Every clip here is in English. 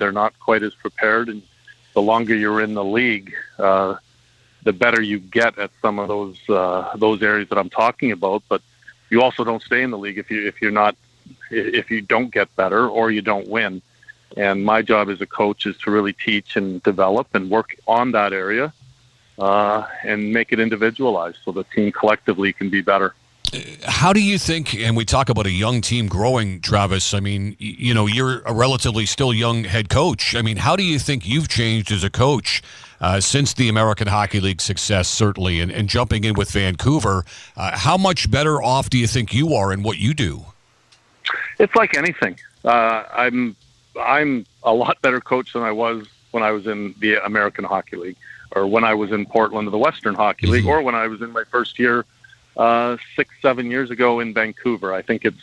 they're not quite as prepared. And the longer you're in the league, the better you get at some of those areas that I'm talking about. But you also don't stay in the league if you don't get better or you don't win. And my job as a coach is to really teach and develop and work on that area and make it individualized so the team collectively can be better. How do you think, and we talk about a young team growing, Travis, I mean, you're a relatively still young head coach. I mean, how do you think you've changed as a coach since the American Hockey League success, certainly, and jumping in with Vancouver? How much better off do you think you are in what you do? It's like anything. I'm a lot better coach than I was when I was in the American Hockey League, or when I was in Portland of the Western Hockey League, or when I was in my first year 6-7 years ago in Vancouver. I think it's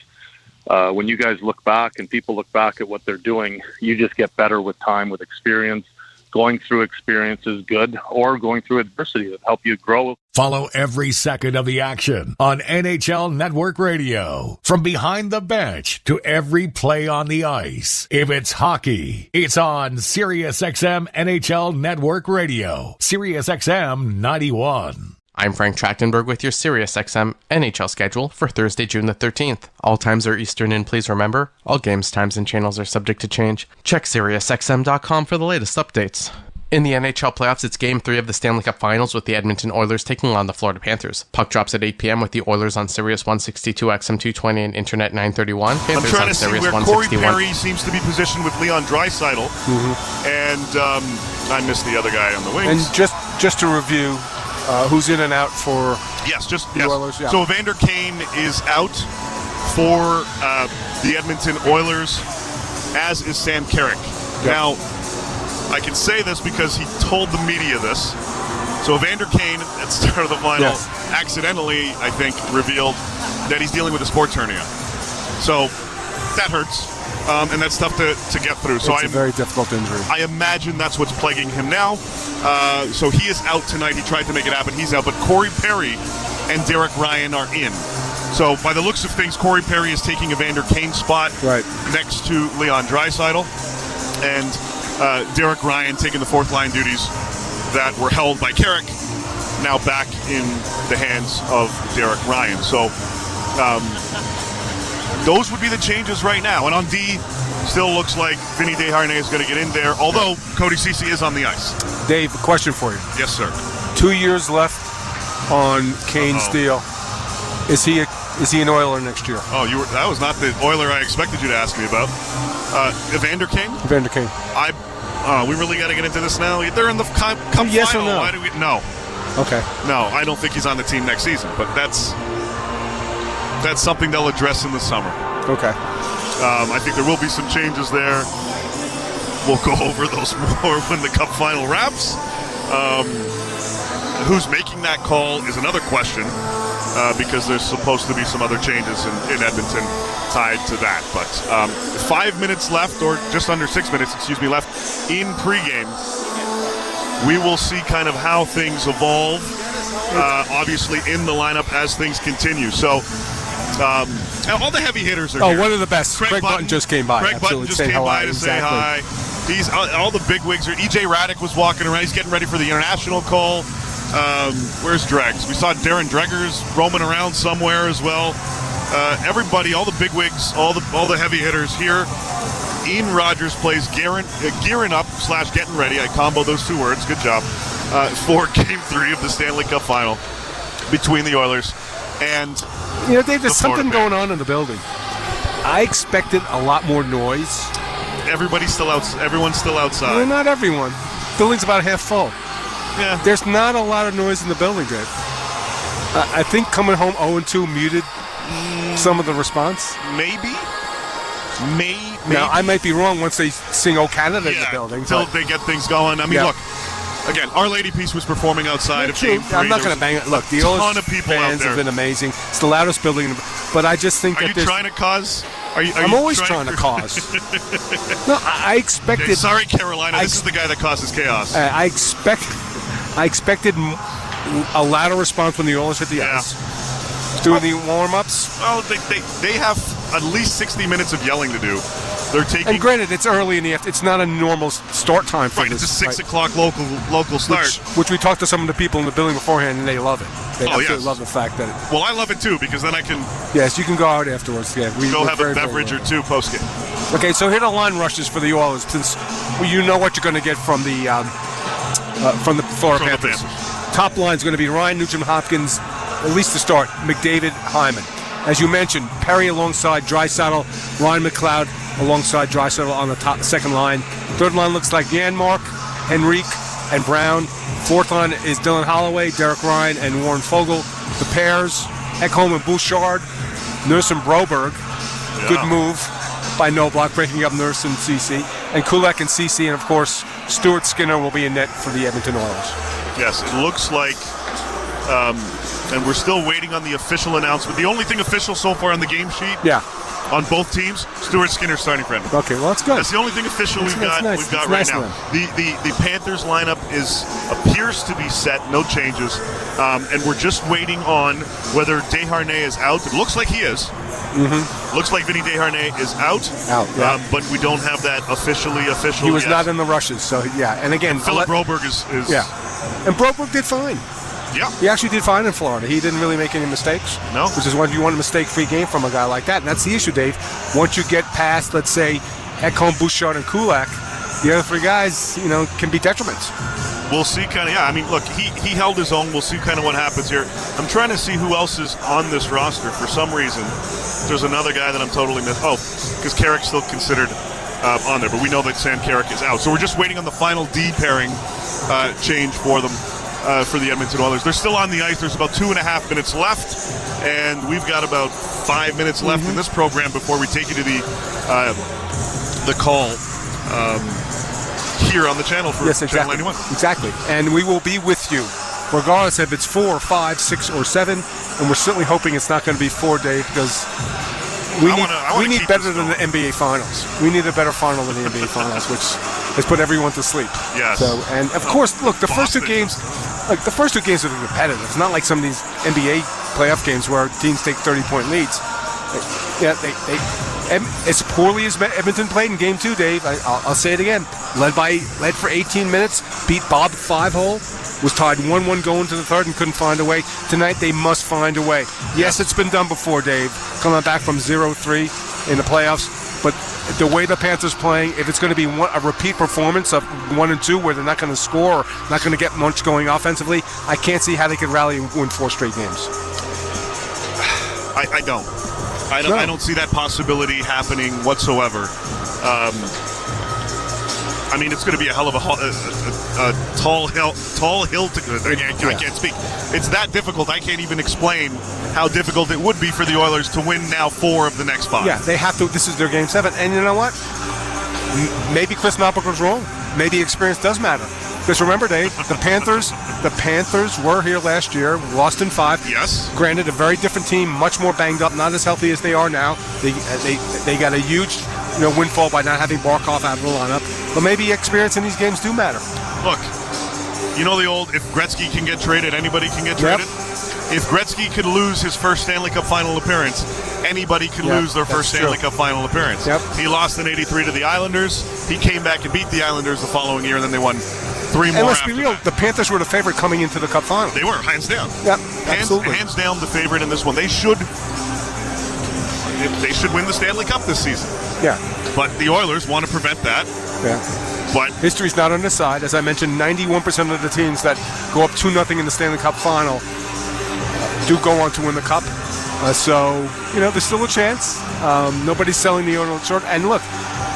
when you guys look back and people look back at what they're doing, you just get better with time, with experience. Going through experiences, good, or going through adversity that help you grow. Follow every second of the action on NHL Network Radio. From behind the bench to every play on the ice. If it's hockey, it's on SiriusXM NHL Network Radio. SiriusXM 91. I'm Frank Trachtenberg with your SiriusXM NHL schedule for Thursday, June the 13th. All times are Eastern, and please remember, all games, times, and channels are subject to change. Check SiriusXM.com for the latest updates. In the NHL playoffs, it's Game 3 of the Stanley Cup Finals with the Edmonton Oilers taking on the Florida Panthers. Puck drops at 8 p.m. with the Oilers on Sirius 162, XM 220, and Internet 931. Panthers I'm trying on to see Sirius where 161. Corey Perry seems to be positioned with Leon Draisaitl, and I missed the other guy on the wings. And just to review, who's in and out for the Oilers? Yeah. So Evander Kane is out for the Edmonton Oilers, as is Sam Carrick. Yep. Now, I can say this because he told the media this. So Evander Kane, at the start of the final, accidentally, I think, revealed that he's dealing with a sports hernia. So that hurts. And that's tough to get through. So it's a very difficult injury. I imagine that's what's plaguing him now. So he is out tonight. He tried to make it happen. He's out. But Corey Perry and Derek Ryan are in. So by the looks of things, Corey Perry is taking Evander Kane's spot next to Leon Draisaitl. And Derek Ryan taking the fourth line duties that were held by Carrick, now back in the hands of Derek Ryan. So those would be the changes right now. And on D, still looks like Vinny Desharnais is going to get in there, although Cody Ceci is on the ice. Dave, a question for you. Yes, sir. 2 years left on Kane's deal. Is he an Oiler next year? Oh, that was not the Oiler I expected you to ask me about. Evander Kane? Evander Kane. We really got to get into this now. They're in the cup yes final. Or no? Why do we? No. Okay. No, I don't think he's on the team next season. But that's something they'll address in the summer. Okay. I think there will be some changes there. We'll go over those more when the cup final wraps. Who's making that call is another question, because there's supposed to be some other changes in Edmonton tied to that. But 5 minutes left, or just under 6 minutes, left in pregame. We will see kind of how things evolve, obviously in the lineup as things continue. So all the heavy hitters are here. Oh, one of the best. Craig Button just came by. Craig Button just came by to say hi. All the big wigs are. EJ Raddick was walking around. He's getting ready for the international call. Where's Dregs? We saw Darren Dreggers roaming around somewhere as well. Everybody, all the big wigs, all the heavy hitters here. Ian Rogers plays gearing up / getting ready. I combo those two words. Good job. For Game 3 of the Stanley Cup Final between the Oilers and Dave, there's something going on in the building. I expected a lot more noise. Everyone's still outside. Well, not everyone. Building's about half full. Yeah. There's not a lot of noise in the building, Dave. I think coming home 0-2 muted some of the response. Maybe. Now, I might be wrong once they sing "Oh Canada" in the building. Until they get things going. I mean, look. Again, Our Lady Peace was performing outside of Game 3. I'm not going to bang it. Look, the ton of people fans out there have been amazing. It's the loudest building, but I just think Are you trying to cause? I'm always trying to cause. No, I expected. Okay, sorry, Carolina. This is the guy that causes chaos. I expected a louder response when the Oilers hit the ice. Doing the warm-ups. Well, they have at least 60 minutes of yelling to do They're taking. And granted, it's early in the afternoon. It's not a normal start time for Right, this. it's a 6 o'clock local start. Which we talked to some of the people in the building beforehand, and they love it. They absolutely yes. love the fact that Well, I love it too because then I can yes, you can go out afterwards. Yeah, go have a beverage or two post game. Okay, so here are the line rushes for the Oilers, since you know what you're going to get from the Florida Panthers. Top line is going to be Ryan Nugent-Hopkins, at least to start. McDavid, Hyman. As you mentioned, Perry alongside Draisaitl, Ryan McLeod alongside Draisaitl on the second line. Third line looks like Janmark, Henrique, and Brown. Fourth line is Dylan Holloway, Derek Ryan, and Warren Fogle. The pairs, Ekholm and Bouchard, Nurse and Broberg. Yeah. Good move by Knobloch, breaking up Nurse and CC. And Kulak and CC, and of course, Stuart Skinner will be in net for the Edmonton Oilers. Yes, it looks like, and we're still waiting on the official announcement. The only thing official so far on the game sheet on both teams, Stuart Skinner starting for Edmonton. Okay, well, that's good. That's the only thing official we've got nice. right Nice now. The Panthers lineup appears to be set, no changes, and we're just waiting on whether Desharnais is out. It looks like he is. Mm-hmm. Looks like Vinny Desharnais is out. Yeah. But we don't have that official. He was not in the rushes, so yeah. And again, Philip Broberg is. Yeah. And Broberg did fine. Yeah. He actually did fine in Florida. He didn't really make any mistakes. No. Which is what you want a mistake-free game from a guy like that. And that's the issue, Dave. Once you get past, let's say, Ekholm, Bouchard, and Kulak, the other three guys, can be detriments. We'll see kind of, I mean, look, he held his own. We'll see kind of what happens here. I'm trying to see who else is on this roster. For some reason, there's another guy that I'm totally missing. Oh, because Carrick's still considered on there. But we know that Sam Carrick is out. So we're just waiting on the final D pairing change for them. For the Edmonton Oilers. They're still on the ice. There's about 2.5 minutes left, and we've got about 5 minutes left in this program before we take you to the call here on the channel for Channel 91. Exactly. And we will be with you, regardless if it's 4, 5, 6, or 7, and we're certainly hoping it's not going to be 4, Dave, because we need better than the NBA Finals. We need a better final than the NBA Finals, which has put everyone to sleep. Yes. So, and of course, look, the first two games are competitive. It's not like some of these NBA playoff games where teams take 30-point leads. As poorly as Edmonton played in Game 2, Dave, I'll say it again. Led for 18 minutes, beat Bob 5-hole, was tied 1-1 going to the third and couldn't find a way. Tonight they must find a way. Yes, it's been done before, Dave, coming back from 0-3 in the playoffs. But the way the Panthers playing, if it's going to be a repeat performance of 1 and 2 where they're not going to score or not going to get much going offensively, I can't see how they could rally and win 4 straight games. I don't see that possibility happening whatsoever. I mean, it's going to be a hell of a tall hill to I can't speak. It's that difficult. I can't even explain how difficult it would be for the Oilers to win now 4 of the next 5. Yeah, they have to. This is their Game 7. And you know what? Maybe Chris Knobloch was wrong. Maybe experience does matter. Because remember, Dave, the Panthers were here last year, lost in 5. Yes. Granted, a very different team, much more banged up, not as healthy as they are now. They got a huge windfall by not having Barkov out of the lineup. But maybe experience in these games do matter. Look, you know the old, if Gretzky can get traded, anybody can get traded? Yep. If Gretzky could lose his first Stanley Cup Final appearance, anybody could lose their first Stanley Cup Final appearance. Yep. He lost in '83 to the Islanders. He came back and beat the Islanders the following year, and then they won 3 more. And let's be real, the Panthers were the favorite coming into the Cup Final. They were, hands down. Yep, absolutely. Hands down the favorite in this one. They should win the Stanley Cup this season. Yeah. But the Oilers want to prevent that. Yeah. But history's not on their side. As I mentioned, 91% of the teams that go up 2-0 in the Stanley Cup Final do go on to win the Cup. So, there's still a chance. Nobody's selling the Oilers short. And look,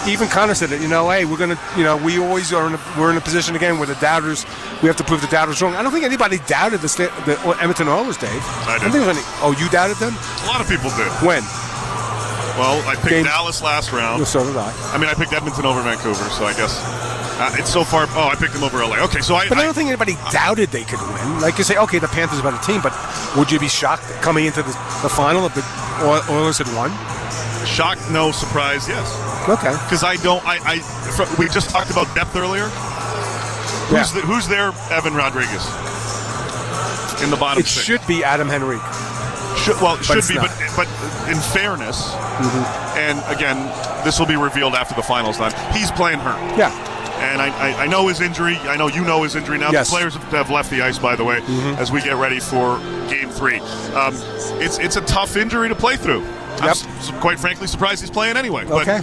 even Connor said it, hey, we're going to, we always we're in a position again where the doubters, we have to prove the doubters wrong. I don't think anybody doubted the Edmonton Oilers, Dave. I did. You doubted them? A lot of people did. When? Well, I picked Dallas last round. Well, so did I. I mean, I picked Edmonton over Vancouver, so I guess it's so far. Oh, I picked them over LA. Okay, so I don't think anybody doubted they could win. Like you say, okay, the Panthers are a better team, but would you be shocked coming into the final if the Oilers had won? Shocked, no. Surprised, yes. Okay. Because we just talked about depth earlier. Who's their Evan Rodriguez in the bottom 6? It should be Adam Henrique. Should be, but in fairness, and again, this will be revealed after the finals time, he's playing hurt. Yeah. And I know his injury. I know you know his injury now. Yes. The players have left the ice, by the way, as we get ready for Game 3. It's a tough injury to play through. Yep. I'm quite frankly surprised he's playing anyway. Okay.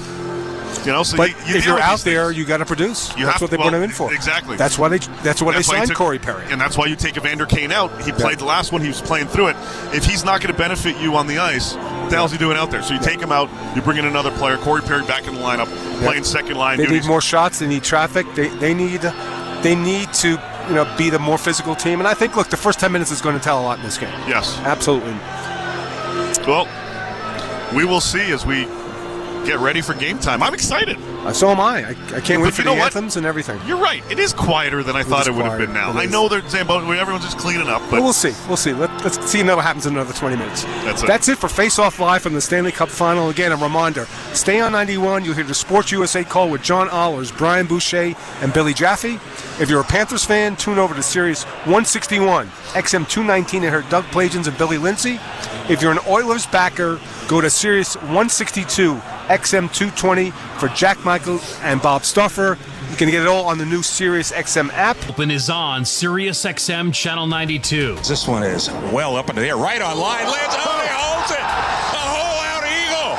So but you if you're out there, you got to produce. That's what they put him in for. Exactly. That's why they signed Corey Perry. And that's why you take Evander Kane out. He played the last one. He was playing through it. If he's not going to benefit you on the ice, what the hell's he doing out there? So you take him out. You bring in another player. Corey Perry back in the lineup, playing second line. They duties. need more shots. They need traffic. They need to be the more physical team. And I think, look, the first 10 minutes is going to tell a lot in this game. Yes. Absolutely. Well, we will see as we get ready for game time. I'm excited. So am I. I can't wait for the anthems and everything. You're right. It is quieter than I thought it would have been now. I know they're saying everyone's just cleaning up. But we'll see. We'll see. Let's see what happens in another 20 minutes. That's it for Face Off Live from the Stanley Cup Final. Again, a reminder, stay on 91. You'll hear the Sports USA call with John Ollers, Brian Boucher, and Billy Jaffe. If you're a Panthers fan, tune over to Sirius 161, XM 219, and hear Doug Plagins and Billy Lindsay. If you're an Oilers backer, go to Sirius 162, XM 220 for Jack Michael and Bob Stuffer. You can get it all on the new Sirius XM app. Open is on Sirius XM Channel 92. This one is well up into the air, right on line. Lands, he holds it. A hole-out eagle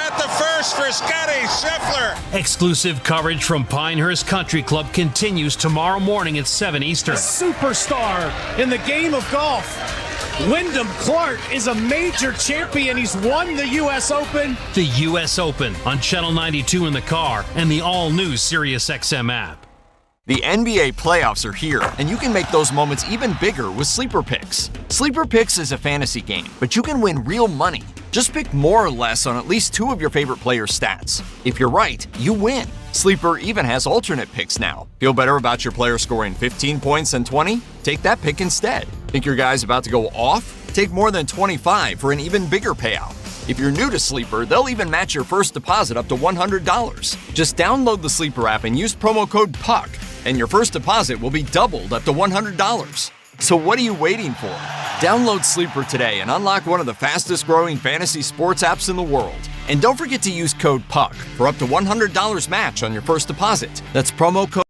at the first for Scotty Scheffler. Exclusive coverage from Pinehurst Country Club continues tomorrow morning at 7 Eastern. A superstar in the game of golf. Wyndham Clark is a major champion. He's won the U.S. Open. The U.S. Open on Channel 92 in the car and the all-new Sirius XM app. The NBA playoffs are here, and you can make those moments even bigger with Sleeper Picks. Sleeper Picks is a fantasy game, but you can win real money. Just pick more or less on at least 2 of your favorite players' stats. If you're right, you win. Sleeper even has alternate picks now. Feel better about your player scoring 15 points and 20? Take that pick instead. Think your guy's about to go off? Take more than 25 for an even bigger payout. If you're new to Sleeper, they'll even match your first deposit up to $100. Just download the Sleeper app and use promo code PUCK, and your first deposit will be doubled up to $100. So what are you waiting for? Download Sleeper today and unlock one of the fastest growing fantasy sports apps in the world. And don't forget to use code PUCK for up to $100 match on your first deposit. That's promo code.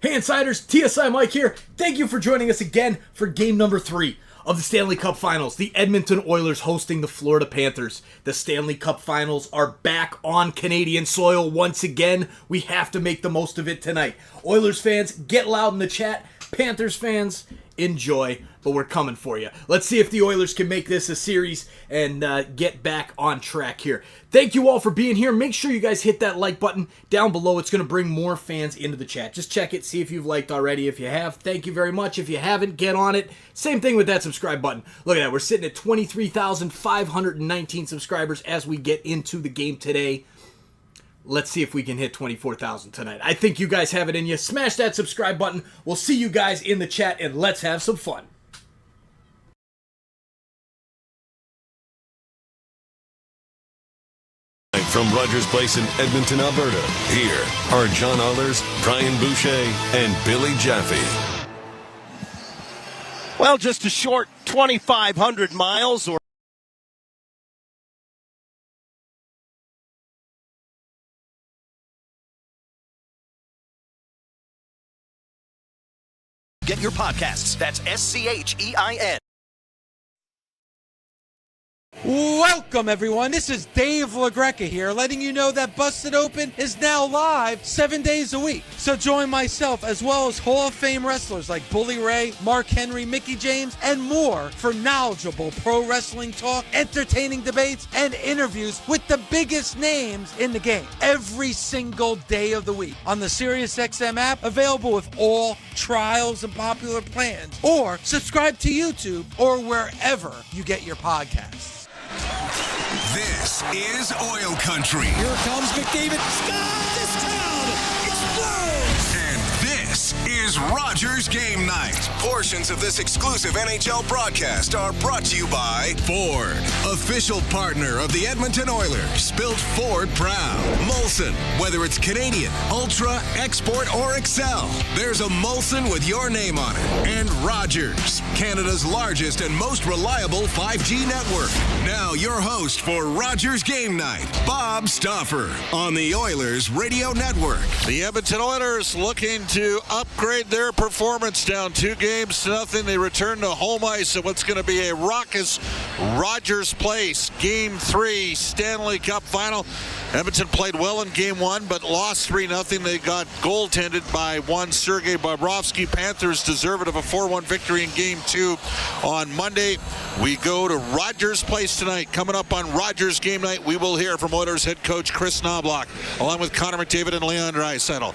Hey Insiders, TSI Mike here. Thank you for joining us again for game number 3 of the Stanley Cup Finals. The Edmonton Oilers hosting the Florida Panthers. The Stanley Cup Finals are back on Canadian soil once again. We have to make the most of it tonight. Oilers fans, get loud in the chat. Panthers fans, enjoy, but we're coming for you. Let's see if the Oilers can make this a series and get back on track here. Thank you all for being here. Make sure you guys hit that like button down below. It's going to bring more fans into the chat. Just check it, see if you've liked already. If you have, thank you very much. If you haven't, get on it. Same thing with that subscribe button. Look at that. We're sitting at 23,519 subscribers as we get into the game today. Let's see if we can hit 24,000 tonight. I think you guys have it in you. Smash that subscribe button. We'll see you guys in the chat, and let's have some fun. From Rogers Place in Edmonton, Alberta, here are John Ollers, Brian Boucher, and Billy Jaffe. Well, just a short 2,500 miles or Get your podcasts. That's SCHEIN. Welcome, everyone. This is Dave LaGreca here, letting you know that Busted Open is now live 7 days a week. So join myself as well as Hall of Fame wrestlers like Bully Ray, Mark Henry, Mickey James, and more for knowledgeable pro wrestling talk, entertaining debates, and interviews with the biggest names in the game every single day of the week on the SiriusXM app, available with all trials and popular plans, or subscribe to YouTube or wherever you get your podcasts. This is Oil Country. Here comes McDavid. Scott, this crowd explodes. And this is is Rogers Game Night. Portions of this exclusive NHL broadcast are brought to you by Ford, official partner of the Edmonton Oilers. Built Ford proud. Molson, whether it's Canadian, Ultra, Export, or Excel, there's a Molson with your name on it. And Rogers, Canada's largest and most reliable 5G network. Now your host for Rogers Game Night, Bob Stauffer, on the Oilers Radio Network. The Edmonton Oilers looking to upgrade their performance, down 2-0. They return to home ice at what's going to be a raucous Rogers Place Game 3 Stanley Cup Final. Edmonton played well in Game 1, but lost 3-0. They got goaltended by one Sergei Bobrovsky. Panthers deserve it of a 4-1 victory in Game 2 on Monday. We go to Rogers Place tonight. Coming up on Rogers Game Night, we will hear from Oilers head coach Chris Knobloch, along with Connor McDavid and Leon Draisaitl.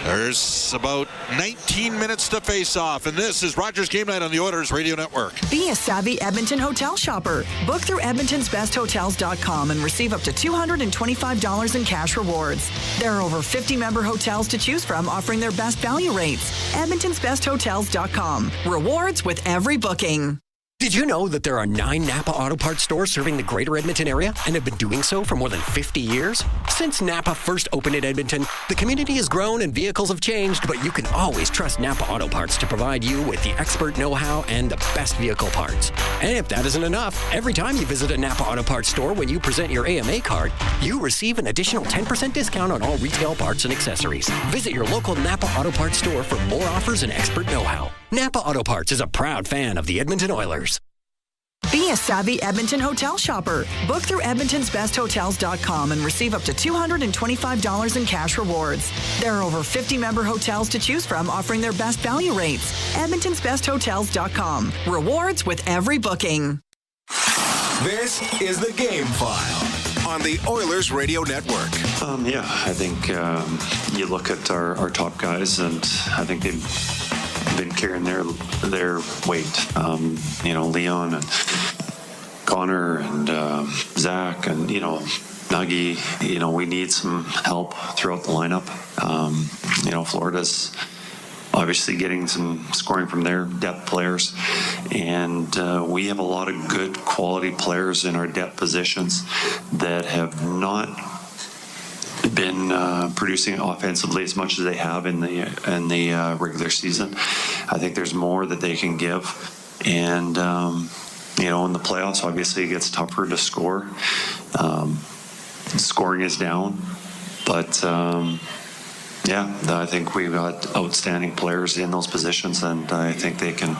There's about 19 minutes to face off, and this is Rogers Game Night on the Oilers Radio Network. Be a savvy Edmonton hotel shopper. Book through EdmontonsBestHotels.com and receive up to $225 in cash rewards. There are over 50 member hotels to choose from, offering their best value rates. EdmontonsBestHotels.com. Rewards with every booking. Did you know that there are 9 Napa Auto Parts stores serving the greater Edmonton area and have been doing so for more than 50 years? Since Napa first opened in Edmonton, the community has grown and vehicles have changed, but you can always trust Napa Auto Parts to provide you with the expert know-how and the best vehicle parts. And if that isn't enough, every time you visit a Napa Auto Parts store when you present your AMA card, you receive an additional 10% discount on all retail parts and accessories. Visit your local Napa Auto Parts store for more offers and expert know-how. Napa Auto Parts is a proud fan of the Edmonton Oilers. Be a savvy Edmonton hotel shopper. Book through EdmontonsBestHotels.com and receive up to $225 in cash rewards. There are over 50 member hotels to choose from, offering their best value rates. EdmontonsBestHotels.com. Rewards with every booking. This is the Game File on the Oilers Radio Network. I think you look at our top guys, and I think they've been carrying their weight. Leon and Connor and Zach and Nuggy. We need some help throughout the lineup. Florida's obviously getting some scoring from their depth players, and we have a lot of good quality players in our depth positions that have not been producing offensively as much as they have in the regular season. I think there's more that they can give, and in the playoffs, obviously it gets tougher to score. Scoring is down, but I think we've got outstanding players in those positions, and I think they can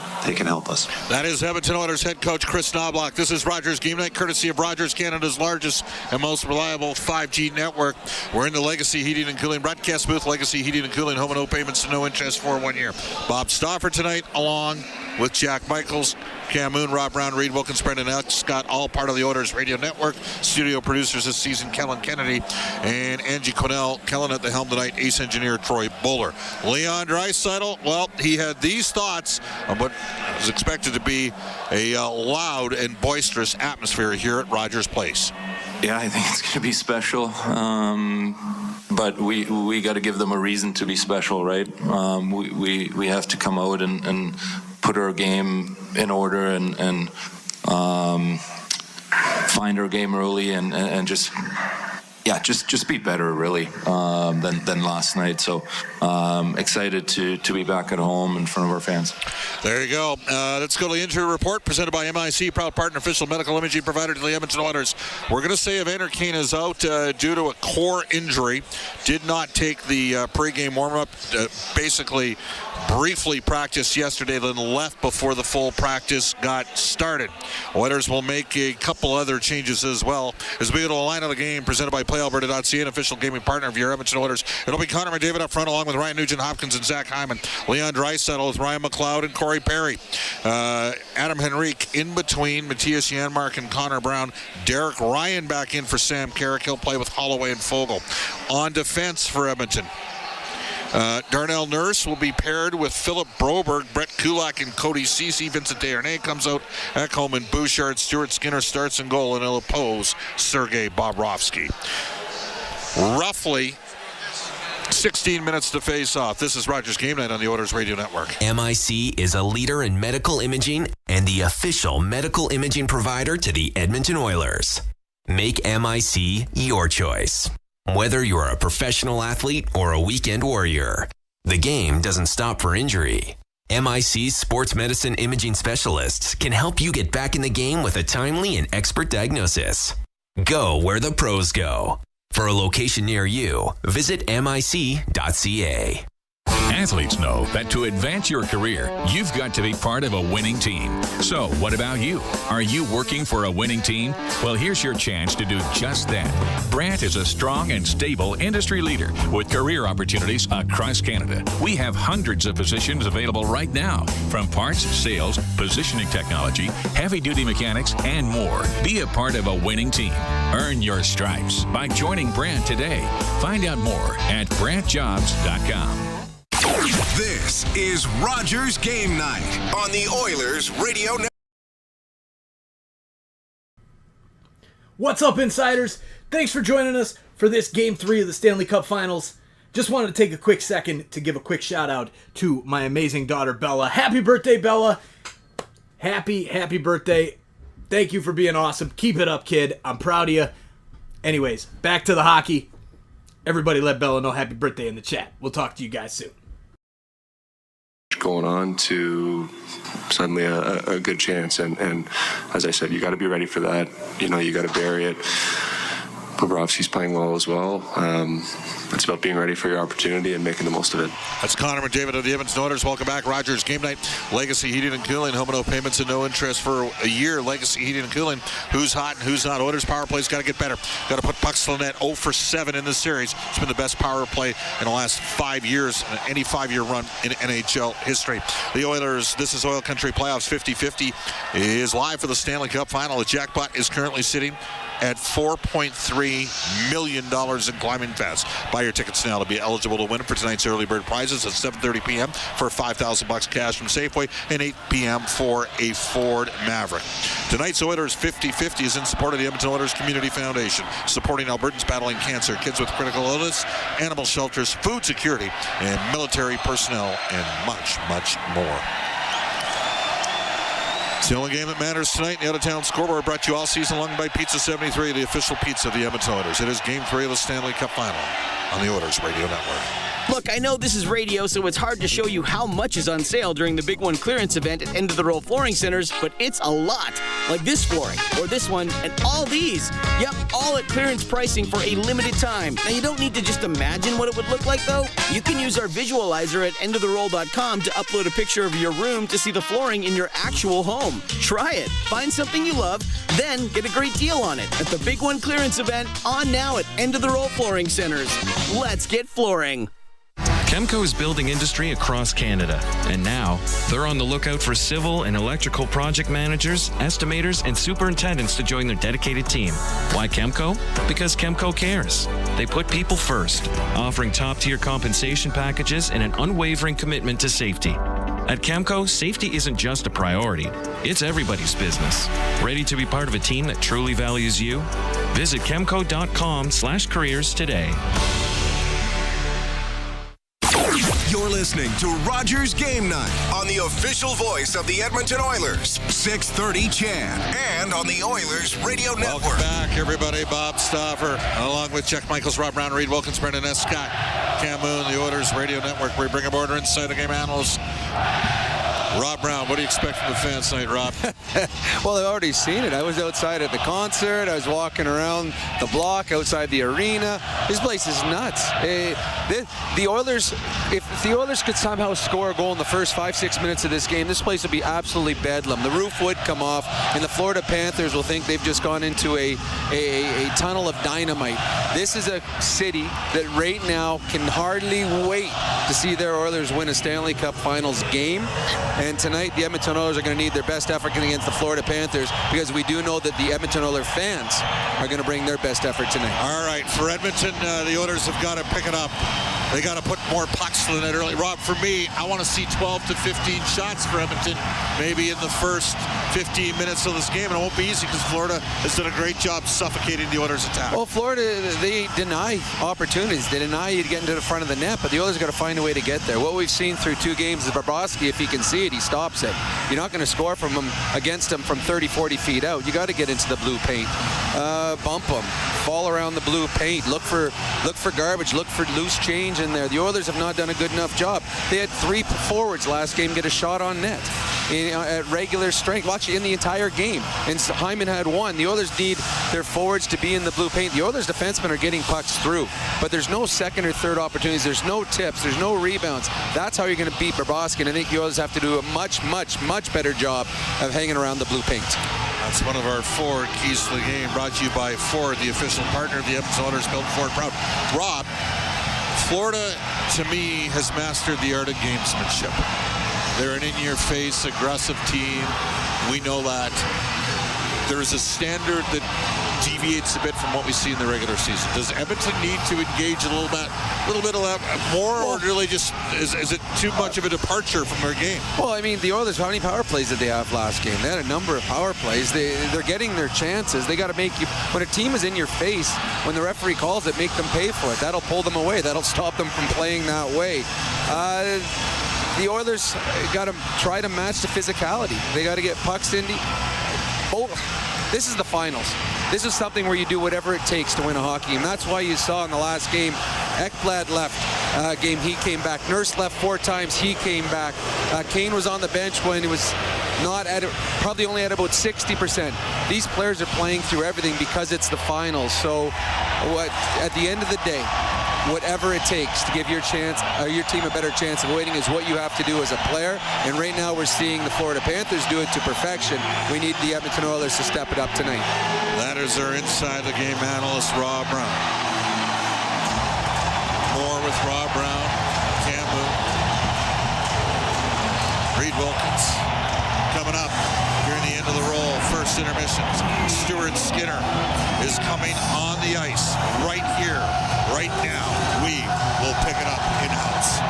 help us. That is Edmonton Oilers head coach Chris Knobloch. This is Rogers Game Night, courtesy of Rogers, Canada's largest and most reliable 5G network. We're in the Legacy Heating and Cooling broadcast booth. Legacy Heating and Cooling, home and no payments and no interest for 1 year. Bob Stauffer tonight, along with Jack Michaels, Cam Moon, Rob Brown, Reed Wilkins, Brendan Scott, all part of the Oilers Radio Network. Studio producers this season, Kellen Kennedy and Angie Quinnell. Kellen at the helm tonight, ace engineer Troy Bowler. Leon Draisaitl, well, he had these thoughts on what was expected to be a loud and boisterous atmosphere here at Rogers Place. Yeah, I think it's going to be special. But we got to give them a reason to be special, right? We have to come out and put our game in order and find our game early and just be better really than last night. So excited to be back at home in front of our fans. There you go. Let's go to the injury report presented by MIC, proud partner, official medical imaging provider to the Edmonton Oilers. We're going to say Evander Kane is out due to a core injury. Did not take the pregame warm-up. Basically, briefly practiced yesterday, then left before the full practice got started. Oilers will make a couple other changes as well as we go to a line of the game presented by PlayAlberta.ca, an official gaming partner of your Edmonton Oilers. It'll be Connor McDavid up front along with Ryan Nugent-Hopkins and Zach Hyman. Leon Draisaitl with Ryan McLeod and Corey Perry. Adam Henrique in between Matthias Janmark and Connor Brown. Derek Ryan back in for Sam Carrick. He'll play with Holloway and Fogle. On defense for Edmonton, Darnell Nurse will be paired with Philip Broberg, Brett Kulak, and Cody Ceci. Vincent Desharnais comes out. Ekholm and Bouchard. Stuart Skinner starts in goal, and he'll oppose Sergei Bobrovsky. Roughly 16 minutes to face off. This is Rogers Game Night on the Oilers Radio Network. MIC is a leader in medical imaging and the official medical imaging provider to the Edmonton Oilers. Make MIC your choice. Whether you're a professional athlete or a weekend warrior, the game doesn't stop for injury. MIC's sports medicine imaging specialists can help you get back in the game with a timely and expert diagnosis. Go where the pros go. For a location near you, visit mic.ca. Athletes know that to advance your career, you've got to be part of a winning team. So, what about you? Are you working for a winning team? Well, here's your chance to do just that. Brandt is a strong and stable industry leader with career opportunities across Canada. We have hundreds of positions available right now, from parts, sales, positioning technology, heavy-duty mechanics, and more. Be a part of a winning team. Earn your stripes by joining Brandt today. Find out more at BrandtJobs.com. This is Rogers Game Night on the Oilers Radio Network. What's up, Insiders? Thanks for joining us for this Game 3 of the Stanley Cup Finals. Just wanted to take a quick second to give a quick shout out to my amazing daughter, Bella. Happy birthday, Bella. Happy birthday. Thank you for being awesome. Keep it up, kid. I'm proud of you. Anyways, back to the hockey. Everybody let Bella know happy birthday in the chat. We'll talk to you guys soon. Going on to suddenly a good chance, and as I said, you got to be ready for that. You know, you got to bury it. Bobrovsky's playing well as well. It's about being ready for your opportunity and making the most of it. That's Connor McDavid of the Edmonton Oilers. Welcome back, Rogers Game Night. Legacy Heating and Cooling, home and no payments and no interest for a year. Legacy Heating and Cooling, who's hot and who's not. Oilers power play's got to get better. Got to put pucks to the net. 0 for 7 in this series. It's been the best power play in the last 5 years, any 5-year run in NHL history. The Oilers, this is Oil Country Playoffs 50-50, is live for the Stanley Cup Final. The jackpot is currently sitting at $4.3 million in climbing fast. Buy your tickets now to be eligible to win for tonight's early bird prizes at 7:30 p.m. for $5,000 cash from Safeway and 8 p.m. for a Ford Maverick. Tonight's Oilers 50-50 is in support of the Edmonton Oilers Community Foundation, supporting Albertans battling cancer, kids with critical illness, animal shelters, food security, and military personnel, and much, much more. It's the only game that matters tonight. The out-of-town scoreboard brought to you all season long by Pizza 73, the official pizza of the Edmonton Oilers. It is Game 3 of the Stanley Cup Final on the Oilers Radio Network. Look, I know this is radio, so it's hard to show you how much is on sale during the Big One clearance event at End of the Row Flooring Centers, but it's a lot. Like this flooring, or this one, and all these. Yep, all at clearance pricing for a limited time. Now, you don't need to just imagine what it would look like, though. You can use our visualizer at endoftheroll.com to upload a picture of your room to see the flooring in your actual home. Try it. Find something you love, then get a great deal on it at the Big One clearance event on now at End of the Roll Flooring Centers. Let's get flooring. Chemco is building industry across Canada, and now they're on the lookout for civil and electrical project managers, estimators, and superintendents to join their dedicated team. Why Chemco? Because Chemco cares. They put people first, offering top-tier compensation packages and an unwavering commitment to safety. At Chemco, safety isn't just a priority, it's everybody's business. Ready to be part of a team that truly values you? Visit chemco.com/careers today. You're listening to Rogers Game Night on the official voice of the Edmonton Oilers, 630 CHED, and on the Oilers Radio Network. Welcome back, everybody. Bob Stauffer, along with Jack Michaels, Rob Brown, Reed Wilkins, Brendan S. Scott, Cam Moon, the Oilers Radio Network. We bring aboard our Inside the Game analyst, Rob Brown. What do you expect from the fans tonight, Rob? Well, I've already seen it. I was outside at the concert. I was walking around the block outside the arena. This place is nuts. The Oilers, if the Oilers could somehow score a goal in the first 5-6 minutes of this game, this place would be absolutely bedlam. The roof would come off, and the Florida Panthers will think they've just gone into a tunnel of dynamite. This is a city that right now can hardly wait to see their Oilers win a Stanley Cup Finals game. And tonight, the Edmonton Oilers are going to need their best effort against the Florida Panthers, because we do know that the Edmonton Oilers fans are going to bring their best effort tonight. All right, for Edmonton, the Oilers have got to pick it up. They got to put more pucks to the net early. Rob, for me, I want to see 12 to 15 shots for Edmonton, maybe in the first 15 minutes of this game. And it won't be easy because Florida has done a great job suffocating the Oilers' attack. Well, Florida, they deny opportunities. They deny you getting to the front of the net, but the Oilers got to find a way to get there. What we've seen through 2 games is Bobrovsky, if he can see it, he stops it. You're not going to score from him against him from 30, 40 feet out. You got to get into the blue paint. Bump them. Fall around the blue paint. Look for garbage. Look for loose change in there. The Oilers have not done a good enough job. They had 3 forwards last game get a shot on net at regular strength. Watch in the entire game. And Hyman had 1. The Oilers need their forwards to be in the blue paint. The Oilers defensemen are getting pucks through, but there's no second or third opportunities. There's no tips. There's no rebounds. That's how you're going to beat Bobrovsky. And I think the Oilers have to do a much, much, much better job of hanging around the blue paint. That's one of our 4 keys to the game, brought to you by Ford, the official partner of the Edmonton Oilers, built Ford proud. Rob, Florida, to me, has mastered the art of gamesmanship. They're an in-your-face, aggressive team. We know that. There is a standard that deviates a bit from what we see in the regular season. Does Edmonton need to engage a little bit more, or really just is it too much of a departure from their game? Well, I mean, the Oilers, how many power plays did they have last game? They had a number of power plays. They're getting their chances. They got to make you, when a team is in your face, when the referee calls it, make them pay for it. That'll pull them away. That'll stop them from playing that way. The Oilers got to try to match the physicality. They got to get pucks in. This is the finals. This is something where you do whatever it takes to win a hockey game. That's why you saw in the last game, Ekblad left game, he came back. Nurse left 4 times, he came back. Kane was on the bench when he was not at, probably only at about 60%. These players are playing through everything because it's the finals. So at the end of the day, whatever it takes to give your team a better chance of winning is what you have to do as a player. And right now we're seeing the Florida Panthers do it to perfection. We need the Edmonton Oilers to step it up tonight. That is our inside the game analyst, Rob Brown. More with Rob Brown, Cam Moon, Reed Wilkins. Coming up here in the end of the roll, first intermission. Stuart Skinner is coming on the ice right here, right now. We will pick it up in-house.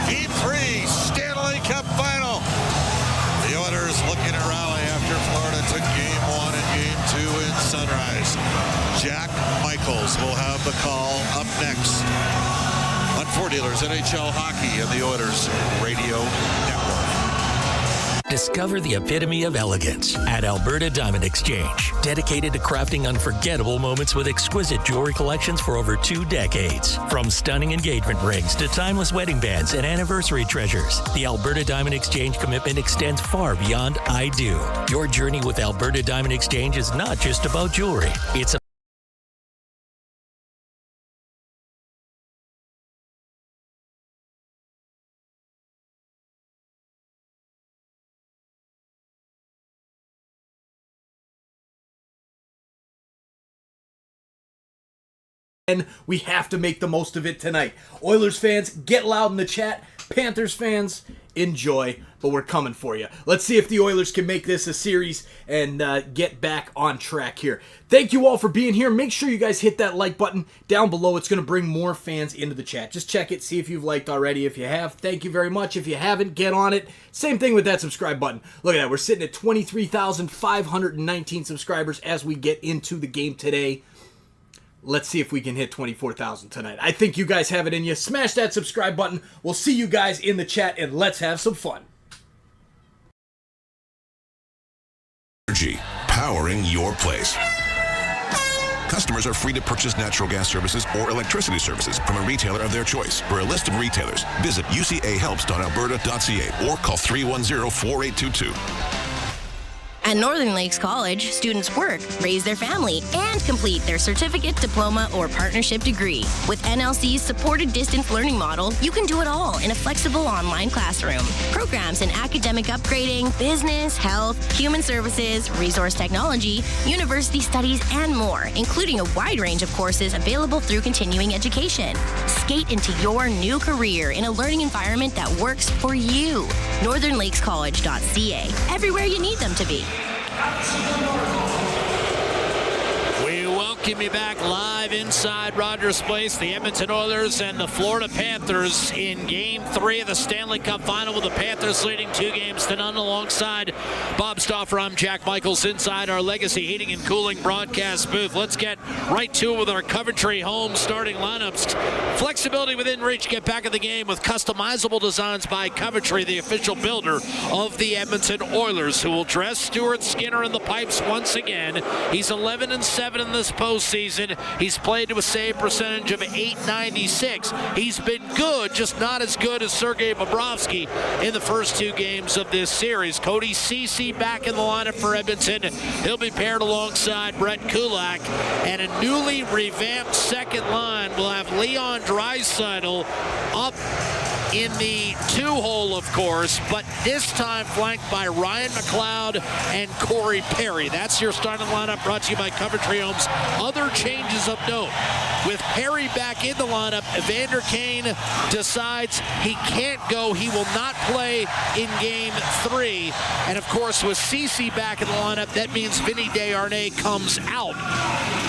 Game 3, Stanley Cup Final. The Oilers looking to rally after Florida took Game 1 and Game 2 in Sunrise. Jack Michaels will have the call up next on 4 Dealers, NHL Hockey, and the Oilers Radio Network. Discover the epitome of elegance at Alberta Diamond Exchange, dedicated to crafting unforgettable moments with exquisite jewelry collections for over 2 decades. From stunning engagement rings to timeless wedding bands and anniversary treasures, the Alberta Diamond Exchange commitment extends far beyond I do. Your journey with Alberta Diamond Exchange is not just about jewelry. It's and we have to make the most of it tonight. Oilers fans, get loud in the chat. Panthers fans, enjoy, but we're coming for you. Let's see if the Oilers can make this a series and get back on track here. Thank you all for being here. Make sure you guys hit that like button down below. It's going to bring more fans into the chat. Just check it, see if you've liked already. If you have, thank you very much. If you haven't, get on it. Same thing with that subscribe button. Look at that. We're sitting at 23,519 subscribers as we get into the game today. Let's see if we can hit 24,000 tonight. I think you guys have it in you. Smash that subscribe button. We'll see you guys in the chat, and let's have some fun. Energy, powering your place. Customers are free to purchase natural gas services or electricity services from a retailer of their choice. For a list of retailers, visit ucahelps.alberta.ca or call 310-4822. At Northern Lakes College, students work, raise their family, and complete their certificate, diploma, or partnership degree. With NLC's supported distance learning model, you can do it all in a flexible online classroom. Programs in academic upgrading, business, health, human services, resource technology, university studies, and more, including a wide range of courses available through continuing education. Skate into your new career in a learning environment that works for you. NorthernLakesCollege.ca. Everywhere you need them to be. We welcome you back live inside Rogers Place. The Edmonton Oilers and the Florida Panthers in Game 3 of the Stanley Cup Final, with the Panthers leading 2-0 alongside Bob Stauffer. I'm Jack Michaels inside our Legacy Heating and Cooling broadcast booth. Let's get right to it with our Coventry home starting lineups. Flexibility within reach. Get back in the game with customizable designs by Coventry, the official builder of the Edmonton Oilers, who will dress Stuart Skinner in the pipes once again. He's 11-7 in this postseason. He's played to a save percentage of .896. He's been good, just not as good as Sergei Bobrovsky in the first 2 games of this series. Cody Ceci back in the lineup for Edmonton. He'll be paired alongside Brett Kulak. And a newly revamped second line will have Leon Draisaitl up in the 2-hole, of course, but this time flanked by Ryan McLeod and Corey Perry. That's your starting lineup, brought to you by Coventry Homes. Other changes of note. With Perry back in the lineup, Evander Kane decides he can't go. He will not play in Game 3. And, of course, with Ceci back in the lineup, that means Vinny Desharnais comes out.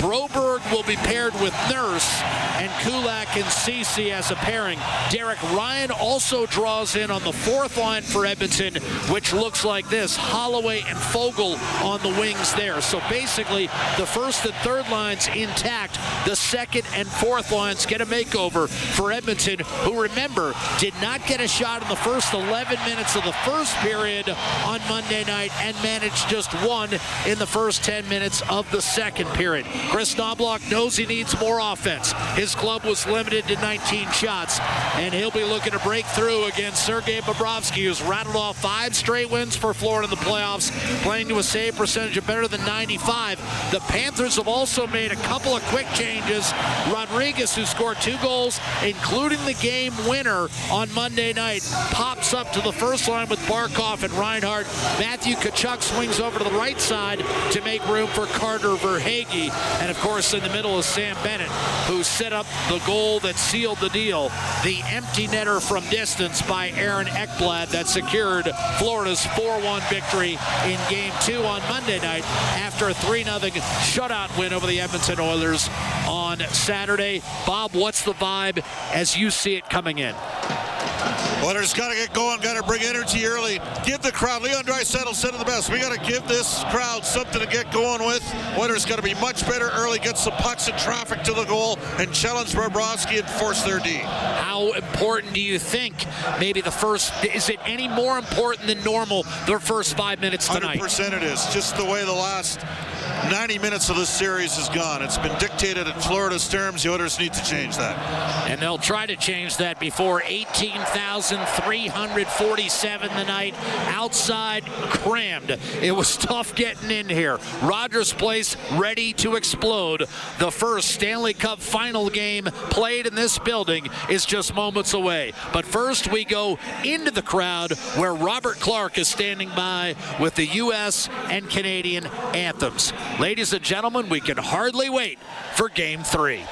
Broberg will be paired with Nurse, and Kulak and Ceci as a pairing. Derek Ryan also draws in on the 4th line for Edmonton, which looks like this. Holloway and Fogle on the wings there. So basically, the 1st and 3rd lines intact. The 2nd and 4th lines get a makeover for Edmonton, who, remember, did not get a shot in the first 11 minutes of the first period on Monday night and managed just 1 in the first 10 minutes of the second period. Chris Knobloch knows he needs more offense. His club was limited to 19 shots, and he'll be looking to break through against Sergei Bobrovsky, who's rattled off 5 straight wins for Florida in the playoffs, playing to a save percentage of better than 95. The Panthers have also made a couple of quick changes. Rodriguez, who scored 2 goals, including the game winner on Monday night, pops up to the first line with Barkov and Reinhart. Matthew Tkachuk swings over to the right side to make room for Carter Verhaeghe. And, of course, in the middle is Sam Bennett, who set up the goal that sealed the deal. The empty netter from distance by Aaron Ekblad that secured Florida's 4-1 victory in Game 2 on Monday night after a 3-0 shutout win over the Edmonton Oilers on Saturday. Bob, what's the vibe as you see it coming in? Oilers got to get going, got to bring energy early. Give the crowd, Leon Draisaitl said it the best, we got to give this crowd something to get going with. Oilers got to be much better early, get some pucks and traffic to the goal, and challenge Bobrovsky and force their D. How important do you think maybe the first, is it any more important than normal, their first 5 minutes tonight? 100% it is. Just the way the last 90 minutes of this series has gone. It's been dictated in Florida's terms. The Oilers need to change that. And they'll try to change that before 18,347 the night. Outside, crammed. It was tough getting in here. Rogers Place ready to explode. The first Stanley Cup final game played in this building is just moments away. But first we go into the crowd where Robert Clark is standing by with the U.S. and Canadian anthems. Ladies and gentlemen, we can hardly wait for Game 3.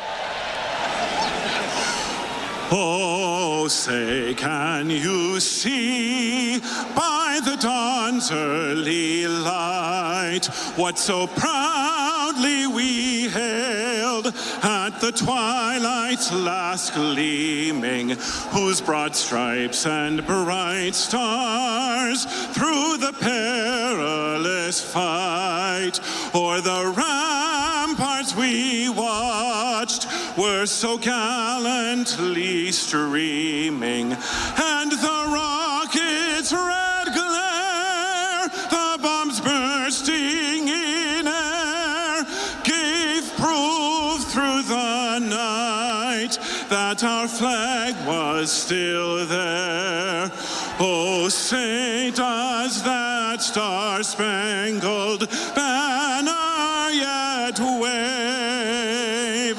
Oh, say, can you see by the dawn's early light what so proudly we hailed at the twilight's last gleaming, whose broad stripes and bright stars through the perilous fight o'er the ramparts we watched were so gallantly streaming, and the rocket's red glare, the bombs bursting in air, gave proof through the night that our flag was still there. Oh, Say, does that star-spangled banner yet wave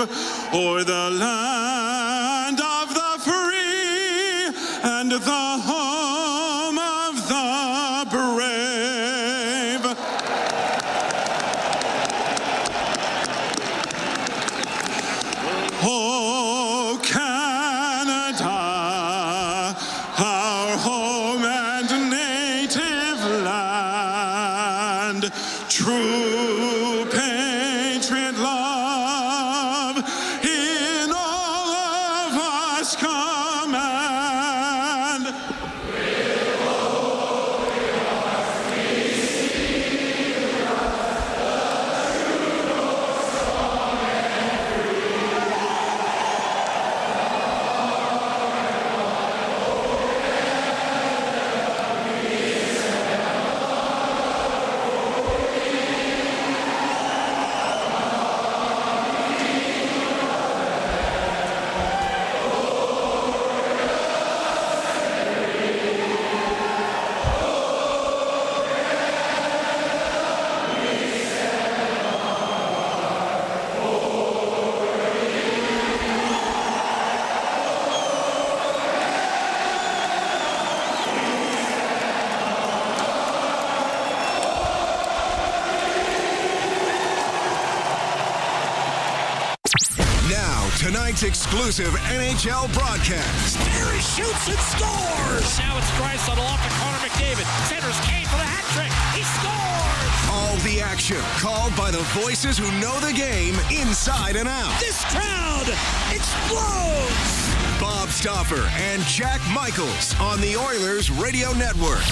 o'er the land of the free and the home of the brave? Oh, Canada, our home and native land, true patriot love in all of us command. Now, tonight's exclusive NHL broadcast. There he shoots and scores! Now it's Draisaitl off to Connor McDavid. Centers Kane for the hat trick. He scores! All the action called by the voices who know the game inside and out. This crowd explodes! Bob Stauffer and Jack Michaels on the Oilers Radio Network.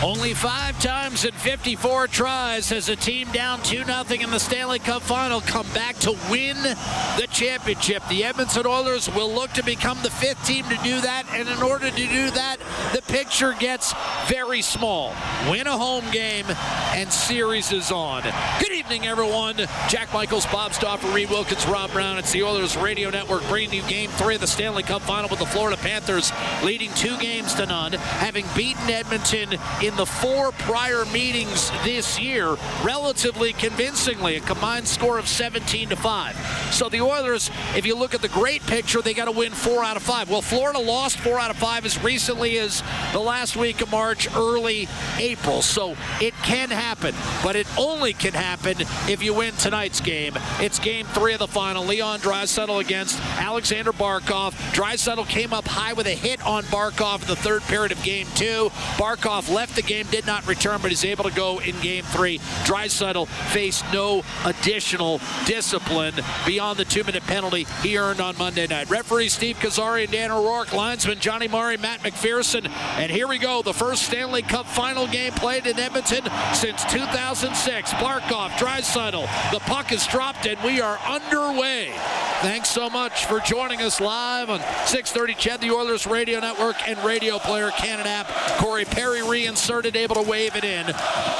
Only 5 times in 54 tries has a team down 2-0 in the Stanley Cup Final come back to win the championship. The Edmonton Oilers will look to become the 5th team to do that, and in order to do that, the picture gets very small. Win a home game, and series is on. Good evening, everyone. Jack Michaels, Bob Stauffer, Reed Wilkins, Rob Brown. It's the Oilers Radio Network bringing you Game 3 of the Stanley Cup Final with the Florida Panthers leading 2-0, having beaten Edmonton in the 4 prior meetings this year relatively convincingly, a combined score of 17-5. So the Oilers, if you look at the great picture, they got to win 4 out of 5. Well, Florida lost 4 out of 5 as recently as the last week of March, early April. So it can happen, but it only can happen if you win tonight's game. It's Game 3 of the final. Leon Draisaitl against Alexander Barkov. Draisaitl came up high with a hit on Barkov in the 3rd period of Game 2. Barkov left the game, did not return, but is able to go in Game 3. Draisaitl faced no additional discipline beyond the 2-minute penalty he earned on Monday night. Referee Steve Kazari and Dan O'Rourke, linesman Johnny Murray, Matt McPherson, and here we go. The first Stanley Cup final game played in Edmonton since 2006. Barkov, Draisaitl, the puck is dropped and we are underway. Thanks so much for joining us live on 630 CHED, the Oilers Radio Network, and Radio Player Canon app. Corey Perry reinserted, able to wave it in.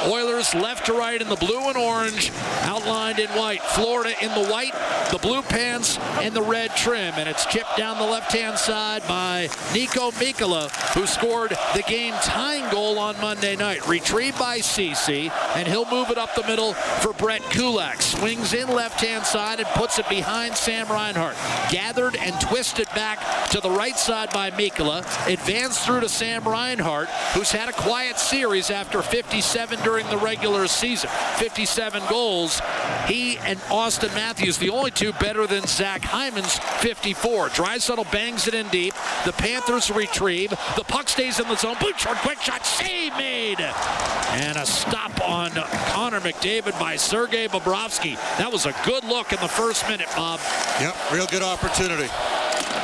Oilers left to right in the blue and orange, outlined in white. Florida in the white, the blue pants, and the red trim. And it's chipped down the left-hand side by Nico Mikkola, who scored the game-tying goal on Monday night. Retrieved by Ceci, and he'll move it up the middle for Brett Kulak. Swings in left-hand side and puts it behind Sam Reinhart. Gathered and twisted back to the right side by Mikkola. Advanced through to Sam Reinhart, who's had a quiet series after 57 during the regular season. 57 goals. He and Austin Matthews, the only two better than Zach Hyman's 54. Draisaitl bangs it in deep. The Panthers retrieve. The puck stays in the zone. Boot short, quick shot, save made. And a stop on Connor McDavid by Sergei Bobrovsky. That was a good look in the first minute, Bob. Yep, real good opportunity.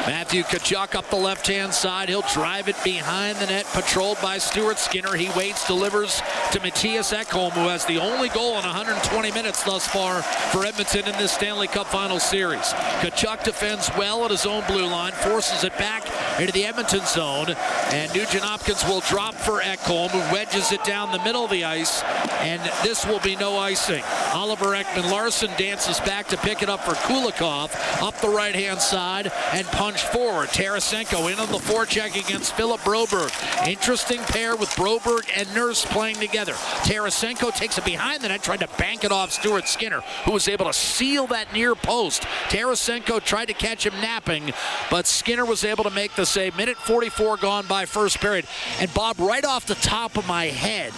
Matthew Tkachuk up the left-hand side. He'll drive it behind the net, patrolled by Stuart Skinner. He waits, delivers to Matthias Ekholm, who has the only goal in 120 minutes thus far for Edmonton in this Stanley Cup Finals series. Tkachuk defends well at his own blue line, forces it back into the Edmonton zone, And Nugent-Hopkins will drop for Ekholm, who wedges it down the middle of the ice, and this will be no icing. Oliver Ekman-Larsson dances back to pick it up for Kulikov, up the right-hand side, and punched forward. Tarasenko in on the forecheck against Philip Broberg. Interesting pair with Broberg and Nurse playing together. Tarasenko takes it behind the net, tried to bank it off Stuart Skinner, who was able to seal that near post. Tarasenko tried to catch him napping, but Skinner was able to make the save. Minute 44 gone by first period. And Bob, right off the top of my head,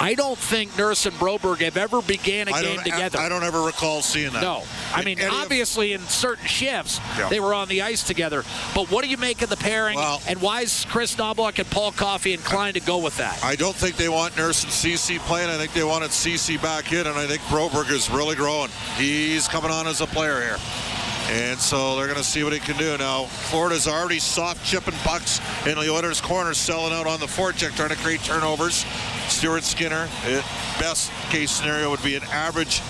I don't think Nurse and Broberg have ever began a game together. I don't ever recall seeing that. No. I mean, obviously in certain shifts, they were on the ice together. But what do you make of the pairing, and why is Chris Knobloch and Paul Coffey inclined to go with that? I don't think they want Nurse and CeCe playing. I think they wanted CeCe back in, and I think Broberg is really growing. He's coming on as a player here. And so they're going to see what he can do. Now, Florida's already soft chipping pucks in the Oilers' corner, selling out on the forecheck, trying to create turnovers. Stuart Skinner, best case scenario, would be an average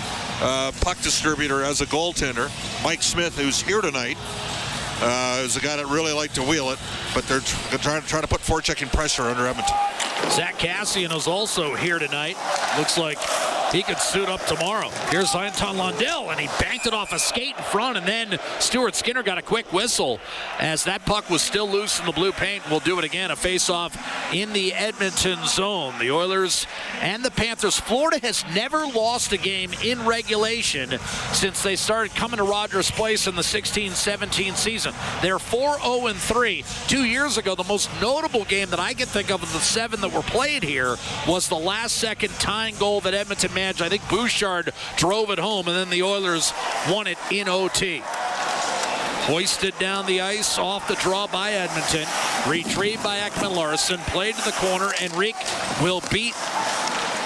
puck distributor as a goaltender. Mike Smith, who's here tonight, is a guy that really like to wheel it, but they're trying to put forechecking pressure under Edmonton. Zach Cassian is also here tonight. Looks like he could suit up tomorrow. Here's Anton Lundell, and he banked it off a skate in front, and then Stuart Skinner got a quick whistle as that puck was still loose in the blue paint. We'll do it again, a face-off in the Edmonton zone. The Oilers and the Panthers. Florida has never lost a game in regulation since they started coming to Rogers Place in the 16-17 season. They're 4-0-3. 2 years ago, the most notable game that I can think of the 7 that were played here was the last-second tying goal that Edmonton managed. I think Bouchard drove it home, and then the Oilers won it in OT. Hoisted down the ice off the draw by Edmonton. Retrieved by Ekman-Larsson. Played to the corner. Enrique will beat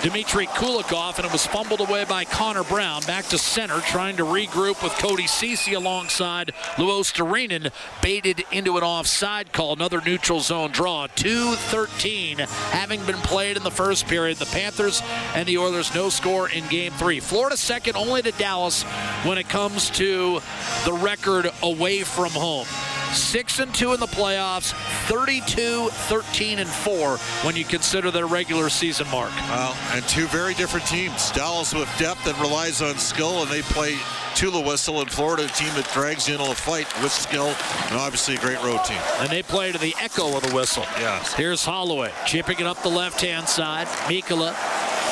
Dmitry Kulikov, and it was fumbled away by Connor Brown. Back to center, trying to regroup with Cody Ceci alongside Luo Starinen. Baited into an offside call. Another neutral zone draw. 2:13 having been played in the first period. The Panthers and the Oilers no score in Game 3. Florida second only to Dallas when it comes to the record away from home. 6-2 in the playoffs, 32-13-4 when you consider their regular season mark. Well, and two very different teams. Dallas with depth and relies on skill, and they play to the whistle, and Florida, a team that drags you into a fight with skill, and obviously a great road team. And they play to the echo of the whistle. Yes. Here's Holloway chipping it up the left-hand side. Mikkola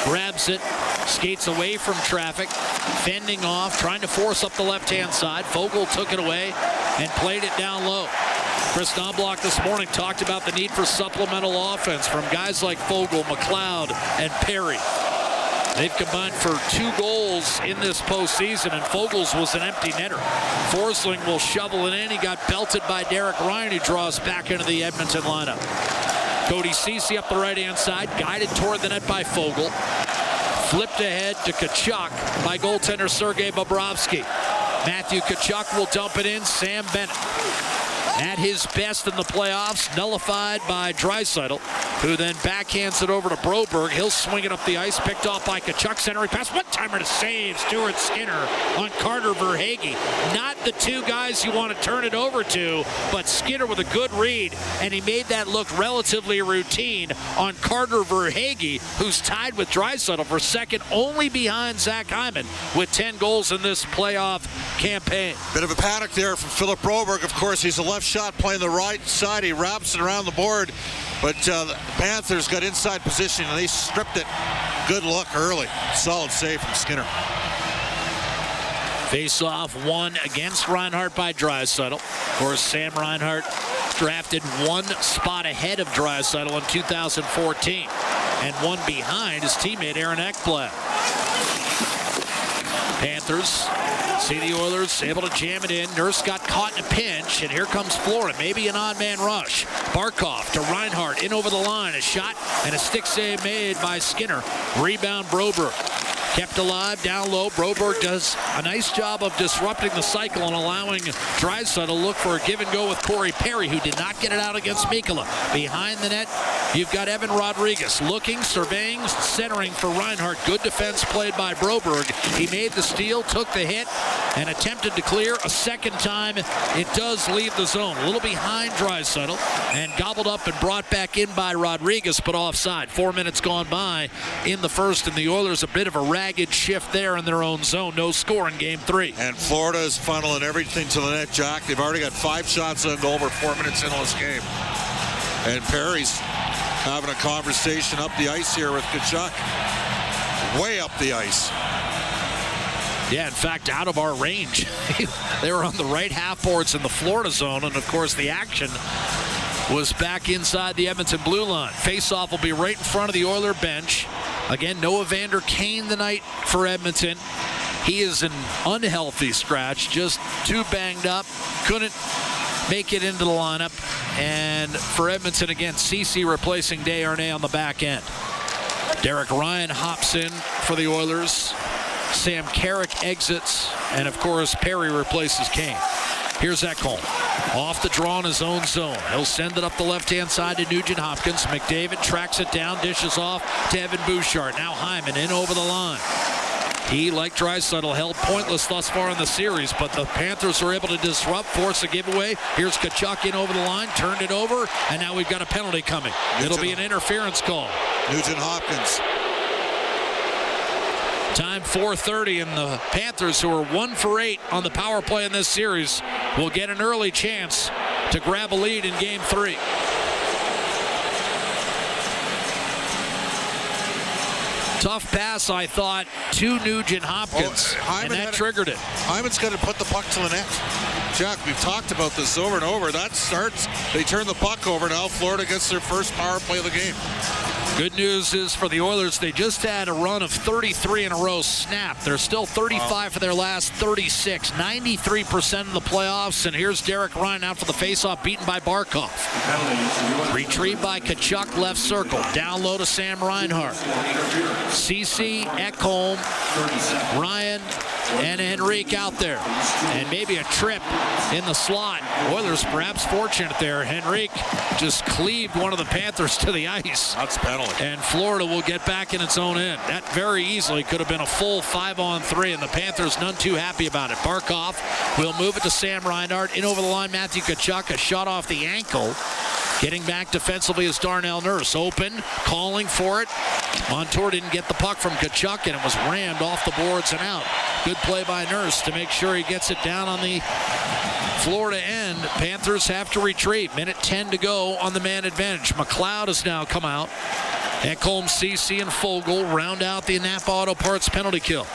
grabs it, skates away from traffic, fending off, trying to force up the left-hand side. Fogle took it away and played it down low. Chris Knobloch this morning talked about the need for supplemental offense from guys like Fogle, McLeod, and Perry. They've combined for 2 goals in this postseason, and Fogles was an empty netter. Forsling will shovel it in. He got belted by Derek Ryan, who draws back into the Edmonton lineup. Cody Ceci up the right-hand side, guided toward the net by Fogle. Flipped ahead to Tkachuk by goaltender Sergei Bobrovsky. Matthew Tkachuk will dump it in. Sam Bennett, at his best in the playoffs, nullified by Draisaitl, who then backhands it over to Broberg. He'll swing it up the ice, picked off by Tkachuk. Centering pass, one-timer to save Stuart Skinner on Carter Verhaeghe. Not the two guys you want to turn it over to, but Skinner with a good read, and he made that look relatively routine on Carter Verhaeghe, who's tied with Draisaitl for second, only behind Zach Hyman with 10 goals in this playoff campaign. Bit of a panic there from Philip Broberg. Of course, he's a left shot playing the right side. He wraps it around the board, but the Panthers got inside position and they stripped it. Good look early. Solid save from Skinner. Face-off won against Reinhart by Draisaitl. Of course, Sam Reinhart drafted 1 spot ahead of Draisaitl in 2014 and 1 behind his teammate Aaron Ekblad. Panthers see the Oilers able to jam it in. Nurse got caught in a pinch, and here comes Florida. Maybe an odd man rush. Barkov to Reinhart, in over the line. A shot and a stick save made by Skinner. Rebound Broberg. Kept alive down low. Broberg does a nice job of disrupting the cycle and allowing Draisaitl to look for a give and go with Corey Perry, who did not get it out against Mikkola. Behind the net, you've got Evan Rodriguez looking, surveying, centering for Reinhart. Good defense played by Broberg. He made the steal, took the hit, and attempted to clear a second time. It does leave the zone. A little behind Draisaitl and gobbled up and brought back in by Rodriguez, but offside. 4 minutes gone by in the first, and the Oilers a bit of a ragged shift there in their own zone. No score in Game 3. And Florida is funneling everything to the net, Jack. They've already got 5 shots on goal over 4 minutes into this game. And Perry's having a conversation up the ice here with Tkachuk. Way up the ice. Yeah, in fact, out of our range. They were on the right half boards in the Florida zone, and of course the action was back inside the Edmonton blue line. Face-off will be right in front of the Oiler bench. Again, no Evander Kane tonight for Edmonton. He is an unhealthy scratch, just too banged up, couldn't make it into the lineup. And for Edmonton, again, Ceci replacing Desharnais on the back end. Derek Ryan hops in for the Oilers. Sam Carrick exits, and of course Perry replaces Kane. Here's Ekholm. Off the draw in his own zone. He'll send it up the left-hand side to Nugent Hopkins. McDavid tracks it down, dishes off to Evan Bouchard. Now Hyman in over the line. He, like Draisaitl, held pointless thus far in the series, but the Panthers are able to disrupt, force a giveaway. Here's Tkachuk in over the line, turned it over, and now we've got a penalty coming. It'll be an interference call. Nugent Hopkins. Time 4:30, and the Panthers, who are 1 for 8 on the power play in this series, will get an early chance to grab a lead in Game 3. Tough pass, I thought, to Nugent Hopkins, and that triggered it. Hyman's got to put the puck to the net. Jack, we've talked about this over and over. That starts, they turn the puck over. Now Florida gets their first power play of the game. Good news is for the Oilers, they just had a run of 33 in a row snap. They're still 35 for their last 36, 93% of the playoffs. And here's Derek Ryan out for the faceoff, beaten by Barkov. Retrieved by Tkachuk, left circle. Down low to Sam Reinhart. Ceci, Ekholm, Ryan, and Henrique out there. And maybe a trip in the slot. Oilers perhaps fortunate there. Henrique just cleaved one of the Panthers to the ice. That's penalty. And Florida will get back in its own end. That very easily could have been a full 5-on-3, and the Panthers none too happy about it. Barkov will move it to Sam Reinhart. In over the line, Matthew Tkachuk, a shot off the ankle. Getting back defensively is Darnell Nurse. Open, calling for it. Montour didn't get the puck from Tkachuk, and it was rammed off the boards and out. Good play by Nurse to make sure he gets it down on the Florida end. Panthers have to retreat. Minute 10 to go on the man advantage. McLeod has now come out. Ekholm, Ceci, and Fogle round out the Napa Auto Parts penalty kill.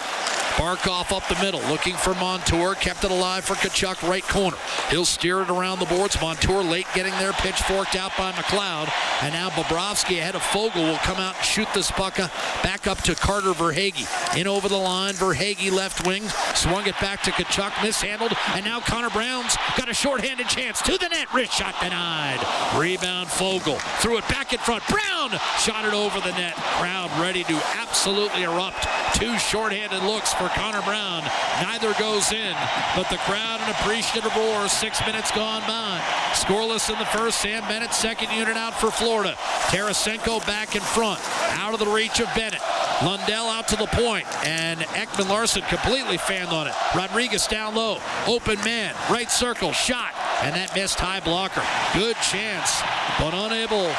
Barkov up the middle, looking for Montour. Kept it alive for Tkachuk, right corner. He'll steer it around the boards. Montour late getting there, pitchforked out by McLeod. And now Bobrovsky ahead of Fogle will come out and shoot this puck back up to Carter Verhaeghe. In over the line, Verhaeghe left wing. Swung it back to Tkachuk, mishandled. And now Connor Brown's got a shorthanded chance. To the net, wrist shot denied. Rebound Fogle. Threw it back in front. Brown shot it over the net. Crowd ready to absolutely erupt. 2 shorthanded looks for Connor Brown. Neither goes in, but the crowd an appreciative roar. 6 minutes gone by. Scoreless in the first. Sam Bennett, second unit out for Florida. Tarasenko back in front. Out of the reach of Bennett. Lundell out to the point, and Ekman Larson completely fanned on it. Rodriguez down low. Open man. Right circle. Shot. And that missed high blocker. Good chance, but unable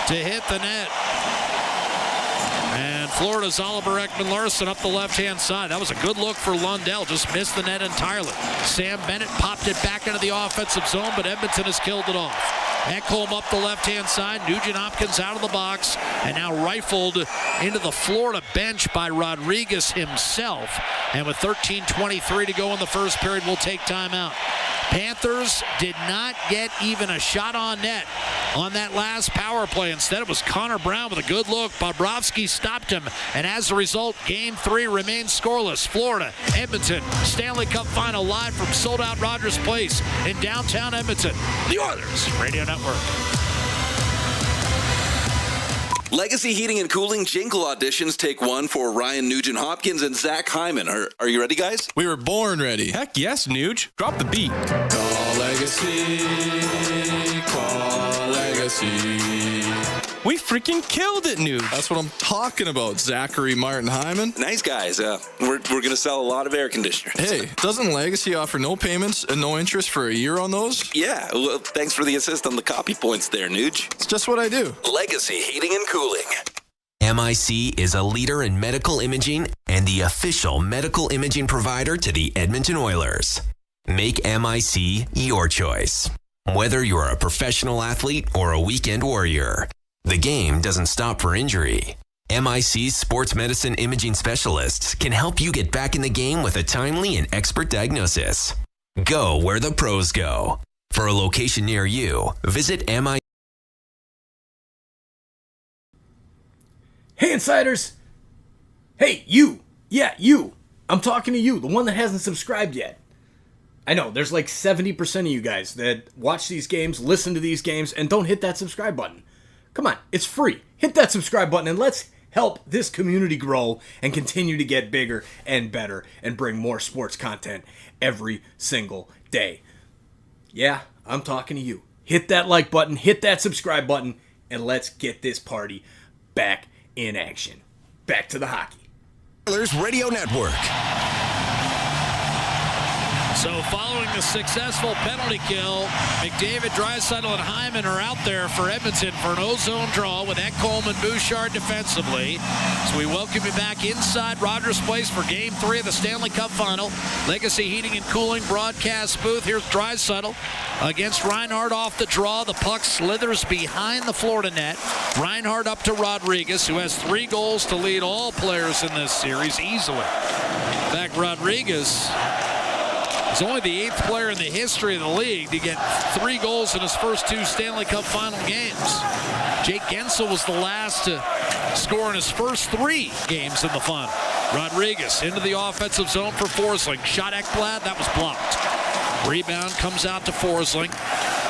to hit the net. And Florida's Oliver Ekman-Larsson up the left-hand side. That was a good look for Lundell. Just missed the net entirely. Sam Bennett popped it back into the offensive zone, but Edmonton has killed it off. Ekholm up the left-hand side. Nugent Hopkins out of the box. And now rifled into the Florida bench by Rodriguez himself. And with 13:23 to go in the first period, we'll take timeout. Panthers did not get even a shot on net on that last power play. Instead, it was Connor Brown with a good look. Bobrovsky stopped him, and as a result, Game 3 remains scoreless. Florida, Edmonton, Stanley Cup Final live from sold-out Rogers Place in downtown Edmonton. The Oilers Radio Network. Legacy Heating and Cooling Jingle auditions take one for Ryan Nugent Hopkins and Zach Hyman. Are you ready, guys? We were born ready. Heck yes, Nuge. Drop the beat. Call Legacy. Call Legacy. We freaking killed it, Nuge. That's what I'm talking about, Zachary Martin Hyman. Nice guys. We're going to sell a lot of air conditioners. Hey, doesn't Legacy offer no payments and no interest for a year on those? Yeah, well, thanks for the assist on the copy points there, Nuge. It's just what I do. Legacy Heating and Cooling. MIC is a leader in medical imaging and the official medical imaging provider to the Edmonton Oilers. Make MIC your choice. Whether you're a professional athlete or a weekend warrior, the game doesn't stop for injury. MIC's sports medicine imaging specialists can help you get back in the game with a timely and expert diagnosis. Go where the pros go. For a location near you, visit MIC. Hey, Insiders! Hey, you! Yeah, you! I'm talking to you, the one that hasn't subscribed yet. I know, there's like 70% of you guys that watch these games, listen to these games, and don't hit that subscribe button. Come on, it's free. Hit that subscribe button and let's help this community grow and continue to get bigger and better and bring more sports content every single day. Yeah, I'm talking to you. Hit that like button, hit that subscribe button, and let's get this party back in action. Back to the hockey. Oilers Radio Network. So following the successful penalty kill, McDavid, Draisaitl, and Hyman are out there for Edmonton for an O-zone draw with Ekholm and Bouchard defensively. So we welcome you back inside Rogers Place for Game 3 of the Stanley Cup Final. Legacy Heating and Cooling broadcast booth. Here's Draisaitl against Reinhart off the draw. The puck slithers behind the Florida net. Reinhart up to Rodriguez, who has 3 goals to lead all players in this series easily. In fact, Rodriguez is only the 8th player in the history of the league to get 3 goals in his first 2 Stanley Cup Final games. Jake Gensel was the last to score in his first 3 games in the final. Rodriguez into the offensive zone for Forsling. Shot Ekblad, that was blocked. Rebound comes out to Forsling.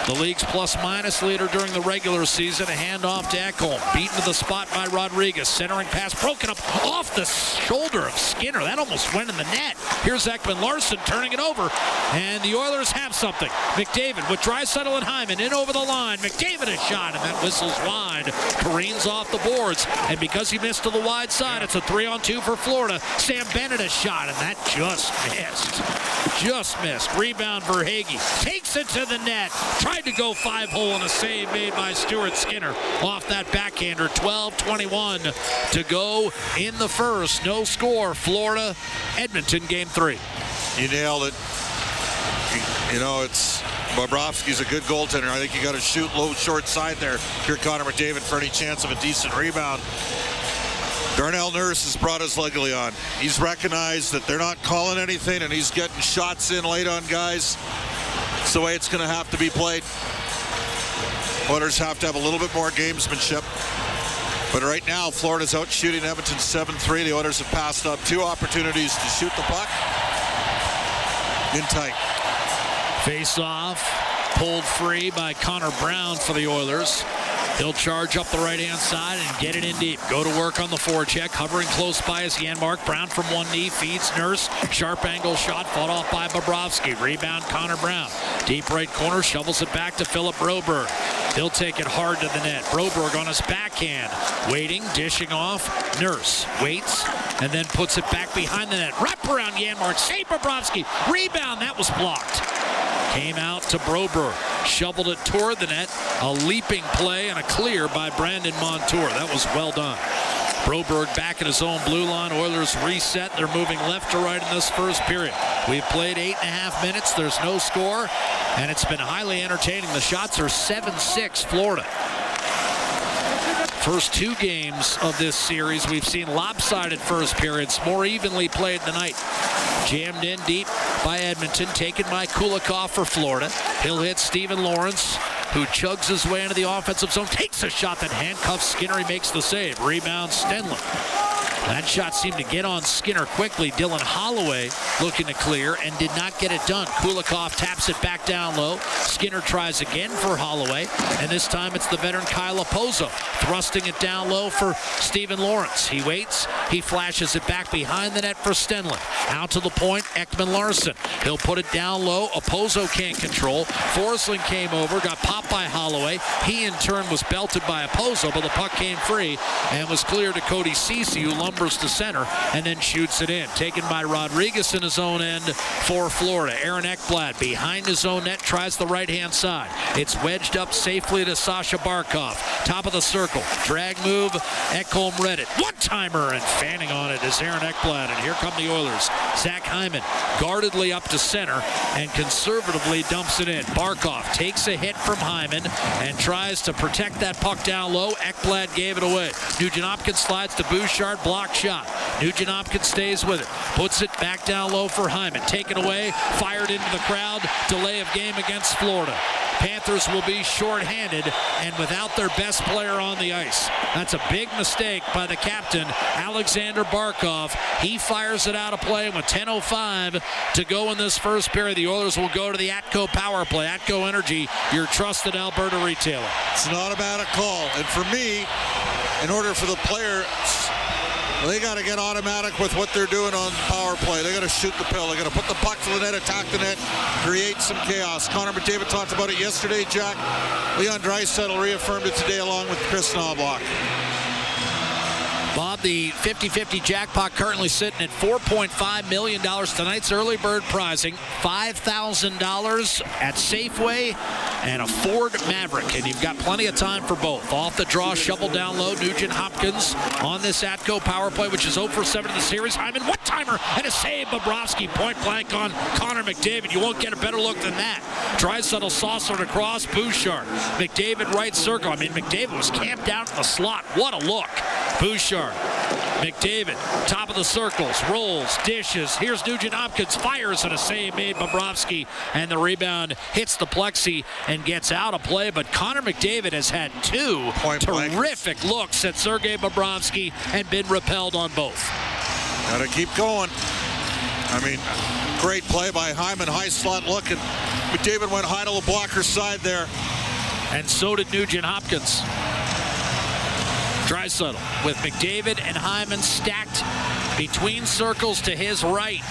The league's plus-minus leader during the regular season. A handoff to Ekholm. Beaten to the spot by Rodriguez. Centering pass broken up off the shoulder of Skinner. That almost went in the net. Here's Ekman Larson turning it over. And the Oilers have something. McDavid with Draisaitl and Hyman in over the line. McDavid a shot, and that whistles wide. Careens off the boards. And because he missed to the wide side, it's a 3-on-2 for Florida. Sam Bennett a shot, and that just missed. Just missed. Rebound Verhaeghe. Takes it to the net. Tried to go 5-hole and a save made by Stuart Skinner off that backhander. 12:21 to go in the first. No score. Florida, Edmonton, Game 3. You nailed it. You know, it's Bobrovsky's a good goaltender. I think you got to shoot low, short side there. Here, Connor McDavid for any chance of a decent rebound. Darnell Nurse has brought his legally on. He's recognized that they're not calling anything, and he's getting shots in late on guys. It's the way it's going to have to be played. Oilers have to have a little bit more gamesmanship. But right now, Florida's out shooting Edmonton 7-3. The Oilers have passed up 2 opportunities to shoot the puck. In tight. Face off. Pulled free by Connor Brown for the Oilers. He'll charge up the right-hand side and get it in deep. Go to work on the forecheck. Hovering close by is Janmark. Brown from one knee. Feeds Nurse. Sharp angle shot. Fought off by Bobrovsky. Rebound Connor Brown. Deep right corner. Shovels it back to Philip Broberg. He'll take it hard to the net. Broberg on his backhand. Waiting. Dishing off. Nurse waits and then puts it back behind the net. Wrap around Janmark. Save Bobrovsky. Rebound. That was blocked. Came out to Broberg. Shoveled it toward the net. A leaping play and a clear by Brandon Montour. That was well done. Broberg back at his own blue line. Oilers reset. They're moving left to right in this first period. We've played 8.5 minutes. There's no score, and it's been highly entertaining. The shots are 7-6 Florida. First 2 games of this series, we've seen lopsided first periods, more evenly played tonight. Jammed in deep by Edmonton, taken by Kulikov for Florida. He'll hit Stephen Lawrence, who chugs his way into the offensive zone, takes a shot that handcuffs Skinner. He makes the save. Rebound Stenley. That shot seemed to get on Skinner quickly. Dylan Holloway looking to clear and did not get it done. Kulikov taps it back down low. Skinner tries again for Holloway, and this time it's the veteran Kyle Opozo thrusting it down low for Stephen Lawrence. He waits, He flashes it back behind the net for Stenlund. Out to the point, Ekman Larson. He'll put it down low. Opozo can't control. Forsling came over, got popped by Holloway. He in turn was belted by Opozo, but the puck came free and was cleared to Cody Ceci, who lumbers to center and then shoots it in. Taken by Rodriguez in his own end for Florida. Aaron Ekblad behind his own net tries the right-hand side. It's wedged up safely to Sasha Barkov. Top of the circle. Drag move. Ekholm read it. One-timer, and fanning on it is Aaron Ekblad. And here come the Oilers. Zach Hyman guardedly up to center and conservatively dumps it in. Barkov takes a hit from Hyman and tries to protect that puck down low. Ekblad gave it away. Nugent-Hopkins slides to Bouchard. Block shot. Nugent-Hopkins stays with it. Puts it back down low for Hyman. Taken away. Fired into the crowd. Delay of game against Florida. Panthers will be shorthanded and without their best player on the ice. That's a big mistake by the captain, Alexander Barkov. He fires it out of play with 10:05 to go in this first period. The Oilers will go to the Atco power play. Atco Energy, your trusted Alberta retailer. It's an automatic call. And for me, in order for the player, they got to get automatic with what they're doing on power play. They got to shoot the pill. They got to put the puck to the net, attack the net, create some chaos. Connor McDavid talked about it yesterday, Jack. Leon Draisaitl reaffirmed it today along with Chris Knoblauch. Bob, the 50-50 jackpot currently sitting at $4.5 million. Tonight's early bird prizing, $5,000 at Safeway and a Ford Maverick. And you've got plenty of time for both. Off the draw, shovel down low, Nugent-Hopkins on this Atco power play, which is 0 for 7 in the series. Hyman, one-timer, and a save. Bobrovsky point blank on Connor McDavid. You won't get a better look than that. Draisaitl saucered across, Bouchard. McDavid right circle. I mean, McDavid was camped out in the slot. What a look. Bouchard. McDavid, top of the circles, rolls, dishes. Here's Nugent-Hopkins, fires, and a save made Bobrovsky, and the rebound hits the plexi and gets out of play. But Connor McDavid has had two terrific looks at Sergei Bobrovsky and been repelled on both. Got to keep going. I mean, great play by Hyman, high slot look, and McDavid went high to the blocker's side there. And so did Nugent-Hopkins. Draisaitl with McDavid and Hyman stacked between circles to his right.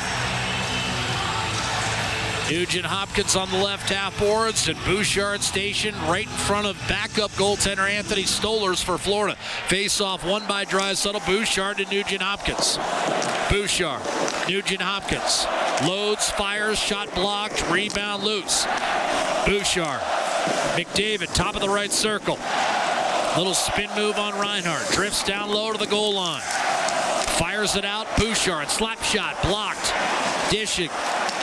Nugent-Hopkins on the left half boards and Bouchard stationed right in front of backup goaltender Anthony Stolarz for Florida. Face-off won by Draisaitl, Bouchard to Nugent-Hopkins. Bouchard, Nugent-Hopkins, loads, fires, shot blocked, rebound loose. Bouchard, McDavid, top of the right circle. Little spin move on Reinhart. Drifts down low to the goal line. Fires it out. Bouchard. Slap shot. Blocked. Dishing.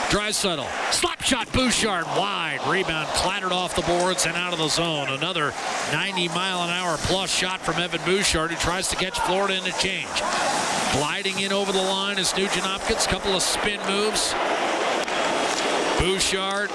Draisaitl. Slap shot. Bouchard. Wide. Rebound clattered off the boards and out of the zone. Another 90-mile-an-hour plus shot from Evan Bouchard, who tries to catch Florida in a change. Gliding in over the line is Nugent-Hopkins. Couple of spin moves. Bouchard.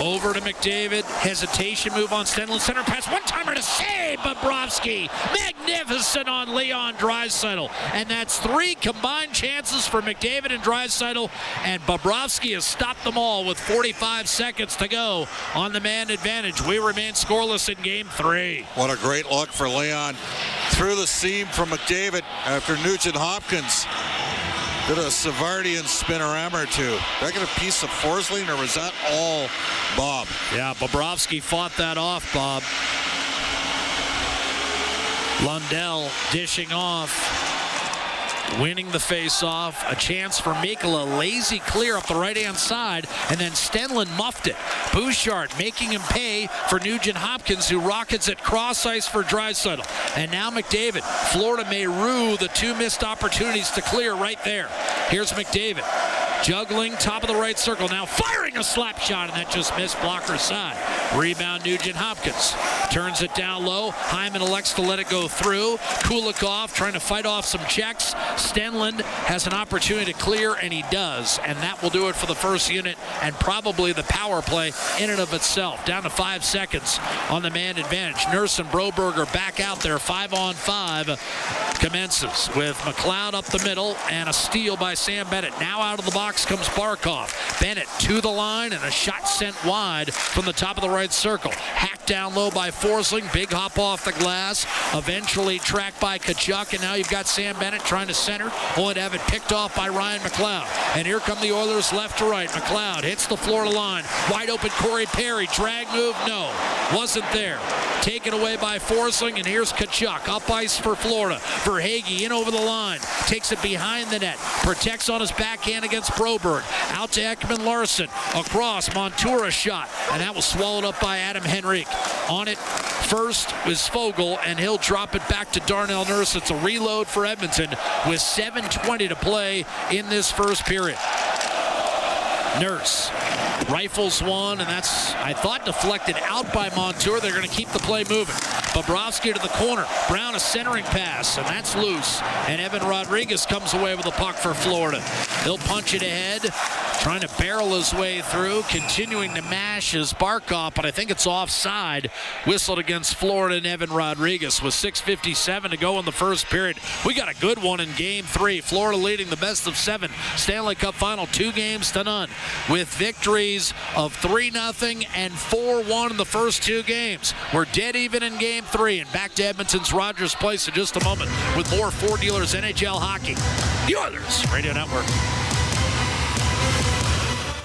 Over to McDavid. Hesitation move on Stenlund. Center pass. One-timer to save Bobrovsky. Magnificent on Leon Draisaitl. And that's 3 combined chances for McDavid and Draisaitl. And Bobrovsky has stopped them all with 45 seconds to go on the man advantage. We remain scoreless in Game 3. What a great look for Leon. Through the seam from McDavid after Nugent-Hopkins. Did a Savardian spinorama or two. Did I get a piece of Forsling, or was that all Bob? Yeah, Bobrovsky fought that off, Bob. Lundell dishing off. Winning the face-off. A chance for Mikkola. Lazy clear up the right-hand side. And then Stenlund muffed it. Bouchard making him pay for Nugent-Hopkins, who rockets it cross ice for Draisaitl. And now McDavid. Florida may rue the 2 missed opportunities to clear right there. Here's McDavid. Juggling, top of the right circle. Now firing a slap shot, and that just missed blocker's side. Rebound Nugent-Hopkins. Turns it down low. Hyman elects to let it go through. Kulikov trying to fight off some checks. Stenlund has an opportunity to clear, and he does. And that will do it for the first unit and probably the power play in and of itself. Down to 5 seconds on the man advantage. Nurse and Broberger back out there. 5-on-5 commences with McLeod up the middle and a steal by Sam Bennett. Now out of the box comes Barkov. Bennett to the line and a shot sent wide from the top of the right circle. Hacked down low by Forsling. Big hop off the glass. Eventually tracked by Tkachuk, and now you've got Sam Bennett trying to center. Only to have it picked off by Ryan McLeod. And here come the Oilers left to right. McLeod hits the Florida line. Wide open Corey Perry. Drag move? No. Wasn't there. Taken away by Forsling, and here's Tkachuk. Up ice for Florida. Verhaeghe in over the line. Takes it behind the net. Protects on his backhand against Broberg. Out to Ekman Larson. Across. Montour shot. And that was swallowed up by Adam Henrique. On it first is Fogle, and he'll drop it back to Darnell Nurse. It's a reload for Edmonton with 7:20 to play in this first period. Nurse rifles one, and that's, I thought, deflected out by Montour. They're going to keep the play moving. Bobrovsky to the corner. Brown a centering pass, and that's loose. And Evan Rodriguez comes away with the puck for Florida. He'll punch it ahead, trying to barrel his way through, continuing to mash his Barkov, but I think it's offside. Whistled against Florida and Evan Rodriguez with 6:57 to go in the first period. We got a good one in Game 3. Florida leading the best of 7 Stanley Cup Final, 2-0 with victories of 3-0 and 4-1 in the first 2 games. We're dead even in Game 3, and back to Edmonton's Rogers Place in just a moment with more Ford Dealers NHL Hockey. The Oilers Radio Network.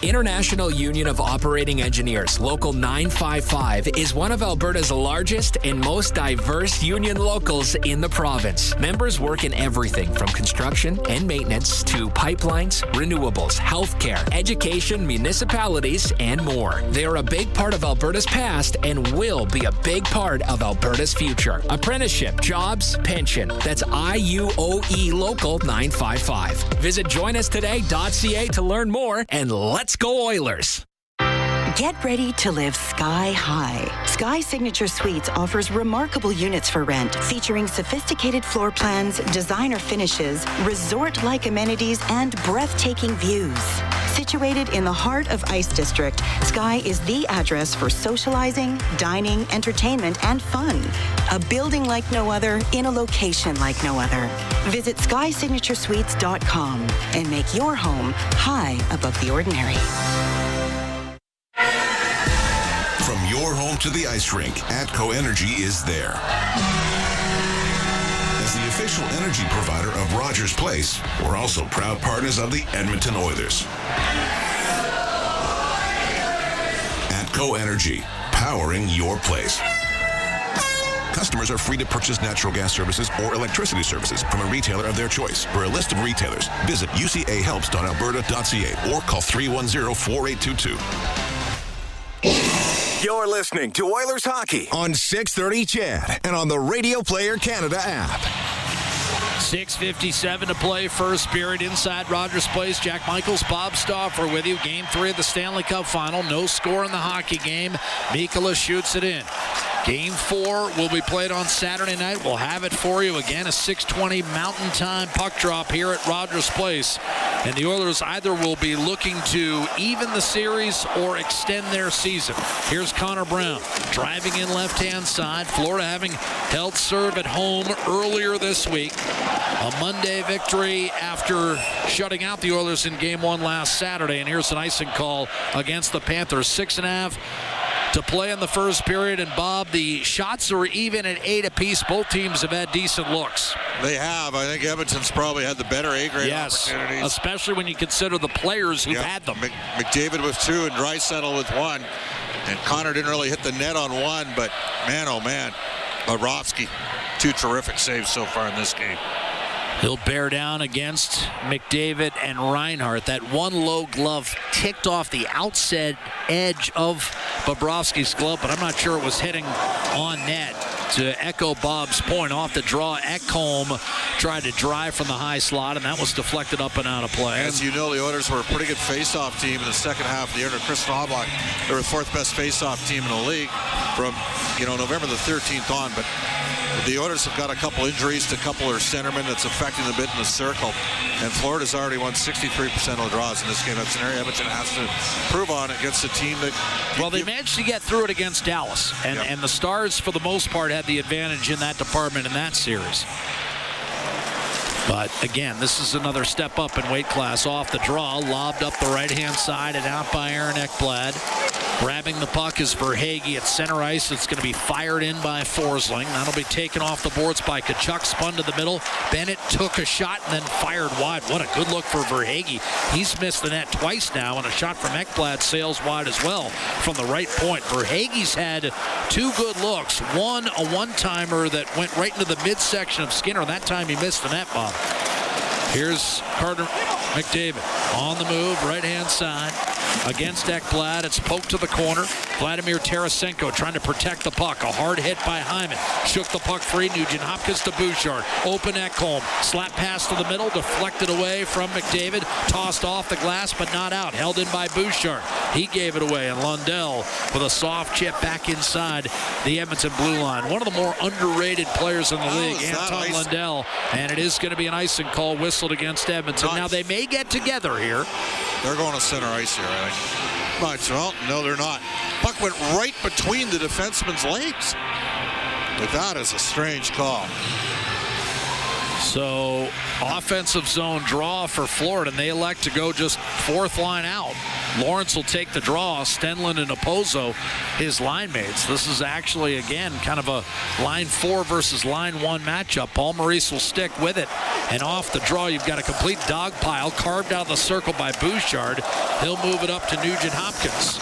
International Union of Operating Engineers, Local 955, is one of Alberta's largest and most diverse union locals in the province. Members work in everything from construction and maintenance to pipelines, renewables, healthcare, education, municipalities, and more. They are a big part of Alberta's past and will be a big part of Alberta's future. Apprenticeship, jobs, pension. That's IUOE Local 955. Visit joinustoday.ca to learn more, and let's go Oilers. Get ready to live sky high. Sky Signature Suites offers remarkable units for rent, featuring sophisticated floor plans, designer finishes, resort-like amenities, and breathtaking views. Situated in the heart of Ice District, Sky is the address for socializing, dining, entertainment, and fun. A building like no other in a location like no other. Visit SkySignatureSuites.com and make your home high above the ordinary. From your home to the ice rink, ATCO Energy is there. As the official energy provider of Rogers Place, we're also proud partners of the Edmonton Oilers. ATCO Energy, powering your place. Customers are free to purchase natural gas services or electricity services from a retailer of their choice. For a list of retailers, visit ucahelps.alberta.ca or call 310-4822. You're listening to Oilers Hockey on 630 CHED and on the Radio Player Canada app. 6:57 to play, first period inside Rogers Place. Jack Michaels, Bob Stauffer with you. Game 3 of the Stanley Cup Final. No score in the hockey game. Mikkola shoots it in. Game 4 will be played on Saturday night. We'll have it for you again, a 6:20 Mountain Time puck drop here at Rogers Place. And the Oilers either will be looking to even the series or extend their season. Here's Connor Brown driving in left-hand side. Florida having held serve at home earlier this week. A Monday victory after shutting out the Oilers in Game 1 last Saturday. And here's an icing call against the Panthers. 6.5 to play in the first period. And Bob, the shots are even at 8 apiece. Both teams have had decent looks. They have. I think Edmonton's probably had the better A-grade opportunities. Especially when you consider the players who've had them. McDavid with 2 and Draisaitl with 1. And Connor didn't really hit the net on 1, but man, oh man, Bobrovsky, 2 terrific saves so far in this game. He'll bear down against McDavid and Reinhart. That one low glove ticked off the outside edge of Bobrovsky's glove, but I'm not sure it was hitting on net. To echo Bob's point, off the draw, Ekholm tried to drive from the high slot, and that was deflected up and out of play. As you know, the Oilers were a pretty good face-off team in the second half of the year. Under Chris Knobloch, they were the 4th best face-off team in the league from November the 13th on, but the Oilers have got a couple injuries to a couple of their centermen that's affecting them a bit in the circle. And Florida's already won 63% of the draws in this game. That's an area Edmonton has to prove on against a team that... Well, they managed to get through it against Dallas. And the Stars, for the most part, had the advantage in that department in that series. But again, this is another step up in weight class. Off the draw, lobbed up the right-hand side and out by Aaron Ekblad. Grabbing the puck is Verhaeghe at center ice. It's going to be fired in by Forsling. That'll be taken off the boards by Tkachuk. Spun to the middle. Bennett took a shot and then fired wide. What a good look for Verhaeghe. He's missed the net twice now, and a shot from Ekblad sails wide as well from the right point. Verhaeghe's had 2 good looks. One, a one-timer that went right into the midsection of Skinner. That time he missed the net, Bob. Here's Carter McDavid on the move, right-hand side. Against Ekblad, it's poked to the corner. Vladimir Tarasenko trying to protect the puck. A hard hit by Hyman. Shook the puck free. Nugent Hopkins to Bouchard. Open Ekholm. Slap pass to the middle. Deflected away from McDavid. Tossed off the glass, but not out. Held in by Bouchard. He gave it away. And Lundell with a soft chip back inside the Edmonton blue line. One of the more underrated players in the league, Anton Lundell. And it is going to be an icing call whistled against Edmonton. Now they may get together here. They're going to center ice here, I think. Much. Well, no, they're not. Puck went right between the defenseman's legs. But that is a strange call. So, offensive zone draw for Florida, and they elect to go just 4th line out. Lawrence will take the draw. Stenlund and Opozo, his line mates. This is actually, again, kind of a line 4 versus line 1 matchup. Paul Maurice will stick with it. And off the draw, you've got a complete dog pile carved out of the circle by Bouchard. He'll move it up to Nugent Hopkins.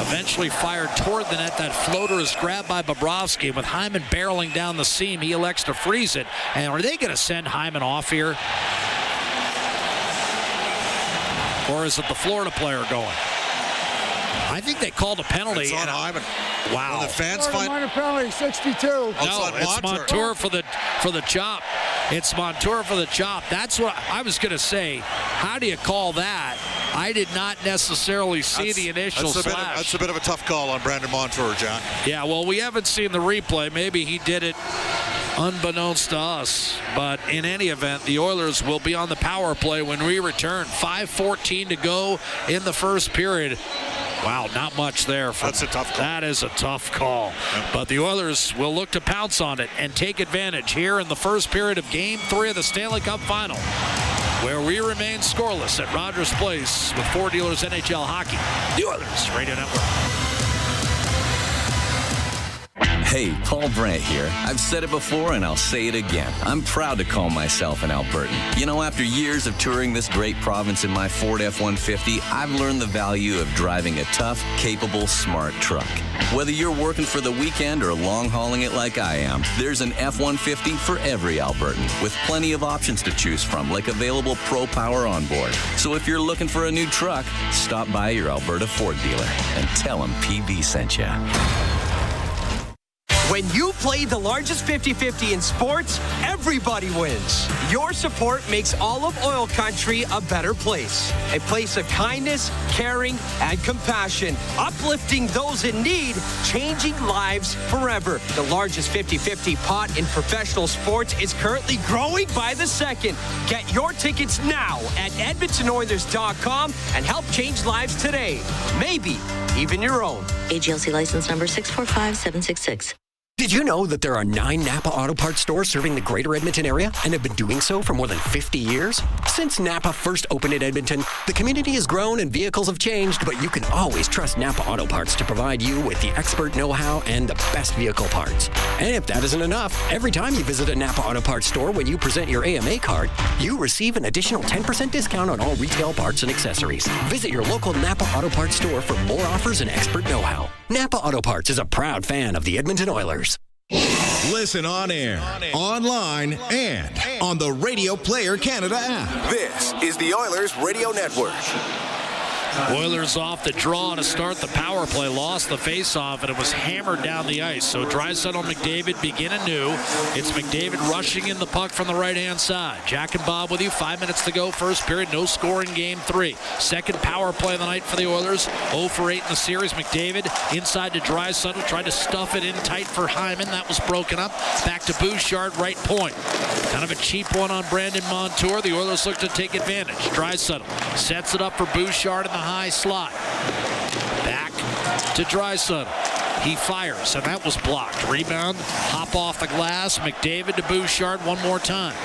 Eventually fired toward the net. That floater is grabbed by Bobrovsky. With Hyman barreling down the seam, he elects to freeze it. And are they going to send Hyman off here? Or is it the Florida player going? I think they called a penalty. It's on Hyman. Wow. When the fans find minor penalty, 62. No, it's Montour for the chop. It's Montour for the chop. That's what I was going to say. How do you call that? I did not necessarily see the initial slash. That's a bit of a tough call on Brandon Montour, Jack. Yeah, well, we haven't seen the replay. Maybe he did it unbeknownst to us. But in any event, the Oilers will be on the power play when we return. 5:14 to go in the first period. Wow, not much there. That's a tough call. That is a tough call. Yep. But the Oilers will look to pounce on it and take advantage here in the first period of Game 3 of the Stanley Cup Final, where we remain scoreless at Rogers Place with Ford Dealers NHL Hockey. The Oilers Radio Network. Hey, Paul Brandt here. I've said it before and I'll say it again. I'm proud to call myself an Albertan. You know, after years of touring this great province in my Ford F-150, I've learned the value of driving a tough, capable, smart truck. Whether you're working for the weekend or long-hauling it like I am, there's an F-150 for every Albertan, with plenty of options to choose from, like available Pro Power on board. So if you're looking for a new truck, stop by your Alberta Ford dealer and tell them PB sent you. When you play the largest 50-50 in sports, everybody wins. Your support makes all of Oil Country a better place. A place of kindness, caring, and compassion. Uplifting those in need, changing lives forever. The largest 50-50 pot in professional sports is currently growing by the second. Get your tickets now at EdmontonOilers.com and help change lives today. Maybe even your own. AGLC license number 645766. Did you know that there are 9 Napa Auto Parts stores serving the greater Edmonton area and have been doing so for more than 50 years? Since Napa first opened in Edmonton, the community has grown and vehicles have changed, but you can always trust Napa Auto Parts to provide you with the expert know-how and the best vehicle parts. And if that isn't enough, every time you visit a Napa Auto Parts store when you present your AMA card, you receive an additional 10% discount on all retail parts and accessories. Visit your local Napa Auto Parts store for more offers and expert know-how. Napa Auto Parts is a proud fan of the Edmonton Oilers. Listen on air, online, and on the Radio Player Canada app. This is the Oilers Radio Network. Oilers off the draw to start the power play, lost the faceoff, and it was hammered down the ice. So Draisaitl and McDavid begin anew. It's McDavid rushing in the puck from the right-hand side. Jack and Bob with you. 5 minutes to go. First period, no score in Game 3. Second power play of the night for the Oilers. 0 for 8 in the series. McDavid inside to Draisaitl, tried to stuff it in tight for Hyman. That was broken up. Back to Bouchard, right point. Kind of a cheap one on Brandon Montour. The Oilers look to take advantage. Draisaitl sets it up for Bouchard in the high slot. Back to Draisaitl. He fires, and that was blocked. Rebound, hop off the glass. McDavid to Bouchard one more time.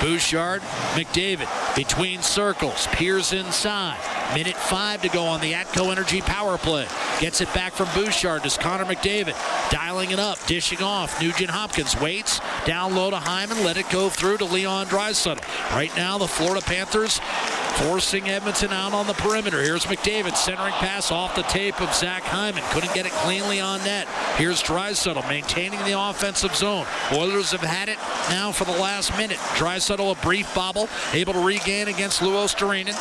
Bouchard, McDavid between circles. Peers inside. Minute 5 to go on the Atco Energy power play. Gets it back from Bouchard to Connor McDavid. Dialing it up, dishing off. Nugent Hopkins waits. Down low to Hyman. Let it go through to Leon Draisaitl. Right now, the Florida Panthers forcing Edmonton out on the perimeter. Here's McDavid, centering pass off the tape of Zach Hyman. Couldn't get it cleanly on net. Here's Draisaitl maintaining the offensive zone. Oilers have had it now for the last minute. Draisaitl a brief bobble, able to regain against Luo Sturinen.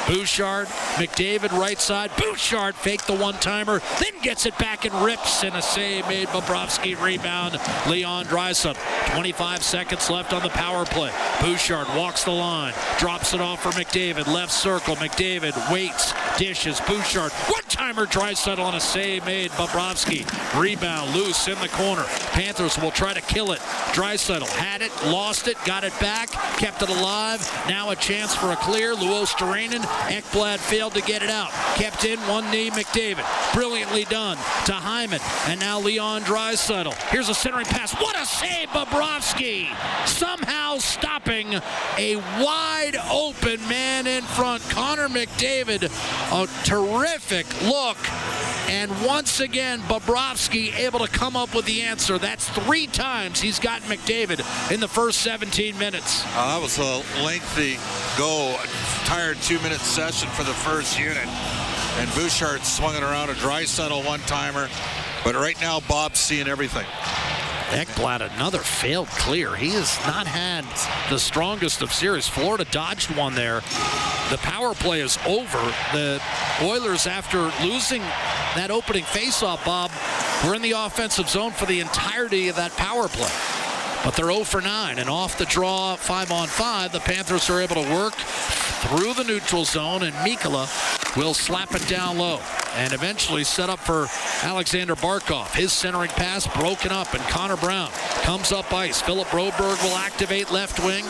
Bouchard, McDavid right side. Bouchard faked the one-timer, then gets it back and rips, and a save made. Bobrovsky rebound. Leon Draisaitl. 25 seconds left on the power play. Bouchard walks the line, drops it off for McDavid. Left circle. McDavid waits, dishes. Bouchard one-timer. Draisaitl and a save made. Bobrovsky rebound loose in the corner. Panthers will try to kill it. Draisaitl had it, lost it, got it back, kept it alive. Now a chance for a clear. Luo Sturinen. Ekblad failed to get it out. Kept in, one knee, McDavid. Brilliantly done to Hyman. And now Leon Draisaitl. Here's a centering pass. What a save, Bobrovsky! Somehow stopping a wide open man in front. Connor McDavid, a terrific look. And once again, Bobrovsky able to come up with the answer. That's 3 times he's gotten McDavid in the first 17 minutes. That was a lengthy go. Tired 2-minute session for the first unit. And Bouchard swung it around a Draisaitl one-timer. But right now, Bob's seeing everything. Ekblad, another failed clear. He has not had the strongest of series. Florida dodged one there. The power play is over. The Oilers, after losing that opening faceoff, Bob, were in the offensive zone for the entirety of that power play. But they're 0 for 9, and off the draw 5-on-5, the Panthers are able to work through the neutral zone, and Mikkola will slap it down low and eventually set up for Alexander Barkov. His centering pass broken up, and Connor Brown comes up ice. Philip Broberg will activate left wing.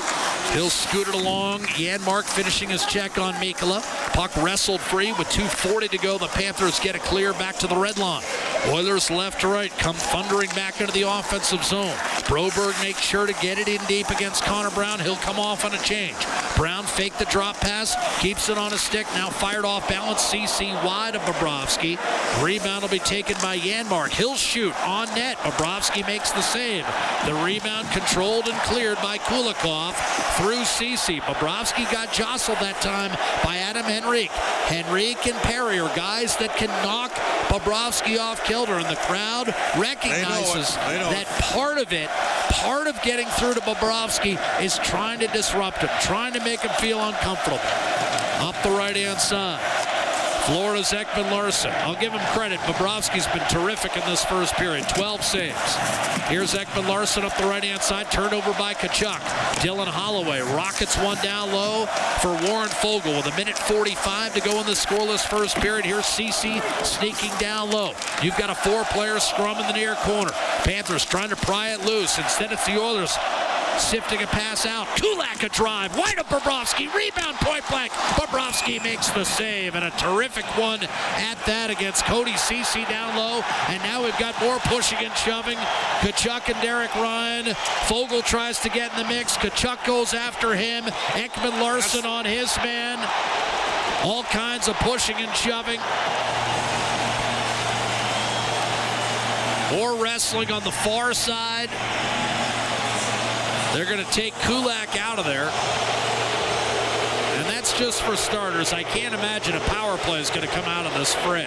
He'll scoot it along. Janmark finishing his check on Mikkola. Puck wrestled free with 2:40 to go. The Panthers get a clear back to the red line. Oilers left to right come thundering back into the offensive zone. Broberg makes sure to get it in deep against Connor Brown. He'll come off on a change. Brown faked the drop pass, keeps it on a stick, now fired off balance. CC wide of Bobrovsky. Rebound will be taken by Janmark. He'll shoot on net. Bobrovsky makes the save. The rebound controlled and cleared by Kulikov through CC. Bobrovsky got jostled that time by Adam Henrique. Henrique and Perry are guys that can knock Bobrovsky off kilter, and the crowd recognizes that part of getting through to Bobrovsky is trying to disrupt him, trying to make him feel uncomfortable. Up the right-hand side, Florida's Ekman Larsson. I'll give him credit. Bobrovsky's been terrific in this first period. 12 saves. Here's Ekman Larsson up the right-hand side. Turned over by Tkachuk. Dylan Holloway rockets one down low for Warren Fogle with 1:45 to go in the scoreless first period. Here's CC sneaking down low. You've got a 4-player scrum in the near corner. Panthers trying to pry it loose. Instead, it's the Oilers sifting a pass out. Kulak a drive. Wide of Bobrovsky. Rebound point blank. Bobrovsky makes the save, and a terrific one at that against Cody Ceci down low. And now we've got more pushing and shoving. Tkachuk and Derek Ryan. Fogle tries to get in the mix. Tkachuk goes after him. Ekman Larsson on his man. All kinds of pushing and shoving. More wrestling on the far side. They're going to take Kulak out of there. And that's just for starters. I can't imagine a power play is going to come out of this fray.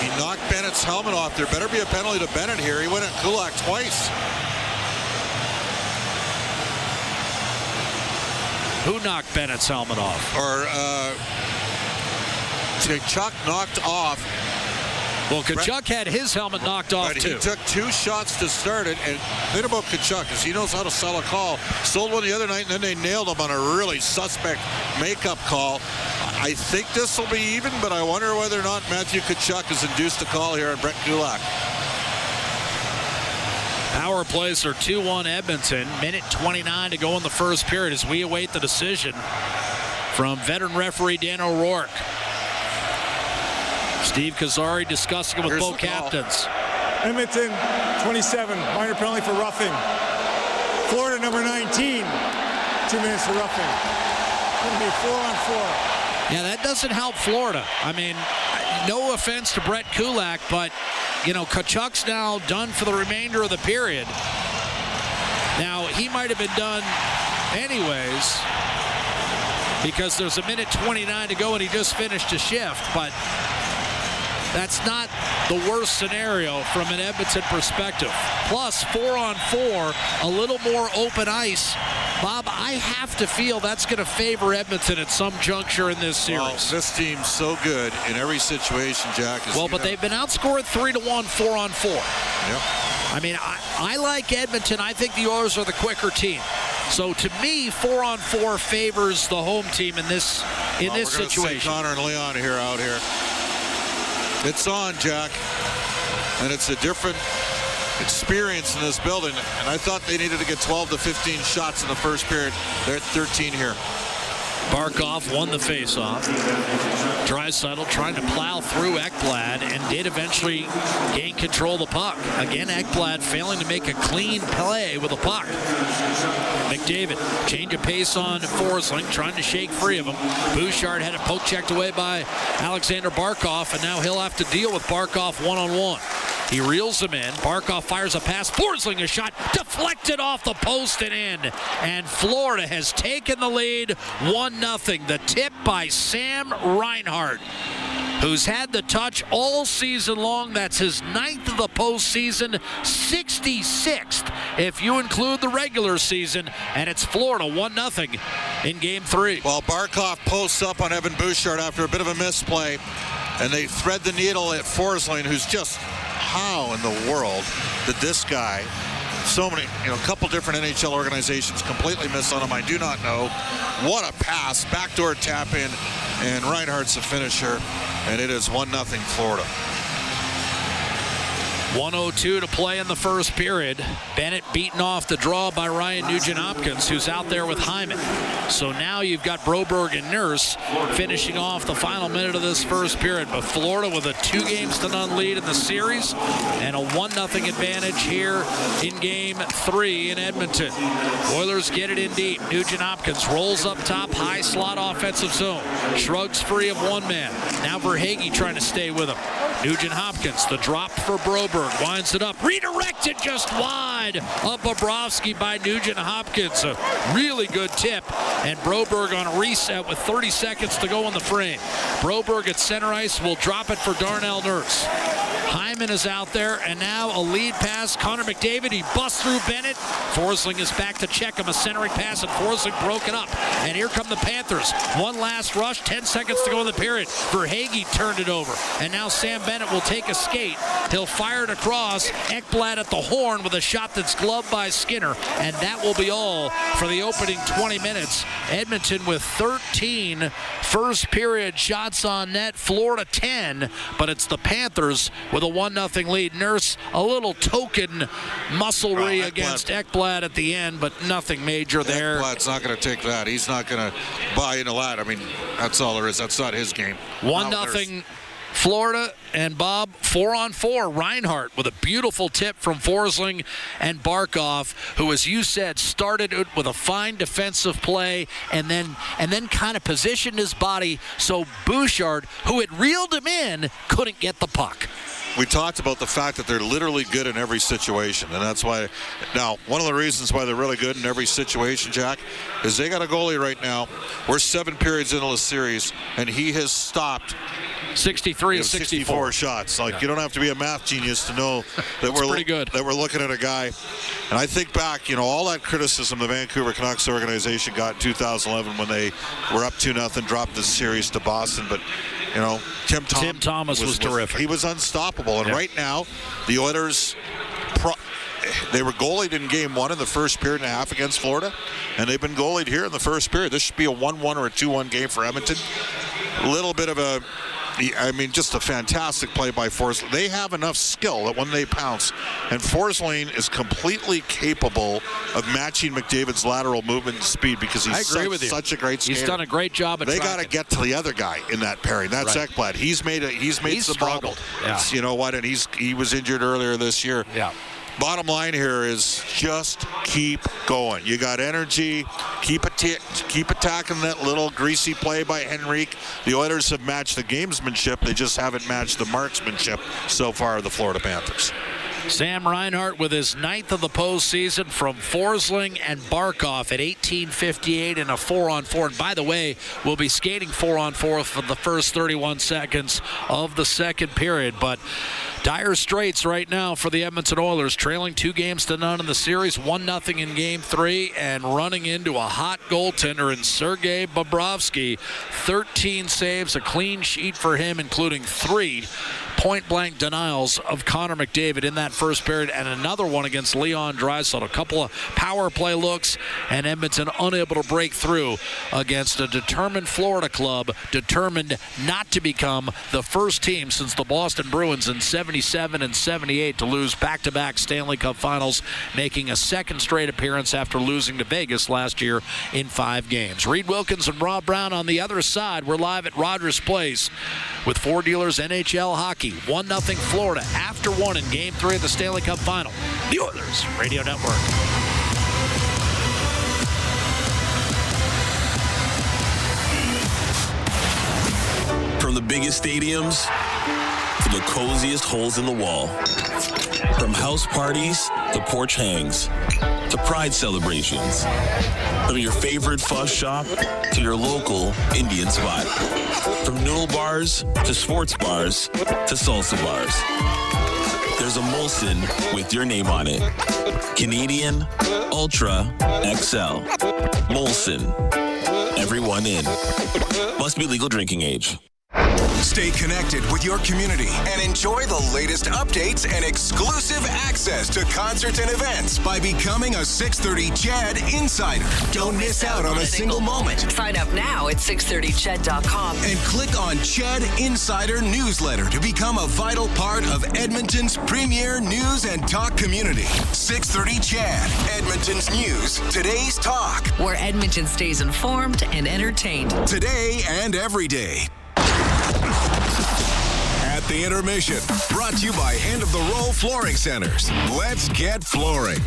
He knocked Bennett's helmet off. There better be a penalty to Bennett here. He went at Kulak twice. Who knocked Bennett's helmet off? Or Tkachuk knocked off. Well, Tkachuk had his helmet knocked off, too. He took 2 shots to start it. And think about Tkachuk, because he knows how to sell a call. Sold one the other night, and then they nailed him on a really suspect makeup call. I think this will be even, but I wonder whether or not Matthew Tkachuk has induced a call here on Brett Kulak. Power plays are 2-1 Edmonton. 1:29 to go in the first period as we await the decision from veteran referee Dan O'Rourke. Steve Kazari discussing it with both captains. Edmonton, 27, minor penalty for roughing. Florida, number 19, 2 minutes for roughing. Going to be 4-on-4. Yeah, that doesn't help Florida. I mean, no offense to Brett Kulak, but, Tkachuk's now done for the remainder of the period. Now, he might have been done anyways because there's a minute 29 to go and he just finished a shift, but that's not the worst scenario from an Edmonton perspective. Plus, 4-on-4, a little more open ice. Bob, I have to feel that's going to favor Edmonton at some juncture in this series. Well, this team's so good in every situation, Jack. But they've been outscored 3-1, 4-on-4. Yep. I mean, I like Edmonton. I think the Oilers are the quicker team. So to me, 4-on-4 favors the home team in this situation. We're going to see Connor and Leon out here. It's on, Jack, and it's a different experience in this building, and I thought they needed to get 12 to 15 shots in the first period. They're at 13 here. Barkov won the faceoff. Draisaitl trying to plow through Ekblad and did eventually gain control of the puck. Again, Ekblad failing to make a clean play with the puck. McDavid, change of pace on Forsling, trying to shake free of him. Bouchard had it poke checked away by Alexander Barkov, and now he'll have to deal with Barkov one-on-one. He reels him in. Barkov fires a pass. Forsling a shot. Deflected off the post and in. And Florida has taken the lead 1-0. The tip by Sam Reinhart, who's had the touch all season long. That's his 9th of the postseason, 66th if you include the regular season. And it's Florida 1-0 in Game 3. Well, Barkov posts up on Evan Bouchard after a bit of a misplay, and they thread the needle at Forsling, who's just... How in the world did this guy, so many, a couple different NHL organizations completely miss on him? I do not know. What a pass, backdoor tap in, and Reinhardt's the finisher, and it is 1-0 Florida. 1:02 to play in the first period. Bennett beaten off the draw by Ryan Nugent-Hopkins, who's out there with Hyman. So now you've got Broberg and Nurse finishing off the final minute of this first period. But Florida with a 2-0 lead in the series and a 1-0 advantage here in Game 3 in Edmonton. Oilers get it in deep. Nugent-Hopkins rolls up top, high slot offensive zone. Shrugs free of one man. Now Verhaeghe trying to stay with him. Nugent-Hopkins, the drop for Broberg, winds it up, redirected just wide of Bobrovsky by Nugent-Hopkins. A really good tip, and Broberg on a reset with 30 seconds to go in the frame. Broberg at center ice will drop it for Darnell Nurse. Hyman is out there, and now a lead pass. Connor McDavid, he busts through Bennett. Forsling is back to check him. A centering pass, and Forsling broke it up. And here come the Panthers. One last rush, 10 seconds to go in the period. Verhaeghe turned it over, and now Sam Bennett will take a skate. He'll fire it across. Ekblad at the horn with a shot that's gloved by Skinner, and that will be all for the opening 20 minutes. Edmonton with 13 first period shots on net. Florida 10, but it's the Panthers with a 1-0 lead. Nurse, a little token musclery against Ekblad at the end, but nothing major there. Ekblad's not going to take that. He's not going to buy into that. I mean, that's all there is. That's not his game. 1-0 Florida, and Bob, 4-on-4. Reinhart with a beautiful tip from Forsling and Barkov, who, as you said, started it with a fine defensive play and then kind of positioned his body so Bouchard, who had reeled him in, couldn't get the puck. We talked about the fact that they're literally good in every situation, and that's why. Now, one of the reasons why they're really good in every situation, Jack, is they got a goalie right now. We're 7 periods into the series, and he has stopped 63 of 64 shots. Like, you don't have to be a math genius to know that we're pretty good. That we're looking at a guy. And I think back, all that criticism the Vancouver Canucks organization got in 2011 when they were up 2-0, dropped the series to Boston, but. Tim Thomas was terrific. He was unstoppable. And right now, the Oilers, they were goalied in Game 1 in the first period and a half against Florida, and they've been goalied here in the first period. This should be a 1-1 or a 2-1 game for Edmonton. A little bit of a I mean, just a fantastic play by Forsling. They have enough skill that when they pounce, and Forsling is completely capable of matching McDavid's lateral movement and speed because he's such a great skater. He's done a great job at They tracking. got to get to the other guy in that pairing. That's Right. Ekblad. He's made some struggled. Yeah. You know what? And he was injured earlier this year. Yeah. Bottom line here is just keep going. You got energy. Keep attacking that little greasy play by Henrique. The Oilers have matched the gamesmanship. They just haven't matched the marksmanship so far of the Florida Panthers. Sam Reinhart with his 9th of the postseason from Forsling and Barkov at 18:58 in a 4-on-4. And by the way, we'll be skating 4-on-4 for the first 31 seconds of the second period. But dire straits right now for the Edmonton Oilers, trailing 2-0 in the series, 1-0 in Game 3, and running into a hot goaltender in Sergei Bobrovsky. 13 saves, a clean sheet for him, including 3 point-blank denials of Connor McDavid in that first period, and another one against Leon Draisaitl. A couple of power play looks, and Edmonton unable to break through against a determined Florida club, determined not to become the first team since the Boston Bruins in 77 and 78 to lose back-to-back Stanley Cup Finals, making a second straight appearance after losing to Vegas last year in 5 games. Reed Wilkins and Rob Brown on the other side. We're live at Rogers Place with Four Dealers NHL Hockey. 1-0 Florida after 1 in Game 3 of the Stanley Cup Final. The Oilers Radio Network. From the biggest stadiums to the coziest holes in the wall. From house parties to porch hangs to pride celebrations. From your favorite fuzz shop to your local Indian spot. From noodle bars to sports bars to salsa bars. There's a Molson with your name on it. Canadian Ultra XL. Molson. Everyone in. Must be legal drinking age. Stay connected with your community and enjoy the latest updates and exclusive access to concerts and events by becoming a 630 CHED Insider. Don't miss out on a single moment. Sign up now at 630ched.com. And click on CHED Insider Newsletter to become a vital part of Edmonton's premier news and talk community. 630 CHED, Edmonton's news, today's talk. Where Edmonton stays informed and entertained. Today and every day. At the Intermission, brought to you by End of the Row Flooring Centers. Let's get flooring.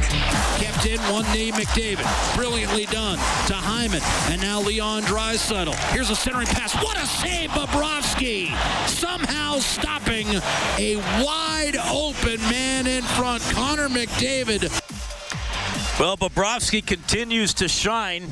Kept in one knee, McDavid. Brilliantly done to Hyman. And now Leon Draisaitl. Here's a centering pass. What a save, Bobrovsky. Somehow stopping a wide open man in front, Connor McDavid. Well, Bobrovsky continues to shine.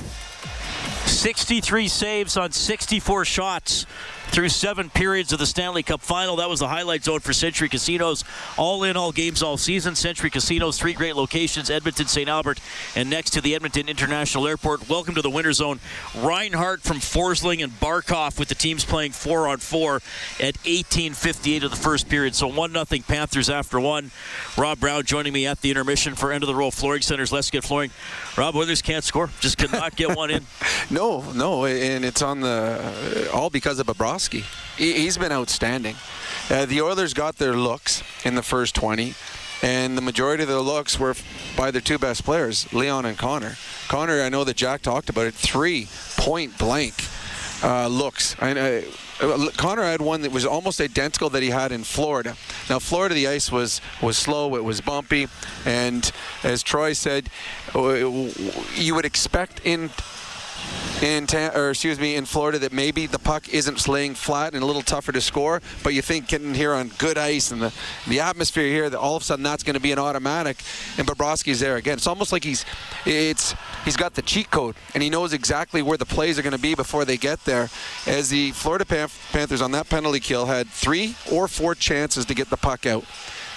63 saves on 64 shots through 7 periods of the Stanley Cup Final. That was the highlight zone for Century Casinos. All in, all games, all season. Century Casinos, 3 great locations, Edmonton, St. Albert, and next to the Edmonton International Airport. Welcome to the Winter Zone. Reinhart from Forsling and Barkov with the teams playing 4-on-4 at 18:58 of the first period. So 1-0 Panthers after 1. Rob Brown joining me at the Intermission for End of the Row Flooring Centers. Let's get flooring. Rob, Oilers can't score. Just could not get one in. No, and it's on all because of Bobrovsky. He's been outstanding. The Oilers got their looks in the first 20, and the majority of their looks were by their 2 best players, Leon and Connor. Connor, I know that Jack talked about it, 3 point-blank looks. Connor had one that was almost identical that he had in Florida. Now, Florida, the ice was slow, it was bumpy, and as Troy said, you would expect in Florida that maybe the puck isn't laying flat and a little tougher to score, but you think getting here on good ice and the atmosphere here, that all of a sudden that's going to be an automatic, and Bobrovsky's there again. It's almost like he's got the cheat code, and he knows exactly where the plays are going to be before they get there. As the Florida Panthers on that penalty kill had 3 or 4 chances to get the puck out.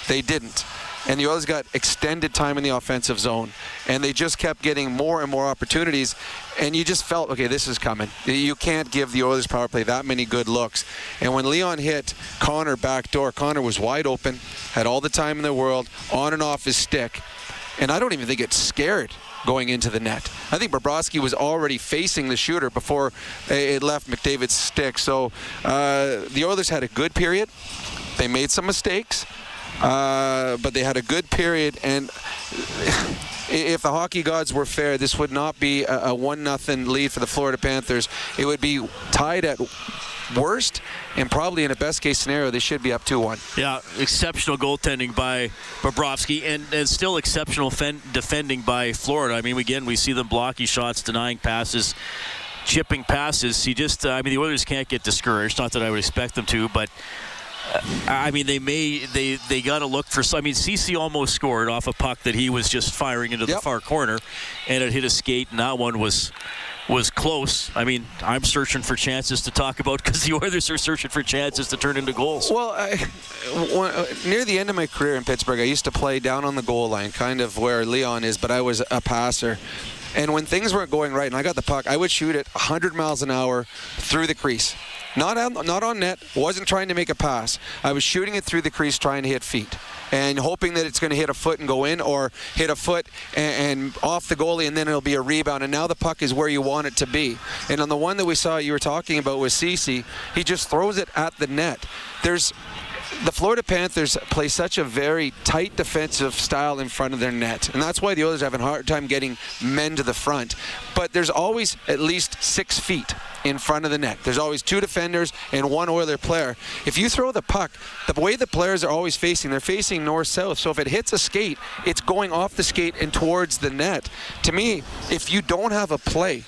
They didn't. And the Oilers got extended time in the offensive zone, and they just kept getting more and more opportunities, and you just felt, okay, this is coming. You can't give the Oilers power play that many good looks. And when Leon hit Connor backdoor, Connor was wide open, had all the time in the world, on and off his stick, and I don't even think it's scared going into the net. I think Bobrovsky was already facing the shooter before it left McDavid's stick. So the Oilers had a good period. They made some mistakes, but they had a good period. And if the hockey gods were fair, this would not be a 1-0 lead for the Florida Panthers. It would be tied at worst, and probably in a best-case scenario, they should be up 2-1. Yeah, exceptional goaltending by Bobrovsky, and still exceptional defending by Florida. I mean, again, we see them blocking shots, denying passes, chipping passes. The Oilers can't get discouraged. Not that I would expect them to, but they got to look for. Ceci almost scored off a puck that he was just firing into the far corner, and it hit a skate, and that one was close. I mean, I'm searching for chances to talk about because the Oilers are searching for chances to turn into goals. Well, near the end of my career in Pittsburgh, I used to play down on the goal line, kind of where Leon is, but I was a passer. And when things weren't going right and I got the puck, I would shoot it 100 miles an hour through the crease. Not on net, wasn't trying to make a pass. I was shooting it through the crease, trying to hit feet, and hoping that it's going to hit a foot and go in, or hit a foot and off the goalie, and then it'll be a rebound. And now the puck is where you want it to be. And on the one that we saw you were talking about with Ceci, he just throws it at the net. The Florida Panthers play such a very tight defensive style in front of their net, and that's why the Oilers have a hard time getting men to the front. But there's always at least 6 feet in front of the net. There's always 2 defenders and 1 Oiler player. If you throw the puck, the way the players are always facing, they're facing north-south. So if it hits a skate, it's going off the skate and towards the net. To me, if you don't have a play,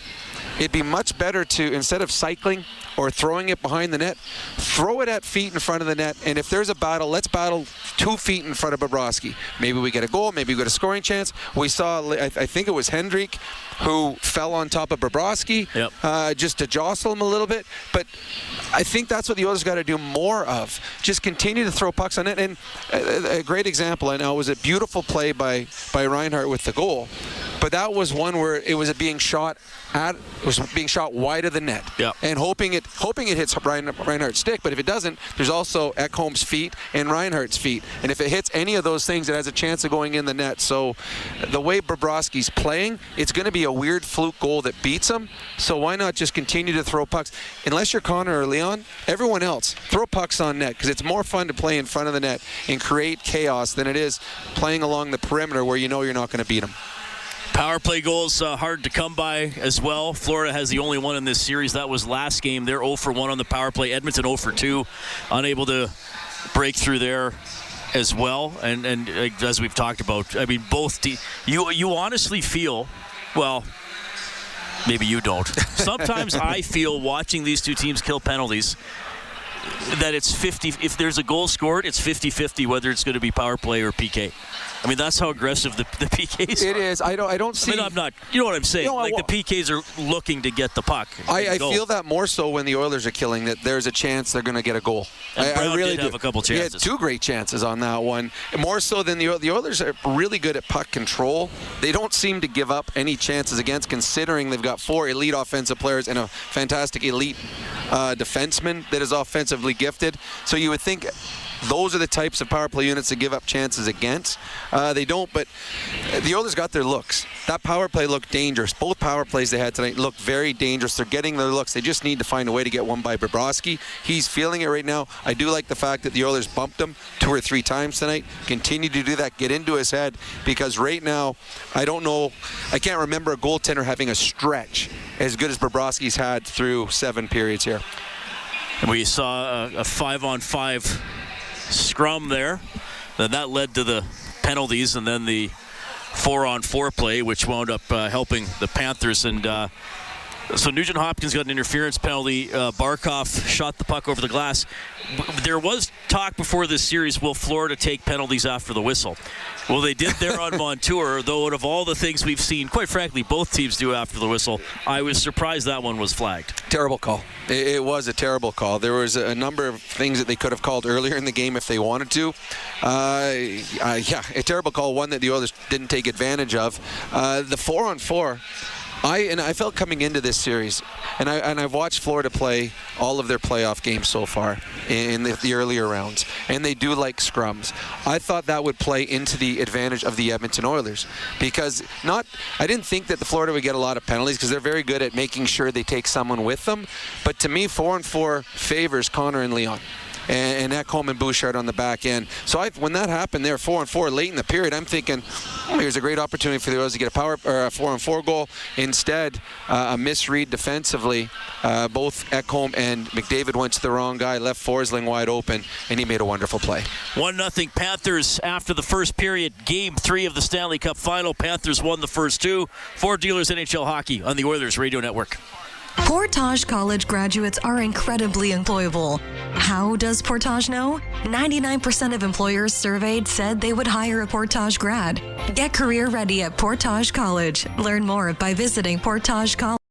it'd be much better to, instead of cycling or throwing it behind the net, throw it at feet in front of the net. And if there's a battle, let's battle 2 feet in front of Bobrovsky. Maybe we get a goal, maybe we get a scoring chance. We saw, I think it was Hendrick, who fell on top of Bobrovsky just to jostle him a little bit. But I think that's what the Oilers got to do more of. Just continue to throw pucks on it. And a great example, I know, was a beautiful play by Reinhart with the goal. But that was one where it was being shot wide of the net, and hoping it hits Reinhart's stick. But if it doesn't, there's also Ekholm's feet and Reinhart's feet, and if it hits any of those things, it has a chance of going in the net. So the way Bobrovsky's playing, it's going to be a weird fluke goal that beats him. So why not just continue to throw pucks? Unless you're Connor or Leon, everyone else, throw pucks on net, because it's more fun to play in front of the net and create chaos than it is playing along the perimeter where you know you're not going to beat them. Power play goals hard to come by as well. Florida has the only one in this series. That was last game. They're 0 for 1 on the power play. Edmonton 0 for 2, unable to break through there as well. And as we've talked about, I mean, both you honestly feel, well, maybe you don't. Sometimes I feel watching these two teams kill penalties that it's 50. If there's a goal scored, it's 50-50 whether it's going to be power play or PK. I mean, that's how aggressive the PKs are. It is. I don't see. I mean, I'm not. You know what I'm saying? No, the PKs are looking to get the puck. I feel that more so when the Oilers are killing, that there's a chance they're going to get a goal. And Brown I really did have a couple chances. He had 2 great chances on that one. More so than the Oilers are really good at puck control. They don't seem to give up any chances against, considering they've got 4 elite offensive players and a fantastic elite defenseman that is offensively gifted. So you would think those are the types of power play units that give up chances against. They don't, but the Oilers got their looks. That power play looked dangerous. Both power plays they had tonight looked very dangerous. They're getting their looks. They just need to find a way to get one by Bobrovsky. He's feeling it right now. I do like the fact that the Oilers bumped him 2 or 3 times tonight. Continue to do that. Get into his head, because right now, I can't remember a goaltender having a stretch as good as Bobrovsky's had through 7 periods here. And we saw a 5-on-5 scrum there. Then that led to the penalties, and then the 4-on-4 play, which wound up helping the Panthers. And so Nugent Hopkins got an interference penalty. Barkov shot the puck over the glass. There was talk before this series, will Florida take penalties after the whistle? Well, they did there on Montour, though out of all the things we've seen, quite frankly, both teams do after the whistle. I was surprised that one was flagged. Terrible call. It was a terrible call. There was a number of things that they could have called earlier in the game if they wanted to. A terrible call, one that the Oilers didn't take advantage of. The 4-on-4, I felt coming into this series, and I've watched Florida play all of their playoff games so far in the earlier rounds, and they do like scrums. I thought that would play into the advantage of the Edmonton Oilers, because I didn't think that the Florida would get a lot of penalties because they're very good at making sure they take someone with them. But to me, 4-on-4 favors Connor and Leon. And Ekholm and Bouchard on the back end. So when that happened there, 4-on-4 late in the period, I'm thinking, here's a great opportunity for the Oilers to get a 4-on-4 goal. Instead, a misread defensively. Both Ekholm and McDavid went to the wrong guy, left Forsling wide open, and he made a wonderful play. 1-0 Panthers after the first period. Game 3 of the Stanley Cup Final. Panthers won the first 2. For Dealers NHL Hockey on the Oilers Radio Network. Portage College graduates are incredibly employable. How does Portage know? 99% of employers surveyed said they would hire a Portage grad. Get career ready at Portage College. Learn more by visiting Portage College.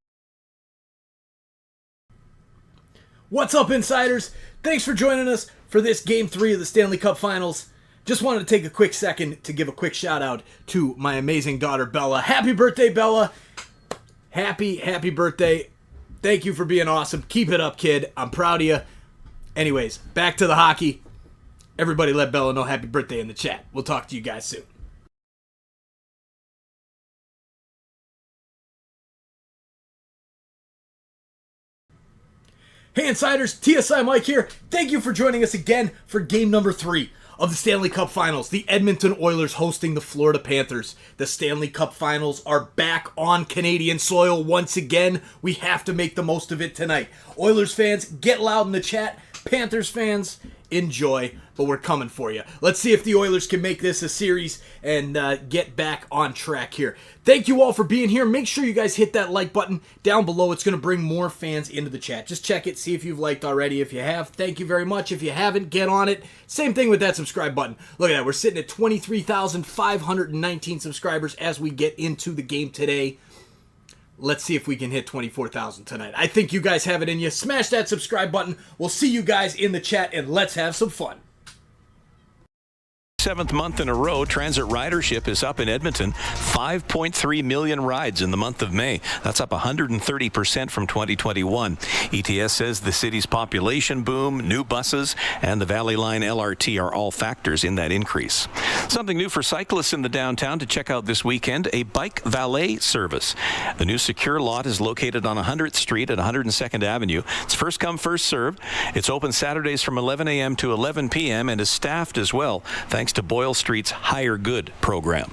What's up, Insiders? Thanks for joining us for this Game 3 of the Stanley Cup Finals. Just wanted to take a quick second to give a quick shout out to my amazing daughter, Bella. Happy birthday, Bella. Happy birthday. Thank you for being awesome. Keep it up, kid. I'm proud of you. Anyways, back to the hockey. Everybody let Bella know happy birthday in the chat. We'll talk to you guys soon. Hey, Insiders. TSI Mike here. Thank you for joining us again for game number 3 of the Stanley Cup Finals. The Edmonton Oilers hosting the Florida Panthers. The Stanley Cup Finals are back on Canadian soil once again. We have to make the most of it tonight. Oilers fans, get loud in the chat. Panthers fans, enjoy, but we're coming for you. Let's see if the Oilers can make this a series and get back on track here. Thank you all for being here. Make sure you guys hit that like button down below. It's going to bring more fans into the chat. Just check it, see if you've liked already. If you have, thank you very much. If you haven't, get on it. Same thing with that subscribe button. Look at that. We're sitting at 23,519 subscribers as we get into the game today. Let's see if we can hit 24,000 tonight. I think you guys have it in you. Smash that subscribe button. We'll see you guys in the chat, and let's have some fun. 7th month in a row, transit ridership is up in Edmonton. 5.3 million rides in the month of May. That's up 130% from 2021. ETS says the city's population boom, new buses, and the Valley Line LRT are all factors in that increase. Something new for cyclists in the downtown to check out this weekend, a bike valet service. The new secure lot is located on 100th Street at 102nd Avenue. It's first come, first served. It's open Saturdays from 11 a.m. to 11 p.m. and is staffed as well, thanks to Boyle Street's Higher Good program.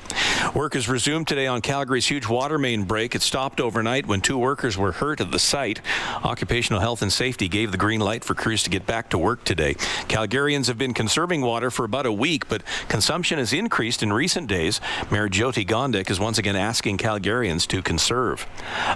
Work is resumed today on Calgary's huge water main break. It stopped overnight when 2 workers were hurt at the site. Occupational Health and Safety gave the green light for crews to get back to work today. Calgarians have been conserving water for about a week, but consumption has increased in recent days. Mayor Jyoti Gondek is once again asking Calgarians to conserve.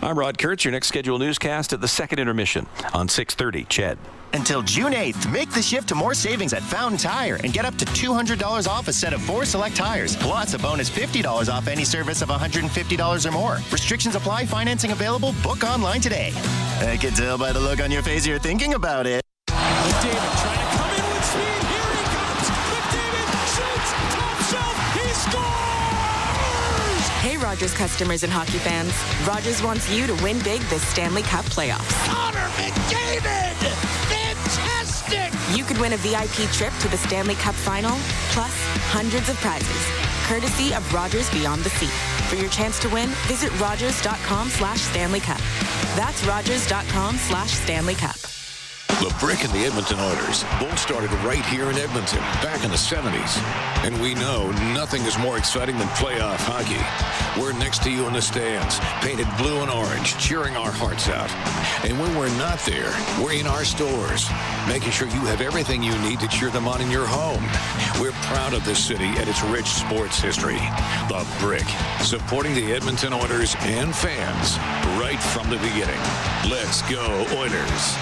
I'm Rod Kurtz, your next scheduled newscast at the second intermission on 6:30. Ched. Until June 8th, make the shift to more savings at Fountain Tire and get up to $200 off a set of 4 select tires, plus a bonus $50 off any service of $150 or more. Restrictions apply. Financing available. Book online today. I can tell by the look on your face you're thinking about it. McDavid trying to come in with speed. Here he comes. McDavid shoots. Top shelf. He scores! Hey, Rogers customers and hockey fans. Rogers wants you to win big this Stanley Cup playoffs. Connor McDavid! Fantastic! You could win a VIP trip to the Stanley Cup Final, plus hundreds of prizes, courtesy of Rogers Beyond the Sea. For your chance to win, visit Rogers.com/Stanley Cup. That's Rogers.com/Stanley Cup. The Brick and the Edmonton Oilers both started right here in Edmonton back in the 70s. And we know nothing is more exciting than playoff hockey. We're next to you in the stands, painted blue and orange, cheering our hearts out. And when we're not there, we're in our stores, making sure you have everything you need to cheer them on in your home. We're proud of this city and its rich sports history. The Brick, supporting the Edmonton Oilers and fans right from the beginning. Let's go, Oilers.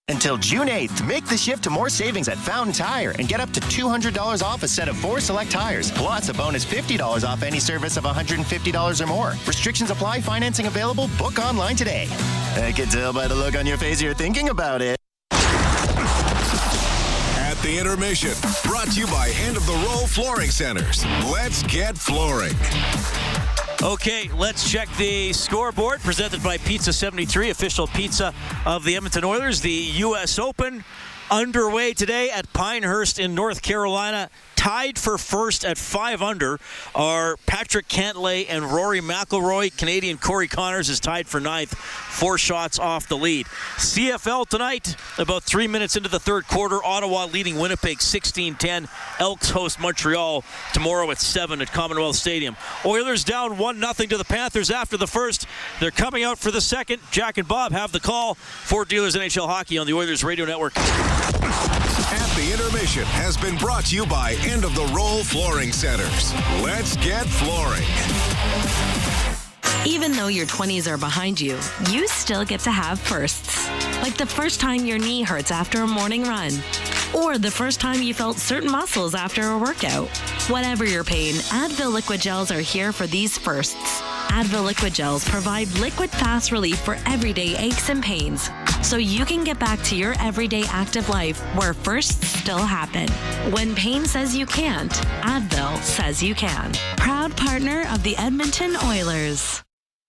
Until June 8th, make the shift to more savings at Fountain Tire and get up to $200 off a set of 4 select tires, plus a bonus $50 off any service of $150 or more. Restrictions apply. Financing available. Book online today. I can tell by the look on your face you're thinking about it. At the intermission, brought to you by Hand of the Roll Flooring Centers. Let's get flooring. Okay, let's check the scoreboard presented by Pizza 73, official pizza of the Edmonton Oilers. The U.S. Open underway today at Pinehurst in North Carolina. Tied for first at 5 under are Patrick Cantlay and Rory McIlroy. Canadian Corey Connors is tied for 9th, 4 shots off the lead. CFL tonight, about 3 minutes into the third quarter. Ottawa leading Winnipeg 16-10. Elks host Montreal tomorrow at 7 at Commonwealth Stadium. Oilers down 1-0 to the Panthers after the first. They're coming out for the second. Jack and Bob have the call. Fort Dealers NHL Hockey on the Oilers Radio Network. At the Intermission has been brought to you by End of the Roll Flooring Centers. Let's get flooring. Even though your 20s are behind you, you still get to have firsts. Like the first time your knee hurts after a morning run. Or the first time you felt certain muscles after a workout. Whatever your pain, Advil Liquid Gels are here for these firsts. Advil Liquid Gels provide liquid fast relief for everyday aches and pains, so you can get back to your everyday active life where firsts still happen. When pain says you can't, Advil says you can. Proud partner of the Edmonton Oilers.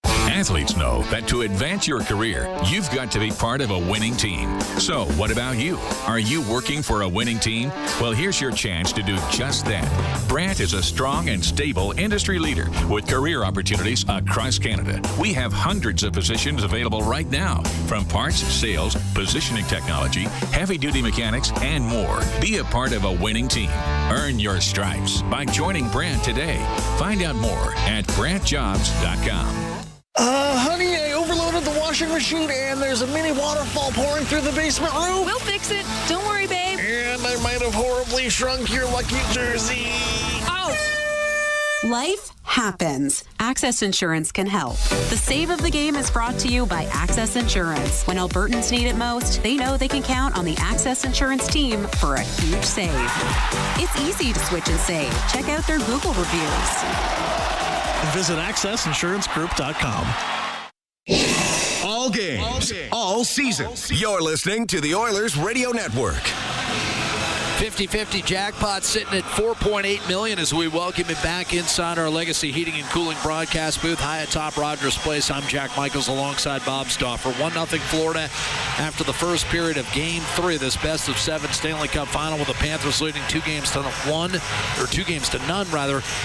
Athletes know that to advance your career, you've got to be part of a winning team. So, what about you? Are you working for a winning team? Well, here's your chance to do just that. Brandt is a strong and stable industry leader with career opportunities across Canada. We have hundreds of positions available right now, from parts, sales, positioning technology, heavy-duty mechanics, and more. Be a part of a winning team. Earn your stripes by joining Brandt today. Find out more at BrandtJobs.com. Honey, I overloaded the washing machine and there's a mini waterfall pouring through the basement room. We'll fix it. Don't worry, babe. And I might have horribly shrunk your lucky jersey. Oh! Life happens. Access Insurance can help. The save of the game is brought to you by Access Insurance. When Albertans need it most, they know they can count on the Access Insurance team for a huge save. It's easy to switch and save. Check out their Google reviews. Visit AccessInsuranceGroup.com. All games, all season. You're listening to the Oilers Radio Network. 50-50 jackpot sitting at $4.8 million as we welcome him back inside our Legacy Heating and Cooling broadcast booth high atop Rogers Place. I'm Jack Michaels alongside Bob Stauffer. 1-0 Florida after the first period of Game 3 of this best-of-7 Stanley Cup Final with the Panthers leading 2 games to none.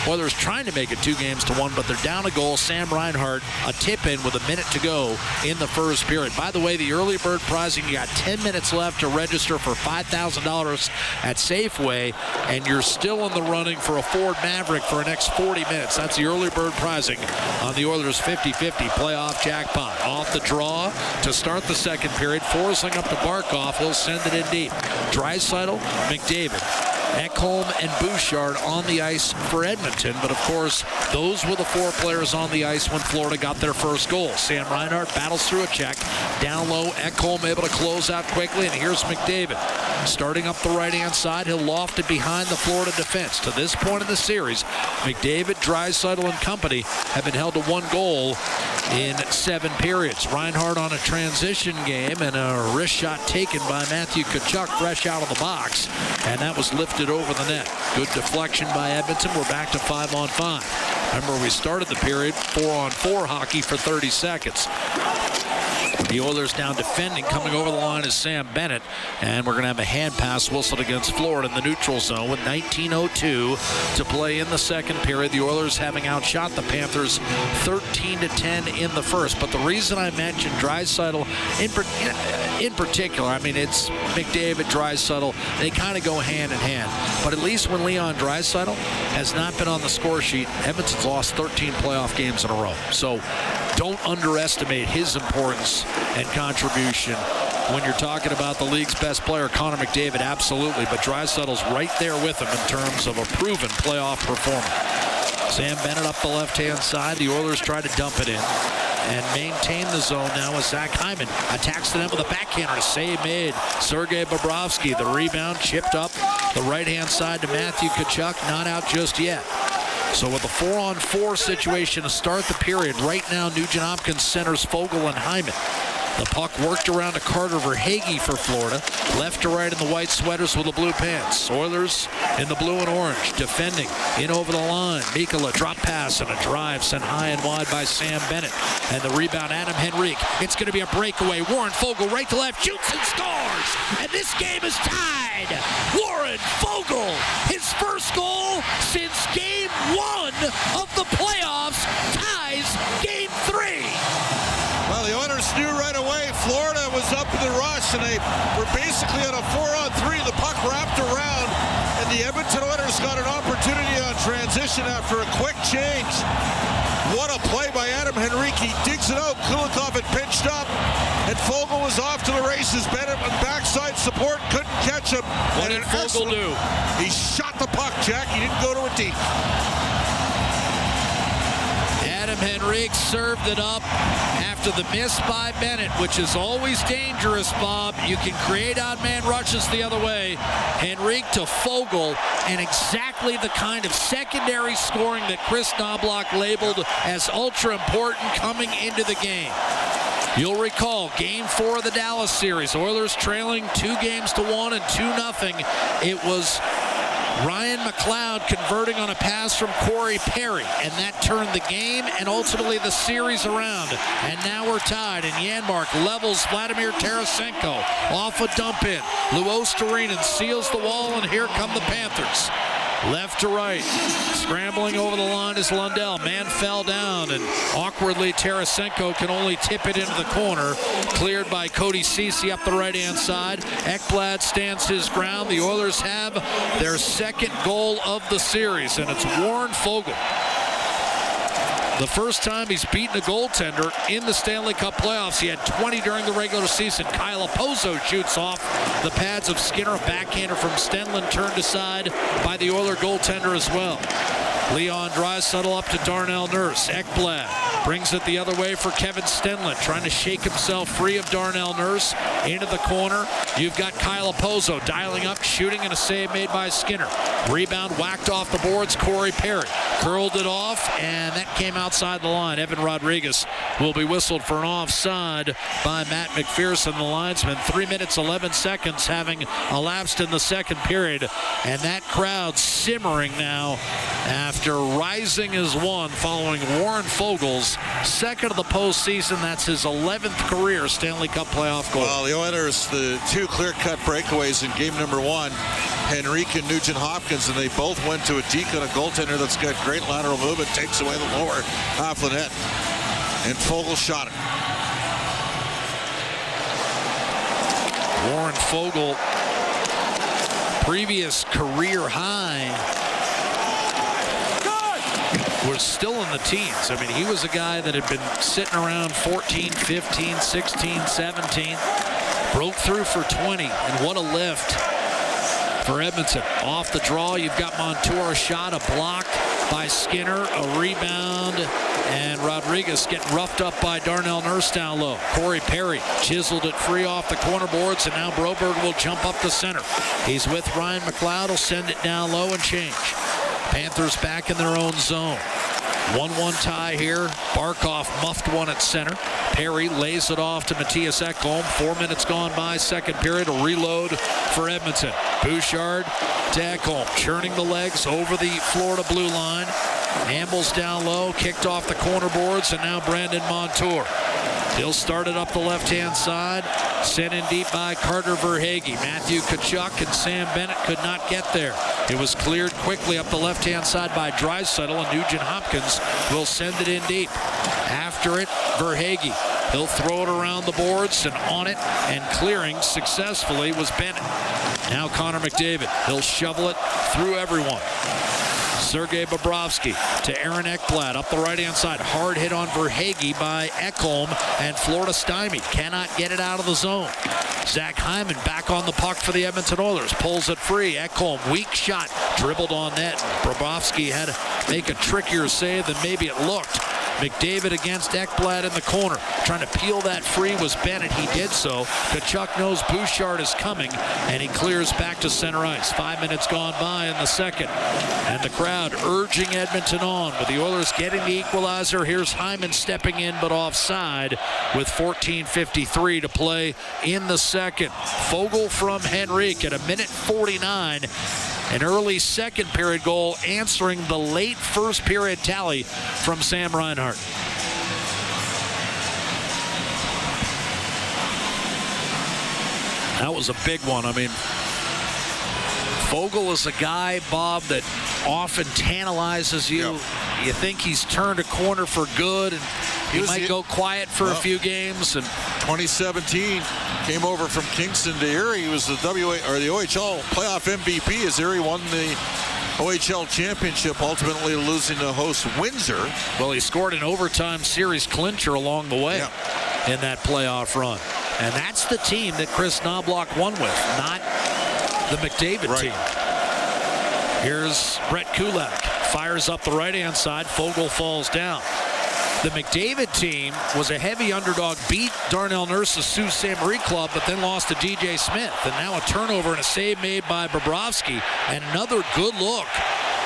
Oilers trying to make it 2 games to 1, but they're down a goal. Sam Reinhart, a tip-in with a minute to go in the first period. By the way, the early bird prizing, you got 10 minutes left to register for $5,000 at Safeway, and you're still in the running for a Ford Maverick for the next 40 minutes. That's the early bird prizing on the Oilers 50-50 playoff jackpot. Off the draw to start the second period, forcing up to Barkov. He'll send it in deep. Draisaitl, McDavid, Ekholm, and Bouchard on the ice for Edmonton, but of course those were the 4 players on the ice when Florida got their first goal. Sam Reinhart battles through a check, down low, Ekholm able to close out quickly, and here's McDavid starting up the right-hand side. He'll loft it behind the Florida defense. To this point in the series, McDavid, Draisaitl, and company have been held to 1 goal in 7 periods. Reinhart on a transition game and a wrist shot taken by Matthew Tkachuk fresh out of the box, and that was lifted over the net. Good deflection by Edmonton. We're back to 5-on-5. Remember, we started the period 4-on-4 hockey for 30 seconds. The Oilers down defending. Coming over the line is Sam Bennett, and we're going to have a hand pass whistled against Florida in the neutral zone with 19:02 to play in the second period. The Oilers having outshot the Panthers 13-10 in the first. But the reason I mentioned Draisaitl in particular, I mean, it's McDavid, Draisaitl, they kind of go hand in hand. But at least when Leon Draisaitl has not been on the score sheet, Edmonton's lost 13 playoff games in a row. So don't underestimate his importance and contribution when you're talking about the league's best player, Connor McDavid, absolutely. But Draisaitl's right there with him in terms of a proven playoff performer. Sam Bennett up the left-hand side. The Oilers try to dump it in and maintain the zone now as Zach Hyman attacks the net with a backhander. A save made. Sergei Bobrovsky, the rebound chipped up the right-hand side to Matthew Tkachuk. Not out just yet. So with a 4-on-4 situation to start the period, right now Nugent Hopkins centers Fogle and Hyman. The puck worked around to Carter Verhaeghe for Florida. Left to right in the white sweaters with the blue pants. Oilers in the blue and orange, defending in over the line. Mikkola drop pass and a drive sent high and wide by Sam Bennett. And the rebound, Adam Henrique. It's going to be a breakaway. Warren Foegele right to left, shoots and scores. And this game is tied. Warren Foegele, his first goal since Game 1 of the playoffs, ties Game 3. Well, the Oilers knew right away Florida was up in the rush, and they were basically on a 4-on-3. The puck wrapped around, and the Edmonton Oilers got an opportunity on transition after a quick change. What a play by Adam Henrique. He digs it out. Kulikov had pinched up, and Foegele was off to the races. Bennett with backside support, couldn't catch him. What did Foegele do? He shot the puck, Jack. He didn't go to it deep. Adam Henrique served it up after the miss by Bennett, which is always dangerous, Bob. You can create odd-man rushes the other way. Henrique to Foegele, and exactly the kind of secondary scoring that Chris Knobloch labeled as ultra-important coming into the game. You'll recall Game 4 of the Dallas series. Oilers trailing 2-1 and 2-0. It was Ryan McLeod converting on a pass from Corey Perry, and that turned the game and ultimately the series around. And now we're tied, and Janmark levels Vladimir Tarasenko off a dump in. Luo Starinen seals the wall, and here come the Panthers. Left to right, scrambling over the line is Lundell. Man fell down, and awkwardly Tarasenko can only tip it into the corner. Cleared by Cody Ceci up the right-hand side. Ekblad stands his ground. The Oilers have their second goal of the series, and it's Warren Foegele. The first time he's beaten a goaltender in the Stanley Cup playoffs. He had 20 during the regular season. Kyle Oposo shoots off the pads of Skinner. A backhander from Stenlund turned aside by the Oiler goaltender as well. Leon Draisaitl up to Darnell Nurse. Ekblad brings it the other way for Kevin Stenlund, trying to shake himself free of Darnell Nurse into the corner. You've got Kyle Oposo dialing up, shooting, and a save made by Skinner. Rebound whacked off the boards. Corey Perry curled it off, and that came outside the line. Evan Rodriguez will be whistled for an offside by Matt McPherson, the linesman. 3 minutes, 11 seconds having elapsed in the second period, and that crowd simmering now after rising as one following Warren Foegele's second of the postseason. That's his 11th career Stanley Cup playoff goal. Well, the Oilers, the two clear-cut breakaways in game number 1, Henrique and Nugent Hopkins, and they both went to a deke on a goaltender that's got great lateral movement, takes away the lower half of the net. And Foegele shot it. Warren Foegele, previous career high, was still in the teens. I mean, he was a guy that had been sitting around 14, 15, 16, 17. Broke through for 20, and what a lift for Edmonton. Off the draw, you've got Montour, a shot, a block by Skinner, a rebound, and Rodriguez getting roughed up by Darnell Nurse down low. Corey Perry chiseled it free off the corner boards, and now Broberg will jump up the center. He's with Ryan McLeod, will send it down low and change. Panthers back in their own zone. 1-1 tie here. Barkov muffed one at center. Perry lays it off to Matthias Ekholm. 4 minutes gone by, second period. A reload for Edmonton. Bouchard to Ekholm, churning the legs over the Florida blue line. Ambles down low, kicked off the corner boards, and now Brandon Montour. He'll start it up the left-hand side. Sent in deep by Carter Verhaeghe. Matthew Tkachuk and Sam Bennett could not get there. It was cleared quickly up the left-hand side by Draisaitl, and Nugent Hopkins will send it in deep. After it, Verhaeghe. He'll throw it around the boards, and on it and clearing successfully was Bennett. Now Connor McDavid. He'll shovel it through everyone. Sergei Bobrovsky to Aaron Ekblad up the right-hand side. Hard hit on Verhaeghe by Ekholm, and Florida stymied. Cannot get it out of the zone. Zach Hyman back on the puck for the Edmonton Oilers. Pulls it free. Ekholm, weak shot. Dribbled on net. Bobrovsky had to make a trickier save than maybe it looked. McDavid against Ekblad in the corner. Trying to peel that free was Bennett. He did so. Kachuk knows Bouchard is coming, and he clears back to center ice. 5 minutes gone by in the second. And the crowd urging Edmonton on, with the Oilers getting the equalizer. Here's Hyman stepping in, but offside with 14:53 to play in the second. Foegele from Henrique at a minute 49. An early second period goal answering the late first period tally from Sam Reinhart. That was a big one. I mean, Foegele is a guy, Bob, that often tantalizes you. Yep. You think he's turned a corner for good, and he might go quiet for a few games. And 2017 came over from Kingston to Erie. He was the OHL playoff MVP as Erie won the OHL championship, ultimately losing to host Windsor. Well, he scored an overtime series clincher along the way in that playoff run. And that's the team that Chris Knobloch won with, not the McDavid team. Here's Brett Kulak. Fires up the right-hand side. Foegele falls down. The McDavid team was a heavy underdog, beat Darnell Nurse's Sault Ste. Marie club, but then lost to DJ Smith. And now a turnover and a save made by Bobrovsky. And another good look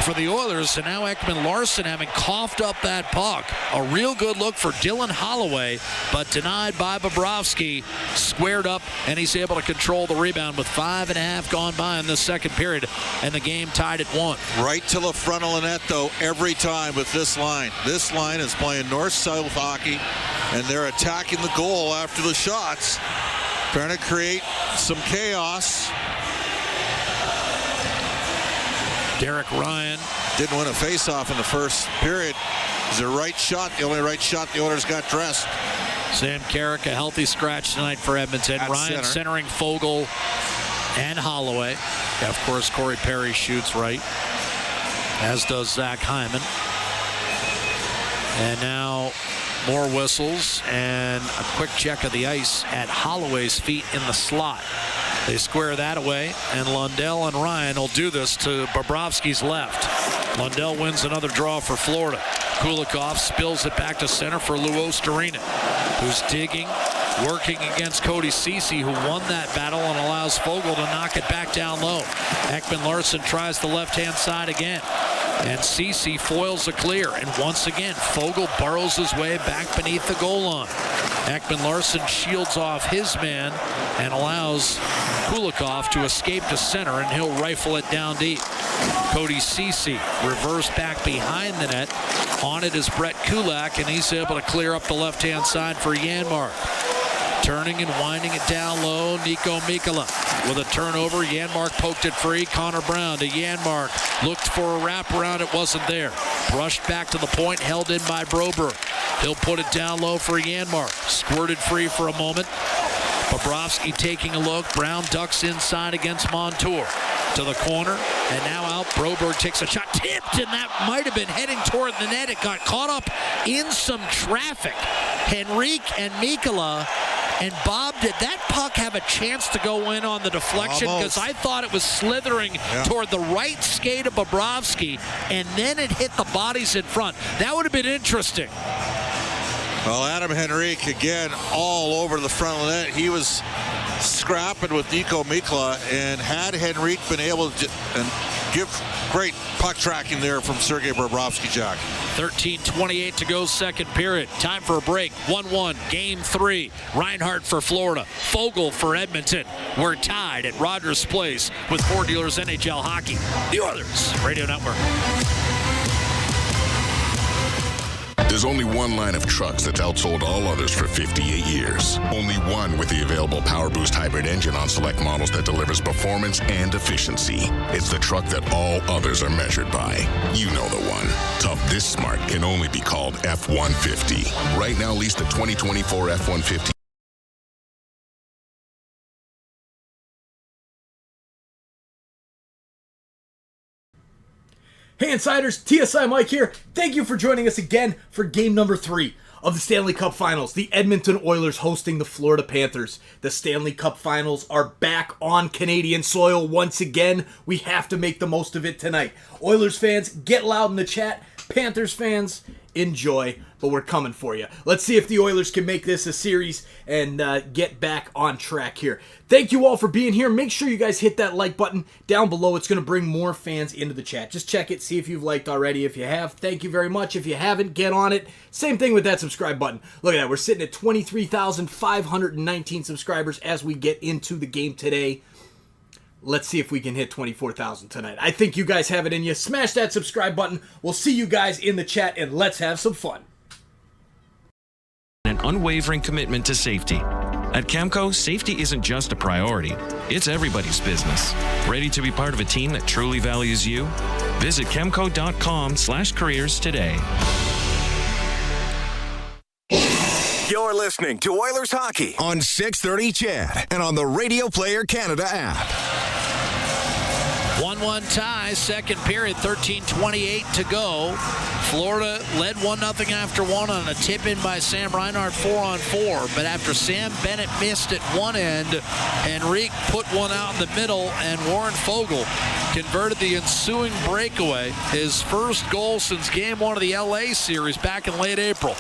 for the Oilers. And now Ekman Larsson having coughed up that puck. A real good look for Dylan Holloway, but denied by Bobrovsky. Squared up, and he's able to control the rebound with 5.5 gone by in the second period, and the game tied at 1. Right to the front of the net, though, every time with this line. This line is playing north-south hockey, and they're attacking the goal after the shots, trying to create some chaos. Derek Ryan didn't win a face-off in the first period. It was a right shot, the only right shot the Oilers got dressed. Sam Carrick, a healthy scratch tonight for Edmonton. At Ryan centering Foegele and Holloway. Yeah, of course, Corey Perry shoots right, as does Zach Hyman. And now more whistles and a quick check of the ice at Holloway's feet in the slot. They square that away, and Lundell and Ryan will do this to Bobrovsky's left. Lundell wins another draw for Florida. Kulikov spills it back to center for Luo Starina, who's digging, working against Cody Ceci, who won that battle and allows Foegele to knock it back down low. Ekman Larsson tries the left-hand side again, and Ceci foils a clear, and once again Foegele burrows his way back beneath the goal line. Ekman Larsson shields off his man and allows Kulikov to escape to center, and he'll rifle it down deep. Cody Ceci reversed back behind the net. On it is Brett Kulak, and he's able to clear up the left-hand side for Janmark. Turning and winding it down low, Nico Mikkola with a turnover. Janmark poked it free. Connor Brown to Janmark. Looked for a wraparound. It wasn't there. Brushed back to the point. Held in by Broberg. He'll put it down low for Janmark. Squirted free for a moment. Bobrovsky taking a look. Brown ducks inside against Montour. To the corner, and now out. Broberg takes a shot. Tipped, and that might have been heading toward the net. It got caught up in some traffic. Henrique and Mikkola. And Bob, did that puck have a chance to go in on the deflection? Because I thought it was slithering toward the right skate of Bobrovsky, and then it hit the bodies in front. That would have been interesting. Well, Adam Henrique, again, all over the front of the net. He was scrapping with Nico Mikkola, and had Henrique been able to give great puck tracking there from Sergei Bobrovsky, Jack. 13:28 to go, second period. Time for a break. 1-1, game 3. Reinhart for Florida. Foegele for Edmonton. We're tied at Rogers Place with Ford Dealers NHL Hockey. The Oilers Radio Network. There's only one line of trucks that's outsold all others for 58 years. Only one with the available Power Boost hybrid engine on select models that delivers performance and efficiency. It's the truck that all others are measured by. You know the one. Tough this smart can only be called F-150. Right now, lease the 2024 F-150. Hey Insiders, TSI Mike here. Thank you for joining us again for game number 3 of the Stanley Cup Finals. The Edmonton Oilers hosting the Florida Panthers. The Stanley Cup Finals are back on Canadian soil once again. We have to make the most of it tonight. Oilers fans, get loud in the chat. Panthers fans, enjoy, but we're coming for you. Let's see if the Oilers can make this a series and get back on track here. Thank you all for being here. Make sure you guys hit that like button down below. It's going to bring more fans into the chat. Just check it, see if you've liked already. If you have, thank you very much. If you haven't, get on it. Same thing with that subscribe button. Look at that. We're sitting at 23,519 subscribers as we get into the game today. Let's see if we can hit 24,000 tonight. I think you guys have it in you. Smash that subscribe button. We'll see you guys in the chat, and let's have some fun. An unwavering commitment to safety. At Camco, safety isn't just a priority. It's everybody's business. Ready to be part of a team that truly values you? Visit Camco.com/careers today. You're listening to Oilers Hockey on 630 CHED and on the Radio Player Canada app. 1-1 tie, second period, 13:28 to go. Florida led 1-0 after one on a tip-in by Sam Reinhart, 4-on-4. But after Sam Bennett missed at one end, Henrique put one out in the middle, and Warren Foegele converted the ensuing breakaway, his first goal since Game 1 of the LA series back in late April.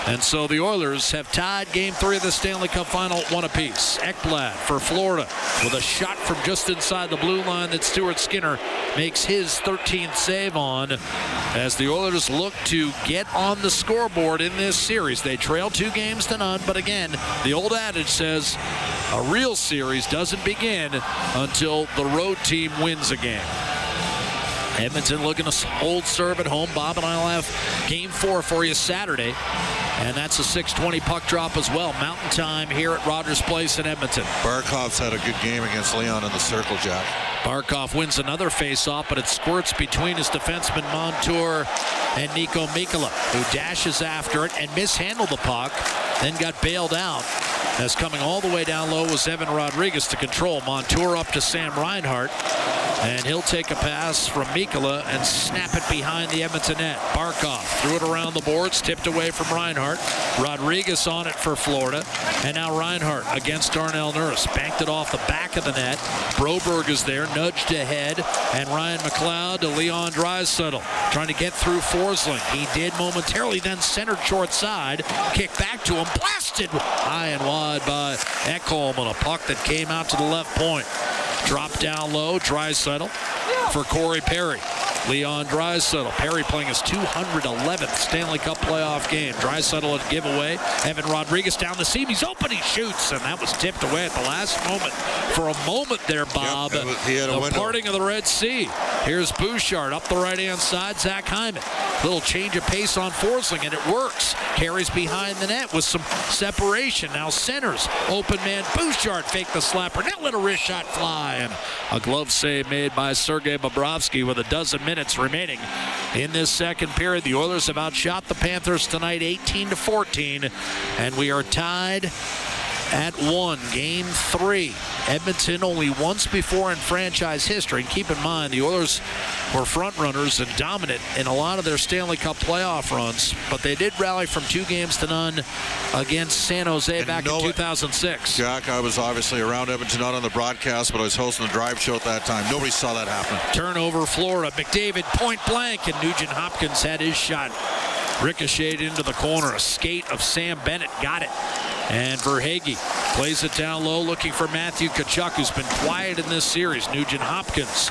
And so the Oilers have tied Game 3 of the Stanley Cup Final at 1 apiece. Ekblad for Florida with a shot from just inside the blue line that Stuart Skinner makes his 13th save on as the Oilers look to get on the scoreboard in this series. They trail 2-0, but again, the old adage says a real series doesn't begin until the road team wins a game. Edmonton looking to hold serve at home. Bob and I will have Game 4 for you Saturday. And that's a 6:20 puck drop as well. Mountain time here at Rogers Place in Edmonton. Barkov's had a good game against Leon in the circle, Jack. Barkov wins another face-off, but it squirts between his defenseman Montour and Nico Mikkola, who dashes after it and mishandled the puck, then got bailed out. As coming all the way down low was Evan Rodriguez to control. Montour up to Sam Reinhart, and he'll take a pass from Mikkola and snap it behind the Edmonton net. Barkov threw it around the boards, tipped away from Reinhart. Rodriguez on it for Florida, and now Reinhart against Darnell Nurse. Banked it off the back of the net. Broberg is there, nudged ahead, and Ryan McLeod to Leon Draisaitl, trying to get through Forsling. He did momentarily, then centered short side. Kick back to him, blasted high and wide by Ekholm on a puck that came out to the left point. Drop down low, Draisaitl for Corey Perry. Leon Draisaitl. Perry playing his 211th Stanley Cup playoff game. Draisaitl at giveaway. Evan Rodriguez down the seam. He's open. He shoots, and that was tipped away at the last moment. For a moment there, Bob, he had a window. Parting of the Red Sea. Here's Bouchard up the right-hand side. Zach Hyman. Little change of pace on Forsling, and it works. Carries behind the net with some separation. Now centers. Open man Bouchard faked the slapper. Now let a wrist shot fly, and a glove save made by Sergei Bobrovsky with a dozen minutes remaining in this second period. The Oilers have outshot the Panthers tonight 18-14, and we are tied at 1. Game 3. Edmonton only once before in franchise history. And keep in mind, the Oilers were front runners and dominant in a lot of their Stanley Cup playoff runs, but they did rally from 2-0 against San Jose back in 2006. Jack, I was obviously around Edmonton, not on the broadcast, but I was hosting the drive show at that time. Nobody saw that happen. Turnover, Florida. McDavid point blank, and Nugent Hopkins had his shot ricocheted into the corner. A skate of Sam Bennett got it. And Verhaeghe plays it down low, looking for Matthew Tkachuk, who's been quiet in this series. Nugent Hopkins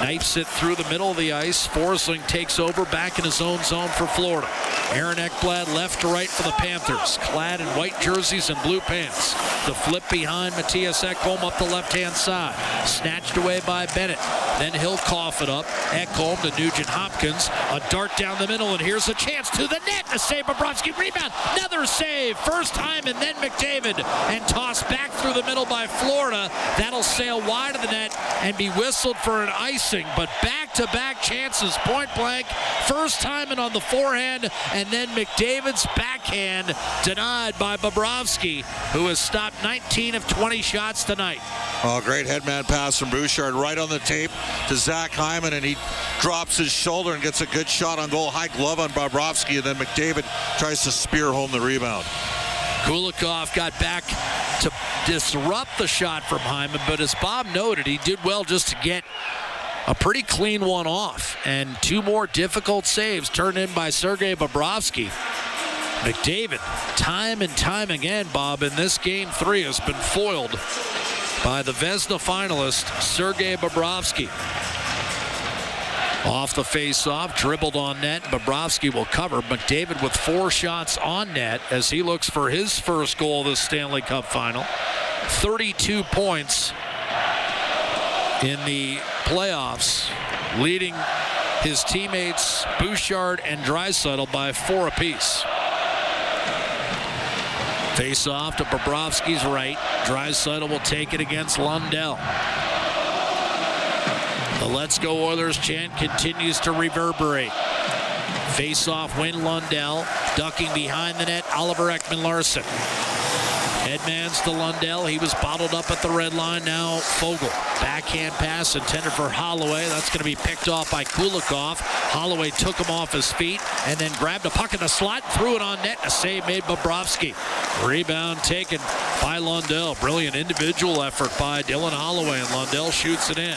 knifes it through the middle of the ice. Forsling takes over back in his own zone for Florida. Aaron Ekblad left to right for the Panthers, clad in white jerseys and blue pants. The flip behind Matthias Ekholm up the left-hand side. Snatched away by Bennett. Then he'll cough it up. Ekholm to Nugent Hopkins. A dart down the middle, and here's a chance to the net. A save, Bobrovsky rebound. Another save. First time, and then McDavid. And tossed back through the middle by Florida. That'll sail wide of the net and be whistled for an icing. But back-to-back chances, point blank. First time and on the forehand, and then McDavid's backhand denied by Bobrovsky, who has stopped 19 of 20 shots tonight. Oh, great headman pass from Bouchard right on the tape to Zach Hyman, and he drops his shoulder and gets a good shot on goal. High glove on Bobrovsky, and then McDavid tries to spear home the rebound. Kulikov got back to disrupt the shot from Hyman, but as Bob noted, he did well just to get a pretty clean one off. And 2 more difficult saves turned in by Sergei Bobrovsky. McDavid, time and time again, Bob, in this Game 3 has been foiled by the Vezina finalist, Sergei Bobrovsky. Off the face-off, dribbled on net. Bobrovsky will cover. McDavid with 4 shots on net as he looks for his first goal of the Stanley Cup Final. 32 points in the playoffs, leading his teammates Bouchard and Draisaitl by 4 apiece. Face-off to Bobrovsky's right. Draisaitl will take it against Lundell. The Let's Go Oilers chant continues to reverberate. Face-off win Lundell. Ducking behind the net, Oliver Ekman-Larsson. Headmans to Lundell. He was bottled up at the red line. Now Fogle. Backhand pass intended for Holloway. That's going to be picked off by Kulikov. Holloway took him off his feet and then grabbed a puck in the slot, threw it on net. A save made Bobrovsky. Rebound taken by Lundell. Brilliant individual effort by Dylan Holloway, and Lundell shoots it in.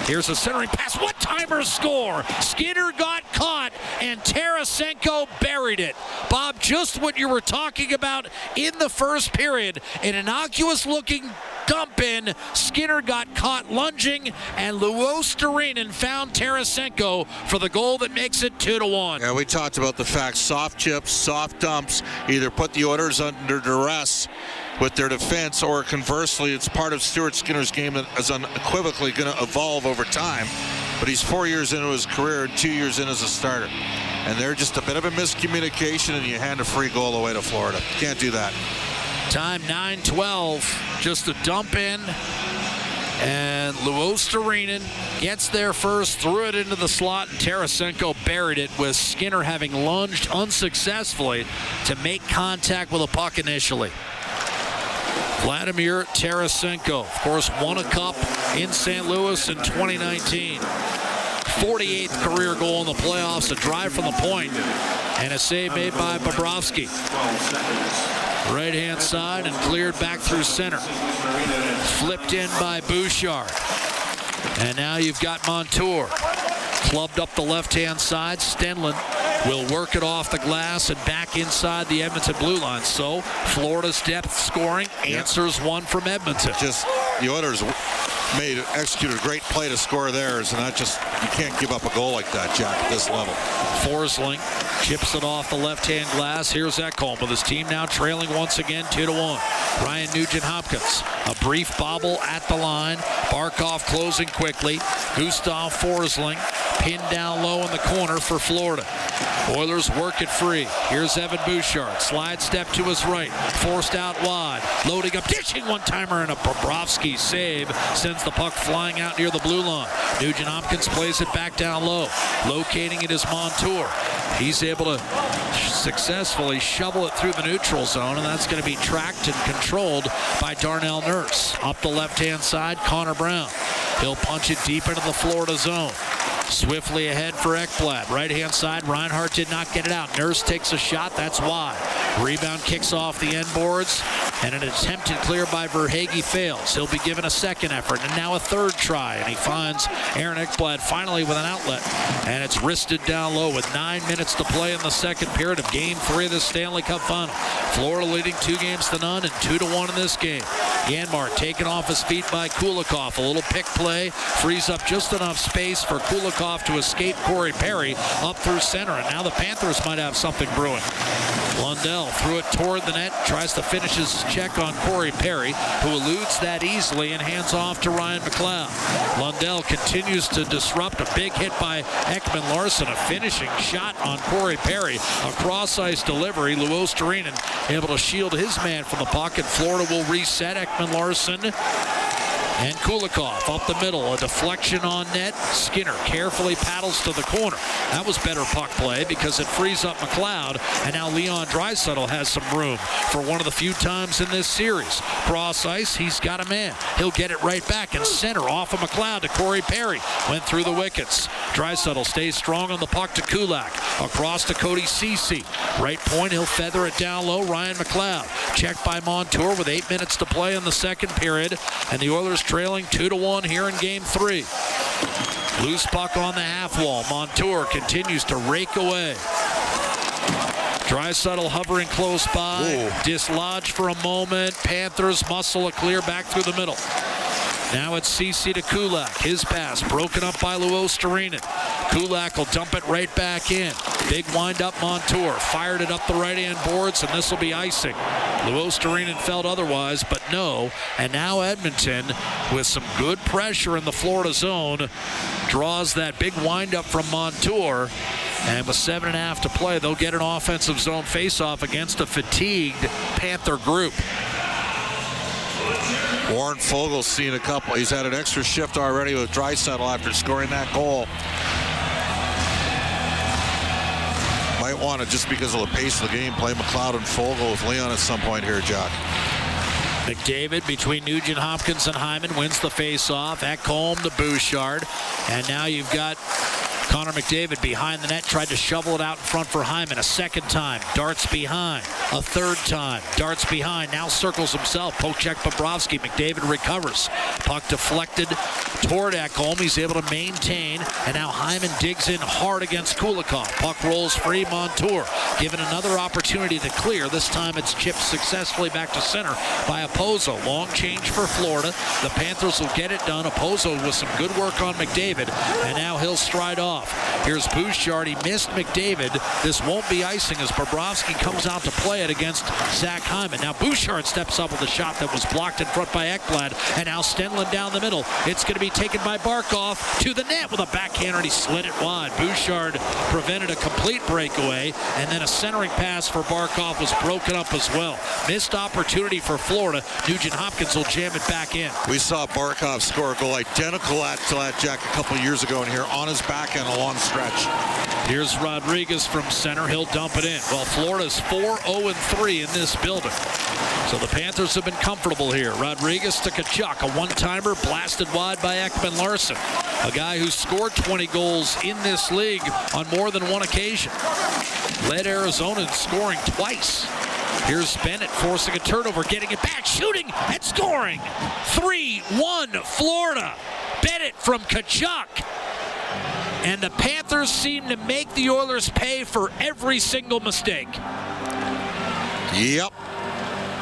Here's a centering pass. One-timer score. Skinner got caught, and Tarasenko buried it. Bob, just what you were talking about in the first period. An innocuous-looking dump in. Skinner got caught lunging, and Luostarinen found Tarasenko for the goal that makes it 2-1. Yeah, we talked about the fact soft chips, soft dumps either put the Oilers under duress with their defense, or conversely, it's part of Stuart Skinner's game that is unequivocally going to evolve over time. But he's 4 years into his career and 2 years in as a starter. And they're just a bit of a miscommunication, and you hand a free goal away to Florida. Can't do that. Time 9:12, just a dump in, and Luostarinen gets there first, threw it into the slot, and Tarasenko buried it, with Skinner having lunged unsuccessfully to make contact with a puck initially. Vladimir Tarasenko, of course, won a cup in St. Louis in 2019. 48th career goal in the playoffs, a drive from the point, and a save made by Bobrovsky. Right-hand side and cleared back through center. Flipped in by Bouchard. And now you've got Montour. Clubbed up the left-hand side. Stenlund will work it off the glass and back inside the Edmonton blue line. So Florida's depth scoring answers one from Edmonton. Just the Oilers executed a great play to score theirs, and you can't give up a goal like that, Jack, at this level. Forsling chips it off the left-hand glass. Here's Ekholm with his team now trailing once again 2-1. Ryan Nugent-Hopkins, a brief bobble at the line. Barkov closing quickly. Gustav Forsling pinned down low in the corner for Florida. Oilers work it free. Here's Evan Bouchard. Slide step to his right. Forced out wide. Loading up. Dishing one-timer, and a Bobrovsky save sends the puck flying out near the blue line. Nugent-Hopkins plays it back down low. Locating it is Montour. He's able to successfully shovel it through the neutral zone, and that's going to be tracked and controlled by Darnell Nurse. Up the left-hand side, Connor Brown. He'll punch it deep into the Florida zone. Swiftly ahead for Ekblad. Right-hand side, Reinhart did not get it out. Nurse takes a shot. That's wide. Rebound kicks off the end boards, and an attempted clear by Verhaeghe fails. He'll be given a second effort, and now a third try, and he finds Aaron Ekblad finally with an outlet, and it's wristed down low with 9 minutes to play in the second period of Game 3 of the Stanley Cup Final. Florida leading 2-0 and 2-1 in this game. Janmark taken off his feet by Kulikov. A little pick play frees up just enough space for Kulikov to escape Corey Perry up through center, and now the Panthers might have something brewing. Lundell threw it toward the net, tries to finish his check on Corey Perry, who eludes that easily and hands off to Ryan McLeod. Lundell continues to disrupt a big hit by Ekman-Larsson, a finishing shot on Corey Perry, a cross-ice delivery. Luostarinen able to shield his man from the puck, and Florida will reset. Ekman-Larsson and Kulikov up the middle, a deflection on net. Skinner carefully paddles to the corner. That was better puck play because it frees up McLeod, and now Leon Draisaitl has some room for one of the few times in this series. Cross ice, he's got a man. He'll get it right back in center off of McLeod to Corey Perry. Went through the wickets. Draisaitl stays strong on the puck to Kulak. Across to Cody Ceci. Right point, he'll feather it down low. Ryan McLeod. Checked by Montour with 8 minutes to play in the second period, and the Oilers trailing 2-1 here in Game 3. Loose puck on the half wall. Montour continues to rake away. Draisaitl hovering close by. Ooh. Dislodged for a moment. Panthers muscle a clear back through the middle. Now it's CC to Kulak. His pass broken up by Luostarinen. Kulak will dump it right back in. Big wind-up Montour. Fired it up the right-hand boards, and this will be icing. Luostarinen felt otherwise, but no. And now Edmonton, with some good pressure in the Florida zone, draws that big wind-up from Montour. And with 7.5 to play, they'll get an offensive zone face-off against a fatigued Panther group. Warren Fogel's seen a couple. He's had an extra shift already with Draisaitl after scoring that goal. Might want to, just because of the pace of the game, play McLeod and Fogel with Leon at some point here, Jack. McDavid between Nugent Hopkins and Hyman wins the face-off. Ekholm to Bouchard. And now you've got Connor McDavid behind the net, tried to shovel it out in front for Hyman a second time. Darts behind. A third time. Darts behind. Now circles himself. Poke check Bobrovsky. McDavid recovers. Puck deflected toward Ekholm. He's able to maintain. And now Hyman digs in hard against Kulikov. Puck rolls free. Montour given another opportunity to clear. This time it's chipped successfully back to center by Opozo. Long change for Florida. The Panthers will get it done. Opozo with some good work on McDavid. And now he'll stride off. Here's Bouchard. He missed McDavid. This won't be icing as Bobrovsky comes out to play it against Zach Hyman. Now Bouchard steps up with a shot that was blocked in front by Ekblad. And now Stenlund down the middle. It's going to be taken by Barkov to the net with a backhander, and he slid it wide. Bouchard prevented a complete breakaway, and then a centering pass for Barkov was broken up as well. Missed opportunity for Florida. Nugent Hopkins will jam it back in. We saw Barkov score a goal identical to that, Jack, a couple of years ago in here on his backhand a long stretch. Here's Rodriguez from center. He'll dump it in. Well, Florida's 4-0-3 in this building. So the Panthers have been comfortable here. Rodriguez to Tkachuk. A one-timer blasted wide by Ekman Larsson. A guy who scored 20 goals in this league on more than one occasion. Led Arizona in scoring twice. Here's Bennett forcing a turnover, getting it back, shooting and scoring. 3-1 Florida. Bennett from Tkachuk. And the Panthers seem to make the Oilers pay for every single mistake. Yep.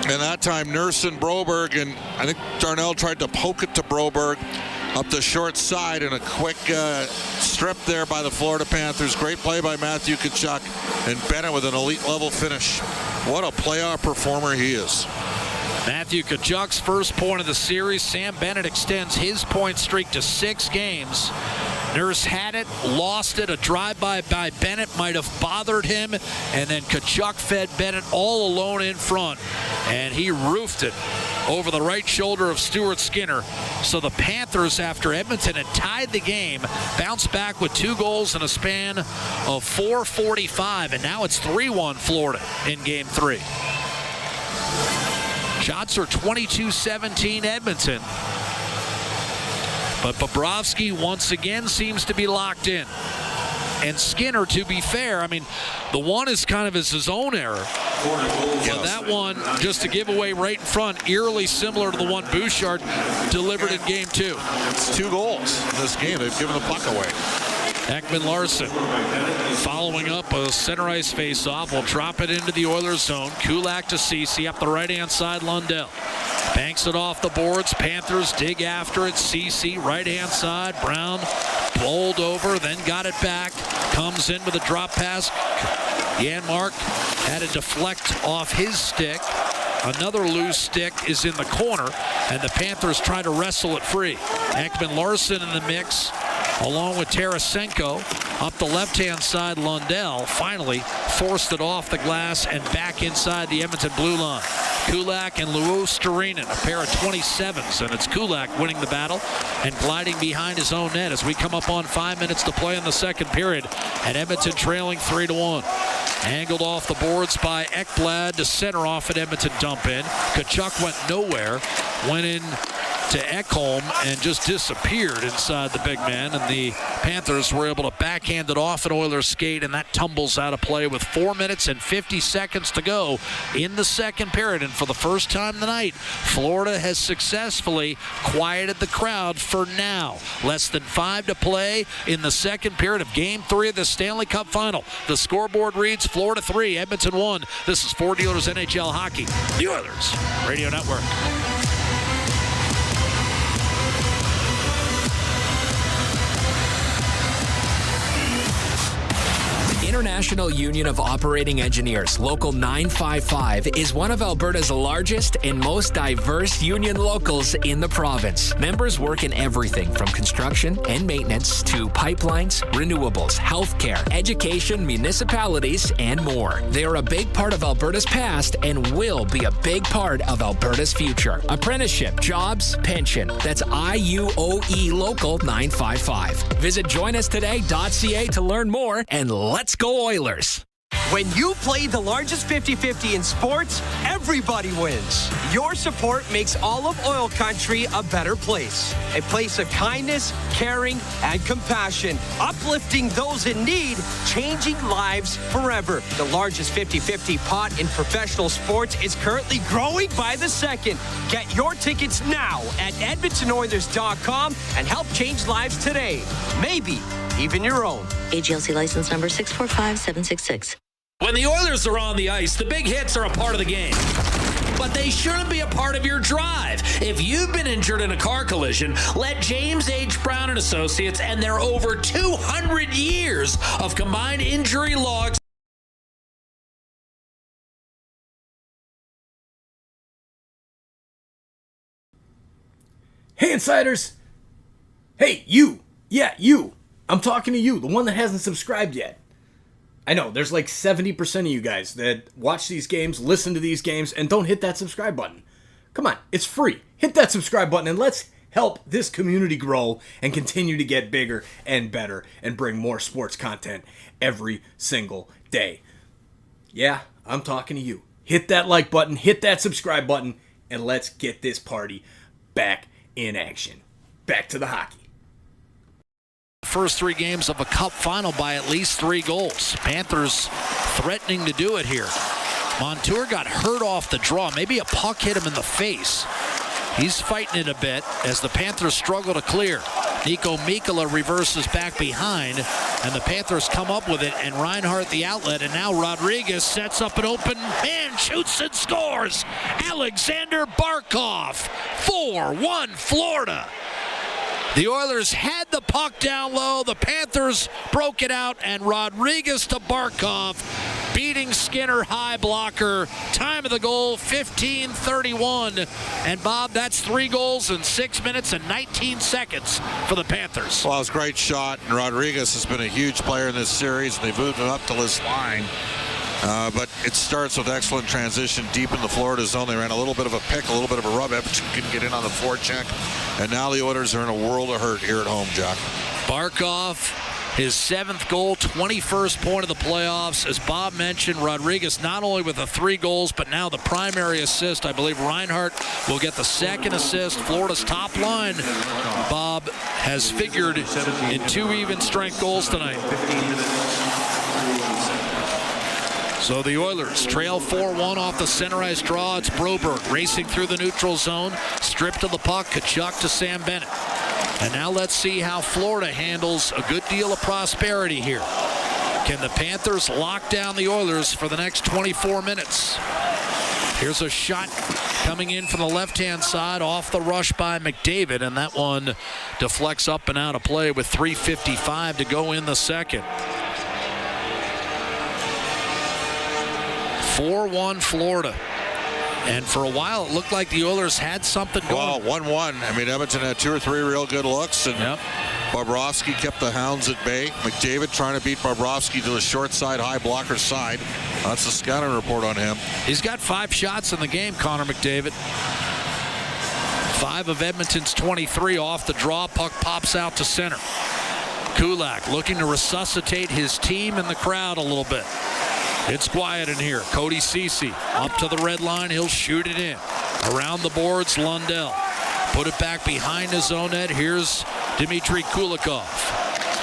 And that time, Nurse and Broberg, and I think Darnell tried to poke it to Broberg up the short side, and a quick strip there by the Florida Panthers. Great play by Matthew Tkachuk, and Bennett with an elite level finish. What a playoff performer he is. Matthew Tkachuk's first point of the series. Sam Bennett extends his point streak to 6 games. Nurse had it, lost it. A drive-by by Bennett might have bothered him, and then Tkachuk fed Bennett all alone in front, and he roofed it over the right shoulder of Stuart Skinner. So the Panthers, after Edmonton had tied the game, bounced back with 2 goals in a span of 4:45, and now it's 3-1 Florida in Game 3. Shots are 22-17 Edmonton. But Bobrovsky once again seems to be locked in. And Skinner, to be fair, I mean, the one is kind of his own error. But that one, just a giveaway right in front, eerily similar to the one Bouchard delivered in Game 2. It's 2 goals in this game. They've given the puck away. Ekman Larsson following up a center ice face-off. Will drop it into the Oilers zone. Kulak to Ceci up the right-hand side. Lundell banks it off the boards. Panthers dig after it. Ceci right-hand side. Brown bowled over, then got it back. Comes in with a drop pass. Janmark had it deflect off his stick. Another loose stick is in the corner, and the Panthers try to wrestle it free. Ekman Larsson in the mix, along with Tarasenko. Up the left-hand side, Lundell finally forced it off the glass and back inside the Edmonton blue line. Kulak and Luostarinen, a pair of 27s, and it's Kulak winning the battle and gliding behind his own net as we come up on 5 minutes to play in the second period, and Edmonton trailing 3-1. Angled off the boards by Ekblad to center off at Edmonton dump in. Tkachuk went nowhere. Went in to Ekholm and just disappeared inside the big man, and the Panthers were able to backhand it off an Oilers skate, and that tumbles out of play with 4 minutes and 50 seconds to go in the second period. And for the first time tonight, Florida has successfully quieted the crowd for now. Less than 5 to play in the second period of Game 3 of the Stanley Cup Final. The scoreboard reads Florida 3, Edmonton 1. This is 4 Oilers NHL Hockey, the Oilers Radio Network. International Union of Operating Engineers, Local 955, is one of Alberta's largest and most diverse union locals in the province. Members work in everything from construction and maintenance to pipelines, renewables, healthcare, education, municipalities, and more. They are a big part of Alberta's past and will be a big part of Alberta's future. Apprenticeship, jobs, pension. That's IUOE Local 955. Visit joinustoday.ca to learn more, and let's go Oilers. When you play the largest 50-50 in sports, everybody wins. Your support makes all of oil country a better place. A place of kindness, caring, and compassion. Uplifting those in need, changing lives forever. The largest 50-50 pot in professional sports is currently growing by the second. Get your tickets now at EdmontonOilers.com and help change lives today. Maybe even your own. AGLC license number 645766. When the Oilers are on the ice, the big hits are a part of the game. But they shouldn't be a part of your drive. If you've been injured in a car collision, let James H. Brown and Associates and their over 200 years of combined injury logs. Hey, Insiders. Hey, you. Yeah, you. I'm talking to you, the one that hasn't subscribed yet. I know, there's like 70% of you guys that watch these games, listen to these games, and don't hit that subscribe button. Come on, it's free. Hit that subscribe button and let's help this community grow and continue to get bigger and better and bring more sports content every single day. Yeah, I'm talking to you. Hit that like button, hit that subscribe button, and let's get this party back in action. Back to the hockey. First 3 games of a cup final by at least 3 goals. Panthers threatening to do it here. Montour got hurt off the draw. Maybe a puck hit him in the face. He's fighting it a bit as the Panthers struggle to clear. Nico Mikkola reverses back behind, and the Panthers come up with it, and Reinhart the outlet, and now Rodriguez sets up an open man, shoots and scores. Alexander Barkov, 4-1 Florida. The Oilers had the puck down low. The Panthers broke it out, and Rodriguez to Barkov, beating Skinner high blocker. Time of the goal, 15:31. And Bob, that's 3 goals in 6 minutes and 19 seconds for the Panthers. Well, it was a great shot, and Rodriguez has been a huge player in this series, and they've moved him up to this line. But it starts with excellent transition deep in the Florida zone. They ran a little bit of a pick, a little bit of a rub. Edmonton couldn't get in on the forecheck. And now the Oilers are in a world of hurt here at home, Jack. Barkov, his 7th goal, 21st point of the playoffs. As Bob mentioned, Rodriguez not only with the 3 goals, but now the primary assist. I believe Reinhart will get the 2nd assist. Florida's top line, Bob, has figured in 2 even strength goals tonight. So the Oilers trail 4-1 off the center ice draw. It's Broberg racing through the neutral zone. Stripped of the puck. Kachuk to Sam Bennett. And now let's see how Florida handles a good deal of prosperity here. Can the Panthers lock down the Oilers for the next 24 minutes? Here's a shot coming in from the left-hand side off the rush by McDavid, and that one deflects up and out of play with 3:55 to go in the second. 4-1 Florida. And for a while, it looked like the Oilers had something going. Well, 1-1. I mean, Edmonton had 2 or 3 real good looks, and Bobrovsky kept the Hounds at bay. McDavid trying to beat Bobrovsky to the short side, high blocker side. That's the scouting report on him. He's got 5 shots in the game, Connor McDavid. 5 of Edmonton's 23 off the draw. Puck pops out to center. Kulak looking to resuscitate his team and the crowd a little bit. It's quiet in here. Cody Ceci up to the red line. He'll shoot it in. Around the boards, Lundell. Put it back behind his own net. Here's Dmitry Kulikov.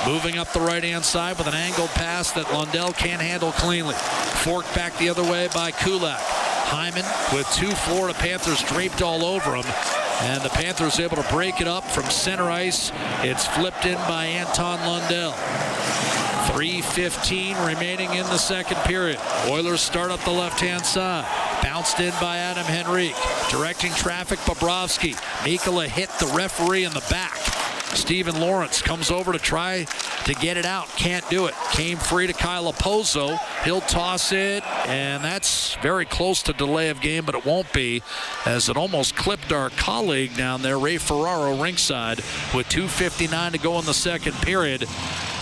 Moving up the right-hand side with an angled pass that Lundell can't handle cleanly. Forked back the other way by Kulak. Hyman with 2 Florida Panthers draped all over him. And the Panthers able to break it up from center ice. It's flipped in by Anton Lundell. 3:15 remaining in the second period. Oilers start up the left-hand side. Bounced in by Adam Henrique. Directing traffic, Bobrovsky. Mikkola hit the referee in the back. Stephen Lawrence comes over to try to get it out. Can't do it. Came free to Kyle Opozo. He'll toss it, and that's very close to delay of game, but it won't be, as it almost clipped our colleague down there, Ray Ferraro, ringside, with 2:59 to go in the second period.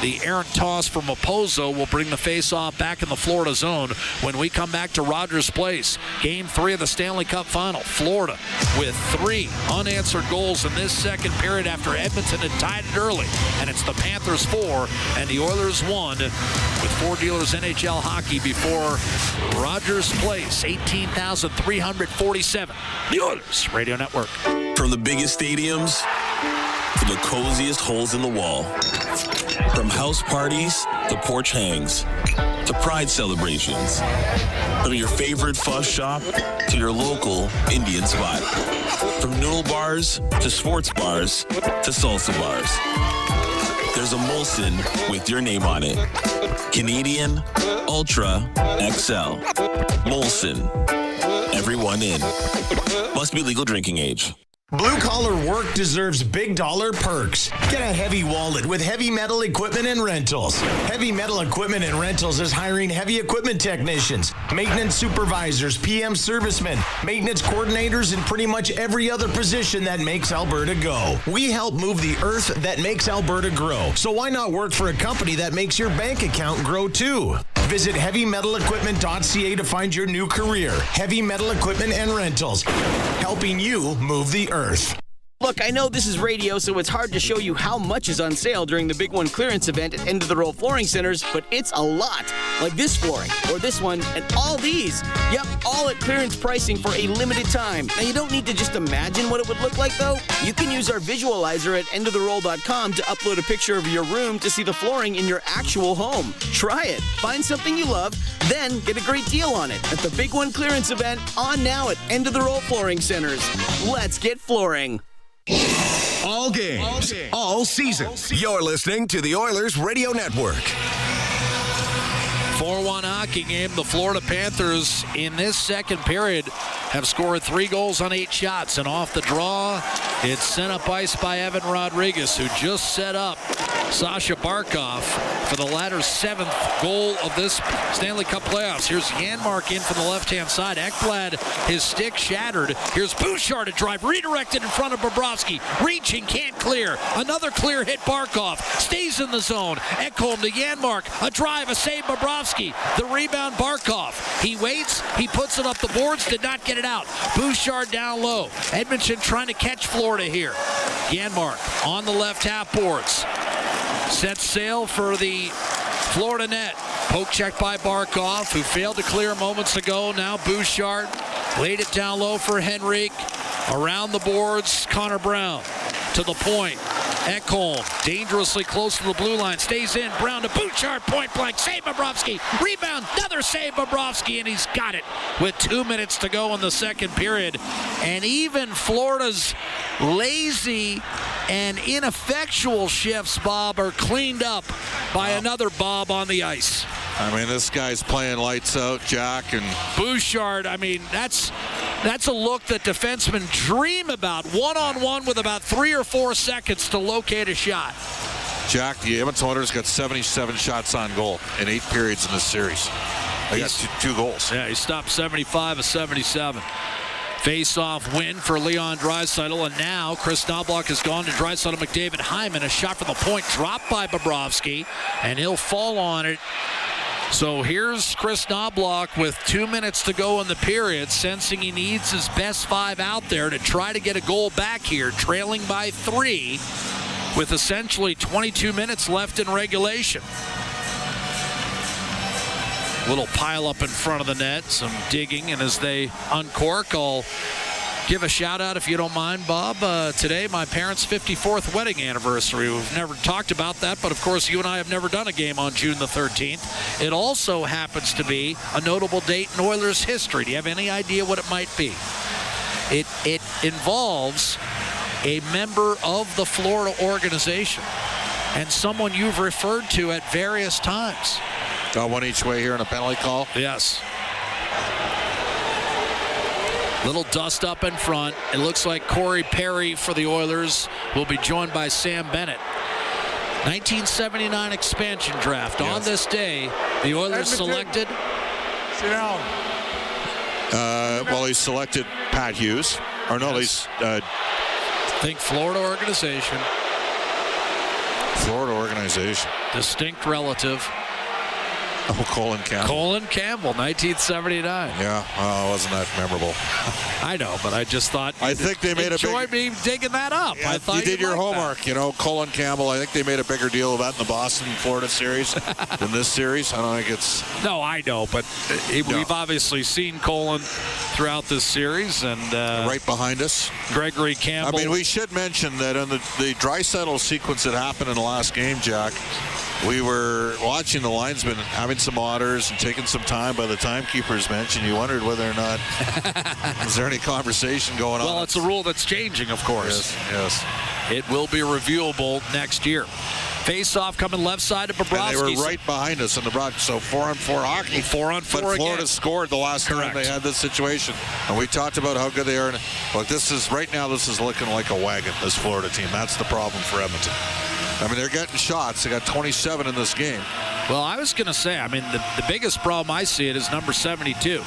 The errant toss from Opozo will bring the face-off back in the Florida zone when we come back to Rogers Place. Game 3 of the Stanley Cup Final. Florida with 3 unanswered goals in this second period after Edmonton had tied it early. And it's the Panthers 4 and the Oilers 1 with Ford Dealers NHL Hockey before Rogers Place. 18,347. The Oilers Radio Network. From the biggest stadiums to the coziest holes in the wall. From house parties to porch hangs to pride celebrations. From your favorite fuzz shop to your local Indian spot. From noodle bars to sports bars to salsa bars. There's a Molson with your name on it. Canadian Ultra XL. Molson. Everyone in. Must be legal drinking age. Blue-collar work deserves big dollar perks. Get a heavy wallet with Heavy Metal Equipment and Rentals. Heavy Metal Equipment and Rentals is hiring heavy equipment technicians, maintenance supervisors, PM servicemen, maintenance coordinators, and pretty much every other position that makes Alberta go. We help move the earth that makes Alberta grow. So why not work for a company that makes your bank account grow too? Visit HeavyMetalEquipment.ca to find your new career. Heavy Metal Equipment and Rentals, helping you move the earth. Look, I know this is radio, so it's hard to show you how much is on sale during the Big One clearance event at End of the Row Flooring Centers, but it's a lot. Like this flooring, or this one, and all these. Yep, all at clearance pricing for a limited time. Now, you don't need to just imagine what it would look like, though. You can use our visualizer at endoftheroll.com to upload a picture of your room to see the flooring in your actual home. Try it. Find something you love, then get a great deal on it at the Big One clearance event on now at End of the Roll Flooring Centers. Let's get flooring. All games, all seasons. You're listening to the Oilers Radio Network. 4-1 hockey game. The Florida Panthers in this second period have scored 3 goals on 8 shots. And off the draw, it's sent up ice by Evan Rodriguez, who just set up Sasha Barkov for the latter's 7th goal of this Stanley Cup playoffs. Here's Janmark in from the left-hand side. Ekblad, his stick shattered. Here's Bouchard to drive, redirected in front of Bobrovsky. Reaching, can't clear. Another clear hit, Barkov. Stays in the zone. Ekholm to Janmark. A drive, a save, Bobrovsky. The rebound, Barkov. He waits, he puts it up the boards, did not get it out. Bouchard down low. Edmonton trying to catch Florida here. Janmark on the left half boards. Sets sail for the Florida net. Poke check by Barkov, who failed to clear moments ago. Now Bouchard laid it down low for Henrique. Around the boards, Connor Brown to the point. Ekholm dangerously close to the blue line. Stays in. Brown to Bouchard. Point blank. Save Bobrovsky. Rebound. Another save Bobrovsky. And he's got it with 2 minutes to go in the second period. And even Florida's lazy and ineffectual shifts, Bob, are cleaned up by another Bob on the ice. I mean, this guy's playing lights out, Jack. And Bouchard, I mean, that's a look that defensemen dream about. One-on-one with about 3 or 4 seconds to locate a shot. Jack, the Edmonton Oilers got 77 shots on goal in 8 periods in this series. They got 2 goals. Yeah, he stopped 75 of 77. Face-off win for Leon Draisaitl, and now Chris Knobloch has gone to Draisaitl, McDavid, Hyman. A shot from the point dropped by Bobrovsky, and he'll fall on it. So here's Chris Knobloch with 2 minutes to go in the period, sensing he needs his best 5 out there to try to get a goal back here, trailing by 3 with essentially 22 minutes left in regulation. Little pile up in front of the net, some digging, and as they uncork, I'll Give a shout out, if you don't mind, Bob. Today, my parents' 54th wedding anniversary. We've never talked about that, but of course, you and I have never done a game on June the 13th. It also happens to be a notable date in Oilers history. Do you have any idea what it might be? It involves a member of the Florida organization and someone you've referred to at various times. One each way here in a penalty call? Yes. Little dust up in front. It looks like Corey Perry for the Oilers will be joined by Sam Bennett. 1979 expansion draft. Yes. On this day, the Oilers selected. Sit down. Well, he selected Pat Hughes. Or no, yes. Think Florida organization. Florida organization. Distinct relative. Oh, Colin Campbell. Colin Campbell, 1979. Yeah, well, wasn't that memorable? I know, but I just thought. I think they made enjoyed me digging that up. Yeah, I thought you did your homework. That. You know, Colin Campbell. I think they made a bigger deal of that in the Boston-Florida series than this series. I don't think it's. No, I know, but we've obviously seen Colin throughout this series, and right behind us, Gregory Campbell. I mean, we should mention that in the Draisaitl sequence that happened in the last game, Jack. We were watching the linesmen having some orders and taking some time by the timekeeper's bench, and you wondered whether or not is there any conversation going on. Well, it's a rule that's changing, of course. Yes. It will be reviewable next year. Face-off coming left side of Bobrovsky. And they were right behind us in the broad. So 4-on-4 hockey. 4-on-4 But Florida again. scored the last time they had this situation. And we talked about how good they are. Look, this is looking like a wagon, this Florida team. That's the problem for Edmonton. I mean, they're getting shots. They got 27 in this game. Well, I was going to say, I mean, the biggest problem I see it is number 72.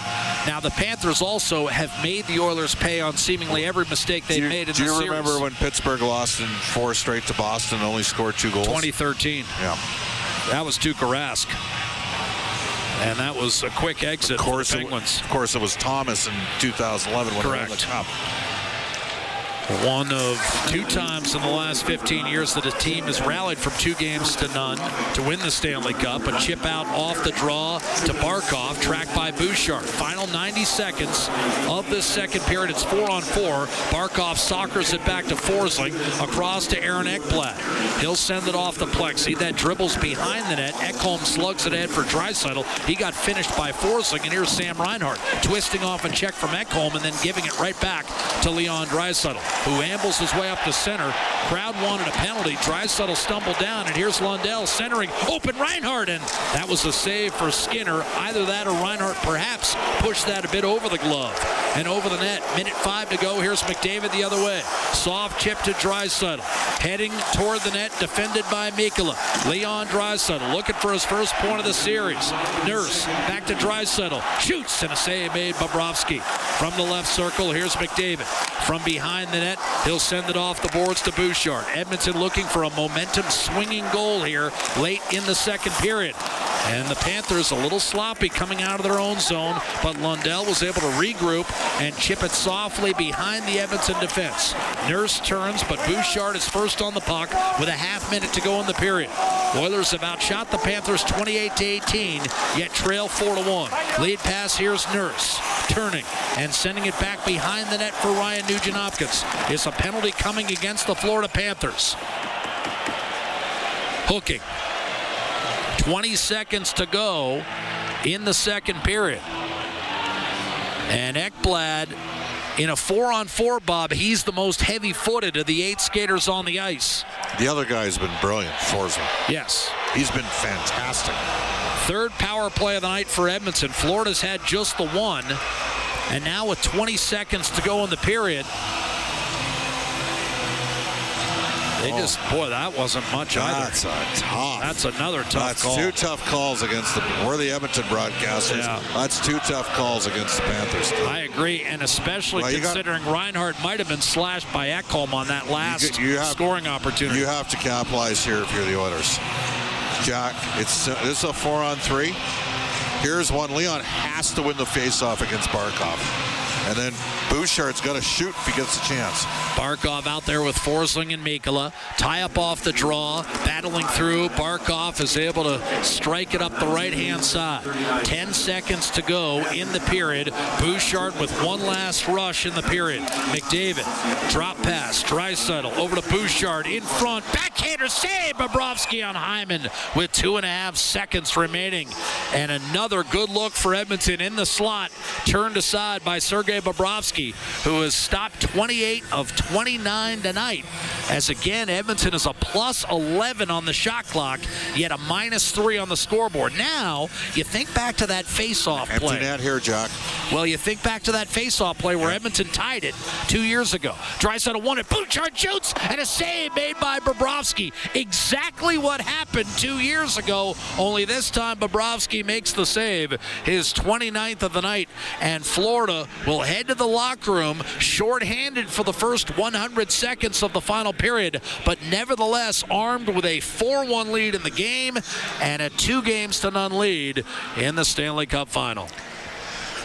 Now, the Panthers also have made the Oilers pay on seemingly every mistake they've made in the series. Do you remember when Pittsburgh lost in 4 straight to Boston and only scored 2 goals? 2013. Yeah. That was Tuukka Rask. And that was a quick exit for the Penguins. Of course, it was Thomas in 2011 when they won the Cup. One of 2 times in the last 15 years that a team has rallied from 2 games to none to win the Stanley Cup. A chip out off the draw to Barkov, tracked by Bouchard. Final 90 seconds of this second period. It's 4-on-4. Barkov soccers it back to Forsling, across to Aaron Ekblad. He'll send it off the plexi. That dribbles behind the net. Ekholm slugs it ahead for Draisaitl. He got finished by Forsling, and here's Sam Reinhart twisting off a check from Ekholm and then giving it right back to Leon Draisaitl, who ambles his way up to center. Crowd wanted a penalty. Draisaitl stumbled down, and here's Lundell centering. Open Reinhart, and that was a save for Skinner. Either that or Reinhart perhaps pushed that a bit over the glove and over the net. Minute 5 to go. Here's McDavid the other way. Soft chip to Draisaitl. Heading toward the net, defended by Mikkola. Leon Draisaitl looking for his first point of the series. Nurse back to Draisaitl. Shoots, and a save made by Bobrovsky. From the left circle, here's McDavid. From behind the net, he'll send it off the boards to Bouchard. Edmonton looking for a momentum swinging goal here late in the second period. And the Panthers a little sloppy coming out of their own zone, but Lundell was able to regroup and chip it softly behind the Edmonton defense. Nurse turns, but Bouchard is first on the puck with a half minute to go in the period. Oilers have outshot the Panthers 28-18, yet trail 4-1. Lead pass, here's Nurse. Turning and sending it back behind the net for Ryan Nugent-Hopkins. It's a penalty coming against the Florida Panthers. Hooking. 20 seconds to go in the second period. And Ekblad in a 4-on-4, Bob, he's the most heavy-footed of the 8 skaters on the ice. The other guy's been brilliant, Forsman. Yes. He's been fantastic. Third power play of the night for Edmonton. Florida's had just the one. And now with 20 seconds to go in the period, they boy, that wasn't much either. That's another tough call. That's 2 tough calls against we're the Edmonton broadcasters. Yeah. That's 2 tough calls against the Panthers. I agree, and especially considering Reinhart might have been slashed by Ekholm on that last scoring opportunity. You have to capitalize here if you're the Oilers. Jack, this is a 4-on-3. Here's one. Leon has to win the faceoff against Barkov. And then Bouchard's got to shoot if he gets a chance. Barkov out there with Forsling and Mikkola. Tie up off the draw. Battling through. Barkov is able to strike it up the right-hand side. 10 seconds to go in the period. Bouchard with one last rush in the period. McDavid. Drop pass. Draisaitl over to Bouchard in front. Backhander save. Bobrovsky on Hyman with 2.5 seconds remaining. And another good look for Edmonton in the slot. Turned aside by Sergei Bobrovsky, who has stopped 28 of 29 tonight. As again, Edmonton is a plus 11 on the shot clock, yet a minus 3 on the scoreboard. Now, you think back to that face-off play. Empty net here, Jack. Well, you think back to that face-off play where Edmonton tied it 2 years ago. Draisaitl won it. Bouchard shoots, and a save made by Bobrovsky. Exactly what happened 2 years ago, only this time Bobrovsky makes the save, his 29th of the night, and Florida will head to the locker room shorthanded for the first 100 seconds of the final period, but nevertheless armed with a 4-1 lead in the game and a 2-0 lead in the Stanley Cup Final.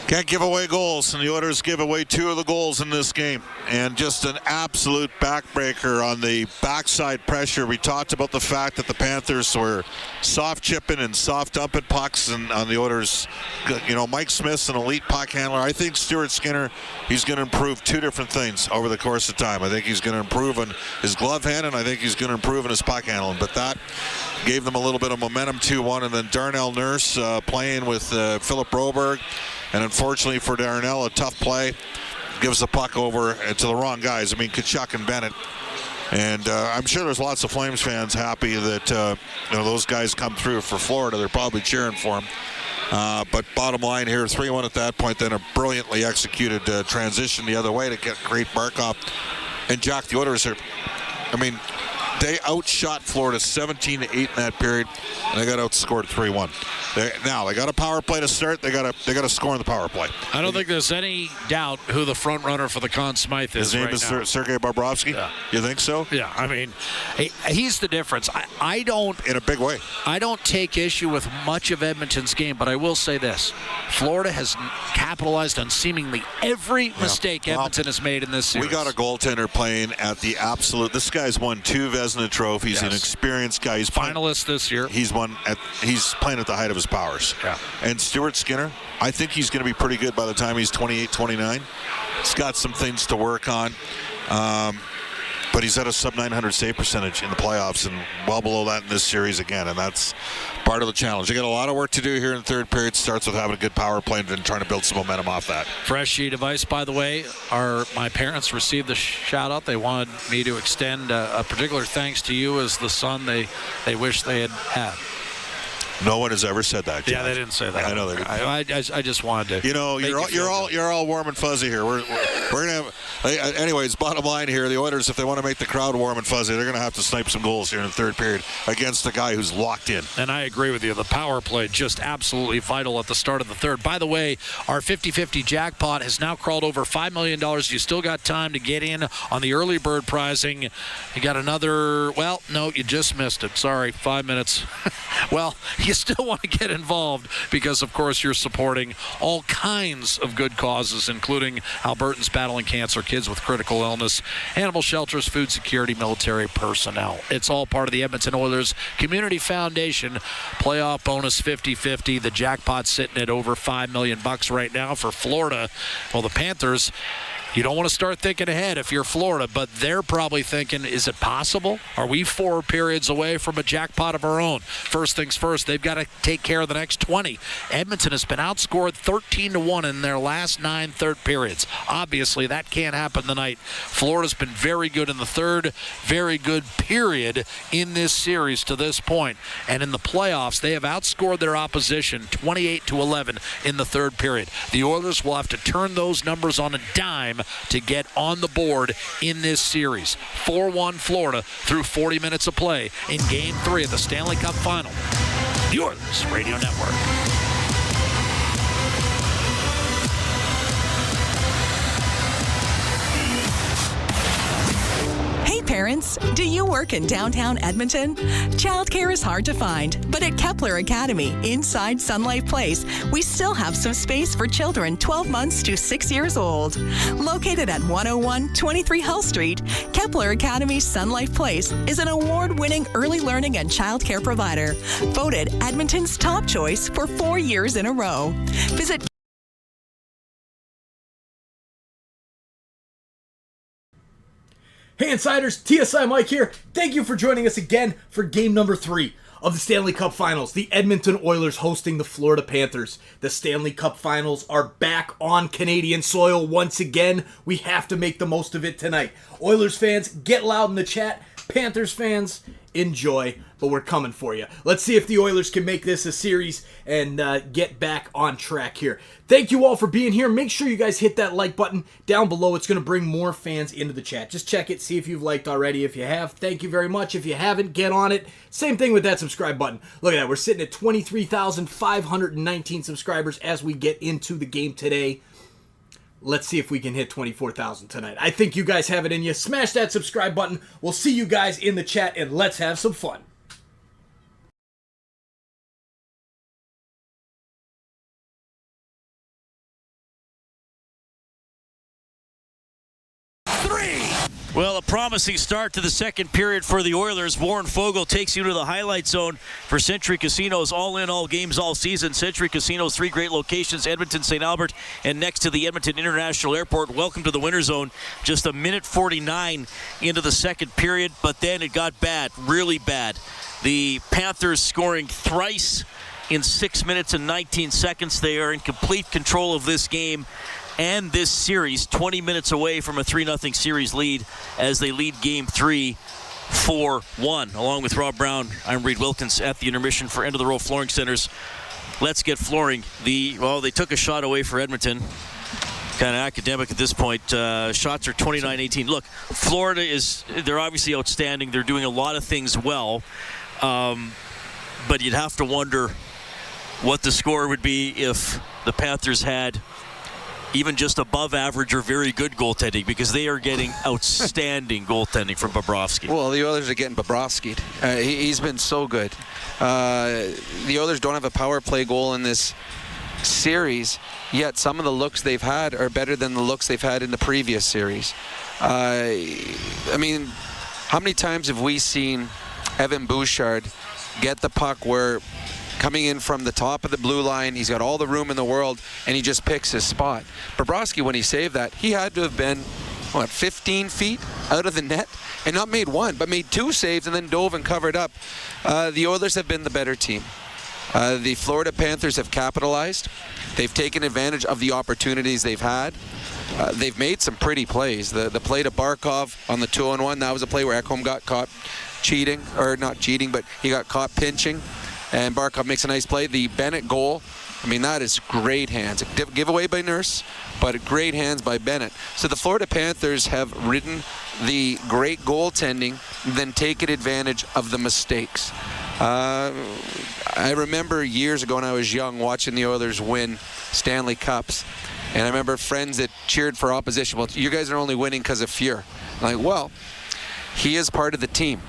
Can't give away goals, and the Oilers give away 2 of the goals in this game. And just an absolute backbreaker on the backside pressure. We talked about the fact that the Panthers were soft chipping and soft dumping pucks, and on the Oilers, you know, Mike Smith's an elite puck handler. I think Stuart Skinner, he's going to improve 2 different things over the course of time. I think he's going to improve on his glove hand, and I think he's going to improve on his puck handling. But that gave them a little bit of momentum, 2-1, and then Darnell Nurse playing with Philip Broberg. And unfortunately for Darnell, a tough play. Gives the puck over to the wrong guys. I mean, Tkachuk and Bennett. And I'm sure there's lots of Flames fans happy that you know, those guys come through for Florida. They're probably cheering for them. But bottom line here, 3-1 at that point, then a brilliantly executed transition the other way to create Barkov. And Jack, the Oilers are, I mean, they outshot Florida 17-8 in that period, and they got outscored 3-1. Now they got a power play to start. They got to score in the power play. I don't think there's any doubt who the front runner for the Conn Smythe is. His name is Sergei Bobrovsky. Yeah. You think so? Yeah, I mean, he's the difference. I don't, in a big way. I don't take issue with much of Edmonton's game, but I will say this: Florida has capitalized on seemingly every mistake Edmonton has made in this series. We got a goaltender playing at the absolute. This guy's won 2 Vezina trophies. Yes. An experienced guy. He's finalist this year. He's playing at the height of his powers. Yeah. And Stuart Skinner, I think he's going to be pretty good by the time he's 28, 29. He's got some things to work on. But he's at a sub-900 save percentage in the playoffs and well below that in this series again, and that's part of the challenge. They got a lot of work to do here in the third period. Starts with having a good power play and then trying to build some momentum off that. Fresh sheet of ice, by the way. My parents received the shout-out. They wanted me to extend a particular thanks to you as the son they wish they had had. No one has ever said that, John. Yeah, they didn't say that. I know they didn't. I just wanted to. You know, you're all warm and fuzzy here. We're gonna have. Anyways, bottom line here, the Oilers, if they want to make the crowd warm and fuzzy, they're gonna have to snipe some goals here in the third period against a guy who's locked in. And I agree with you. The power play just absolutely vital at the start of the third. By the way, our 50-50 jackpot has now crawled over $5 million. You still got time to get in on the early bird prizing. You got another. Well, no, you just missed it. Sorry, 5 minutes. Well, you still want to get involved because, of course, you're supporting all kinds of good causes, including Albertans battling cancer, kids with critical illness, animal shelters, food security, military personnel. It's all part of the Edmonton Oilers Community Foundation playoff bonus 50-50. The jackpot's sitting at over $5 million right now for Florida. Well, the Panthers, you don't want to start thinking ahead if you're Florida, but they're probably thinking, is it possible? Are we 4 periods away from a jackpot of our own? First things first, they've got to take care of the next 20. Edmonton has been outscored 13-1 in their last 9 third periods. Obviously, that can't happen tonight. Florida's been very good in the third, very good period in this series to this point. And in the playoffs, they have outscored their opposition 28-11 in the third period. The Oilers will have to turn those numbers on a dime to get on the board in this series. 4-1 Florida through 40 minutes of play in Game 3 of the Stanley Cup Final. The Oilers Radio Network. Parents, do you work in downtown Edmonton? Childcare is hard to find, but at Kepler Academy, inside Sun Life Place, we still have some space for children 12 months to 6 years old. Located at 101 23 Hull Street, Kepler Academy's Sun Life Place is an award-winning early learning and childcare provider, voted Edmonton's top choice for 4 years in a row. Visit Hey Insiders, TSI Mike here. Thank you for joining us again for game number 3 of the Stanley Cup Finals. The Edmonton Oilers hosting the Florida Panthers. The Stanley Cup Finals are back on Canadian soil once again. We have to make the most of it tonight. Oilers fans, get loud in the chat. Panthers fans, enjoy, but we're coming for you. Let's see if the Oilers can make this a series and get back on track here. Thank you all for being here. Make sure you guys hit that like button down below. It's going to bring more fans into the chat. Just check it, see if you've liked already. If you have, thank you very much. If you haven't, get on it. Same thing with that subscribe button. Look at that. We're sitting at 23,519 subscribers as we get into the game today. Let's see if we can hit 24,000 tonight. I think you guys have it in you. Smash that subscribe button. We'll see you guys in the chat, and let's have some fun. Well, a promising start to the second period for the Oilers. Warren Fogle takes you to the highlight zone for Century Casinos. All in, all games, all season. Century Casinos, 3 great locations, Edmonton, St. Albert, and next to the Edmonton International Airport. Welcome to the Winter Zone. Just a minute 49 into the second period, but then it got bad, really bad. The Panthers scoring thrice in 6 minutes and 19 seconds. They are in complete control of this game and this series, 20 minutes away from a 3-0 series lead as they lead Game 3 4-1. Along with Rob Brown, I'm Reed Wilkins at the Intermission for End of the Row Flooring Centers. Let's get flooring. They took a shot away for Edmonton. Kind of academic at this point. Shots are 29-18. Look, Florida they're obviously outstanding. They're doing a lot of things well. But you'd have to wonder what the score would be if the Panthers had even just above average or very good goaltending, because they are getting outstanding goaltending from Bobrovsky. Well, the Oilers are getting Bobrovsky'd. He's been so good. The Oilers don't have a power play goal in this series, yet some of the looks they've had are better than the looks they've had in the previous series. I mean, how many times have we seen Evan Bouchard get the puck where coming in from the top of the blue line, he's got all the room in the world, and he just picks his spot. Bobrovsky, when he saved that, he had to have been, 15 feet out of the net, and not made one, but made 2 saves and then dove and covered up. The Oilers have been the better team. The Florida Panthers have capitalized. They've taken advantage of the opportunities they've had. They've made some pretty plays. The play to Barkov on the 2-on-1, that was a play where Ekholm got caught cheating, or not cheating, but he got caught pinching. And Barkov makes a nice play. The Bennett goal, I mean, that is great hands. A giveaway by Nurse, but great hands by Bennett. So the Florida Panthers have ridden the great goaltending, then taken advantage of the mistakes. I remember years ago when I was young watching the Oilers win Stanley Cups. And I remember friends that cheered for opposition. Well, you guys are only winning because of fear. I'm like, well, he is part of the team.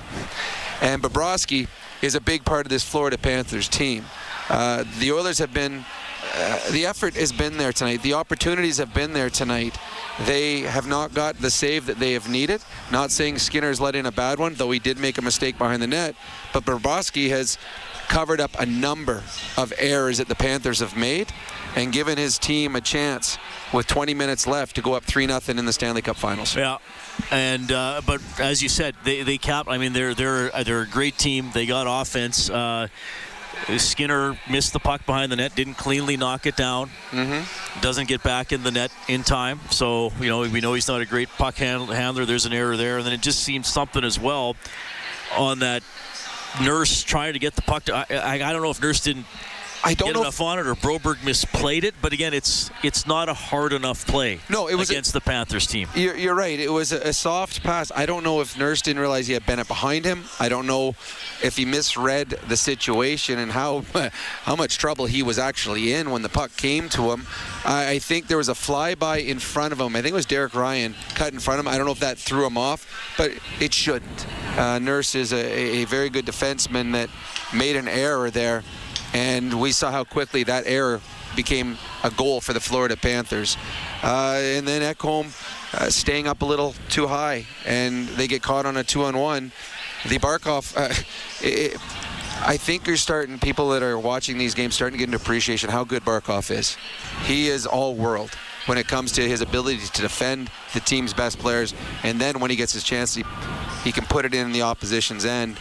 And Bobrovsky is a big part of this Florida Panthers team. The Oilers have been, the effort has been there tonight. The opportunities have been there tonight. They have not got the save that they have needed. Not saying Skinner's let in a bad one, though he did make a mistake behind the net. But Bobrovsky has covered up a number of errors that the Panthers have made and given his team a chance with 20 minutes left to go up 3-0 in the Stanley Cup Finals. Yeah. And but as you said, they cap. I mean, they're a great team. They got offense. Skinner missed the puck behind the net, didn't cleanly knock it down. Doesn't get back in the net in time. So we know he's not a great puck handler. There's an error there, and then it just seems something as well on that Nurse trying to get the puck. I don't know if Nurse didn't. know enough on it, or Broberg misplayed it. But again, it's not a hard enough play. No, it was against the Panthers team. You're right. It was a soft pass. I don't know if Nurse didn't realize he had Bennett behind him. I don't know if he misread the situation and how much trouble he was actually in when the puck came to him. I think there was a flyby in front of him. I think it was Derek Ryan cut in front of him. I don't know if that threw him off, but it shouldn't. Nurse is a very good defenseman that made an error there, and we saw how quickly that error became a goal for the Florida Panthers. And then Ekholm staying up a little too high, and they get caught on a 2-on-1. The Barkov, I think people that are watching these games starting to get an appreciation how good Barkov is. He is all world when it comes to his ability to defend the team's best players, and then when he gets his chance, he can put it in the opposition's end.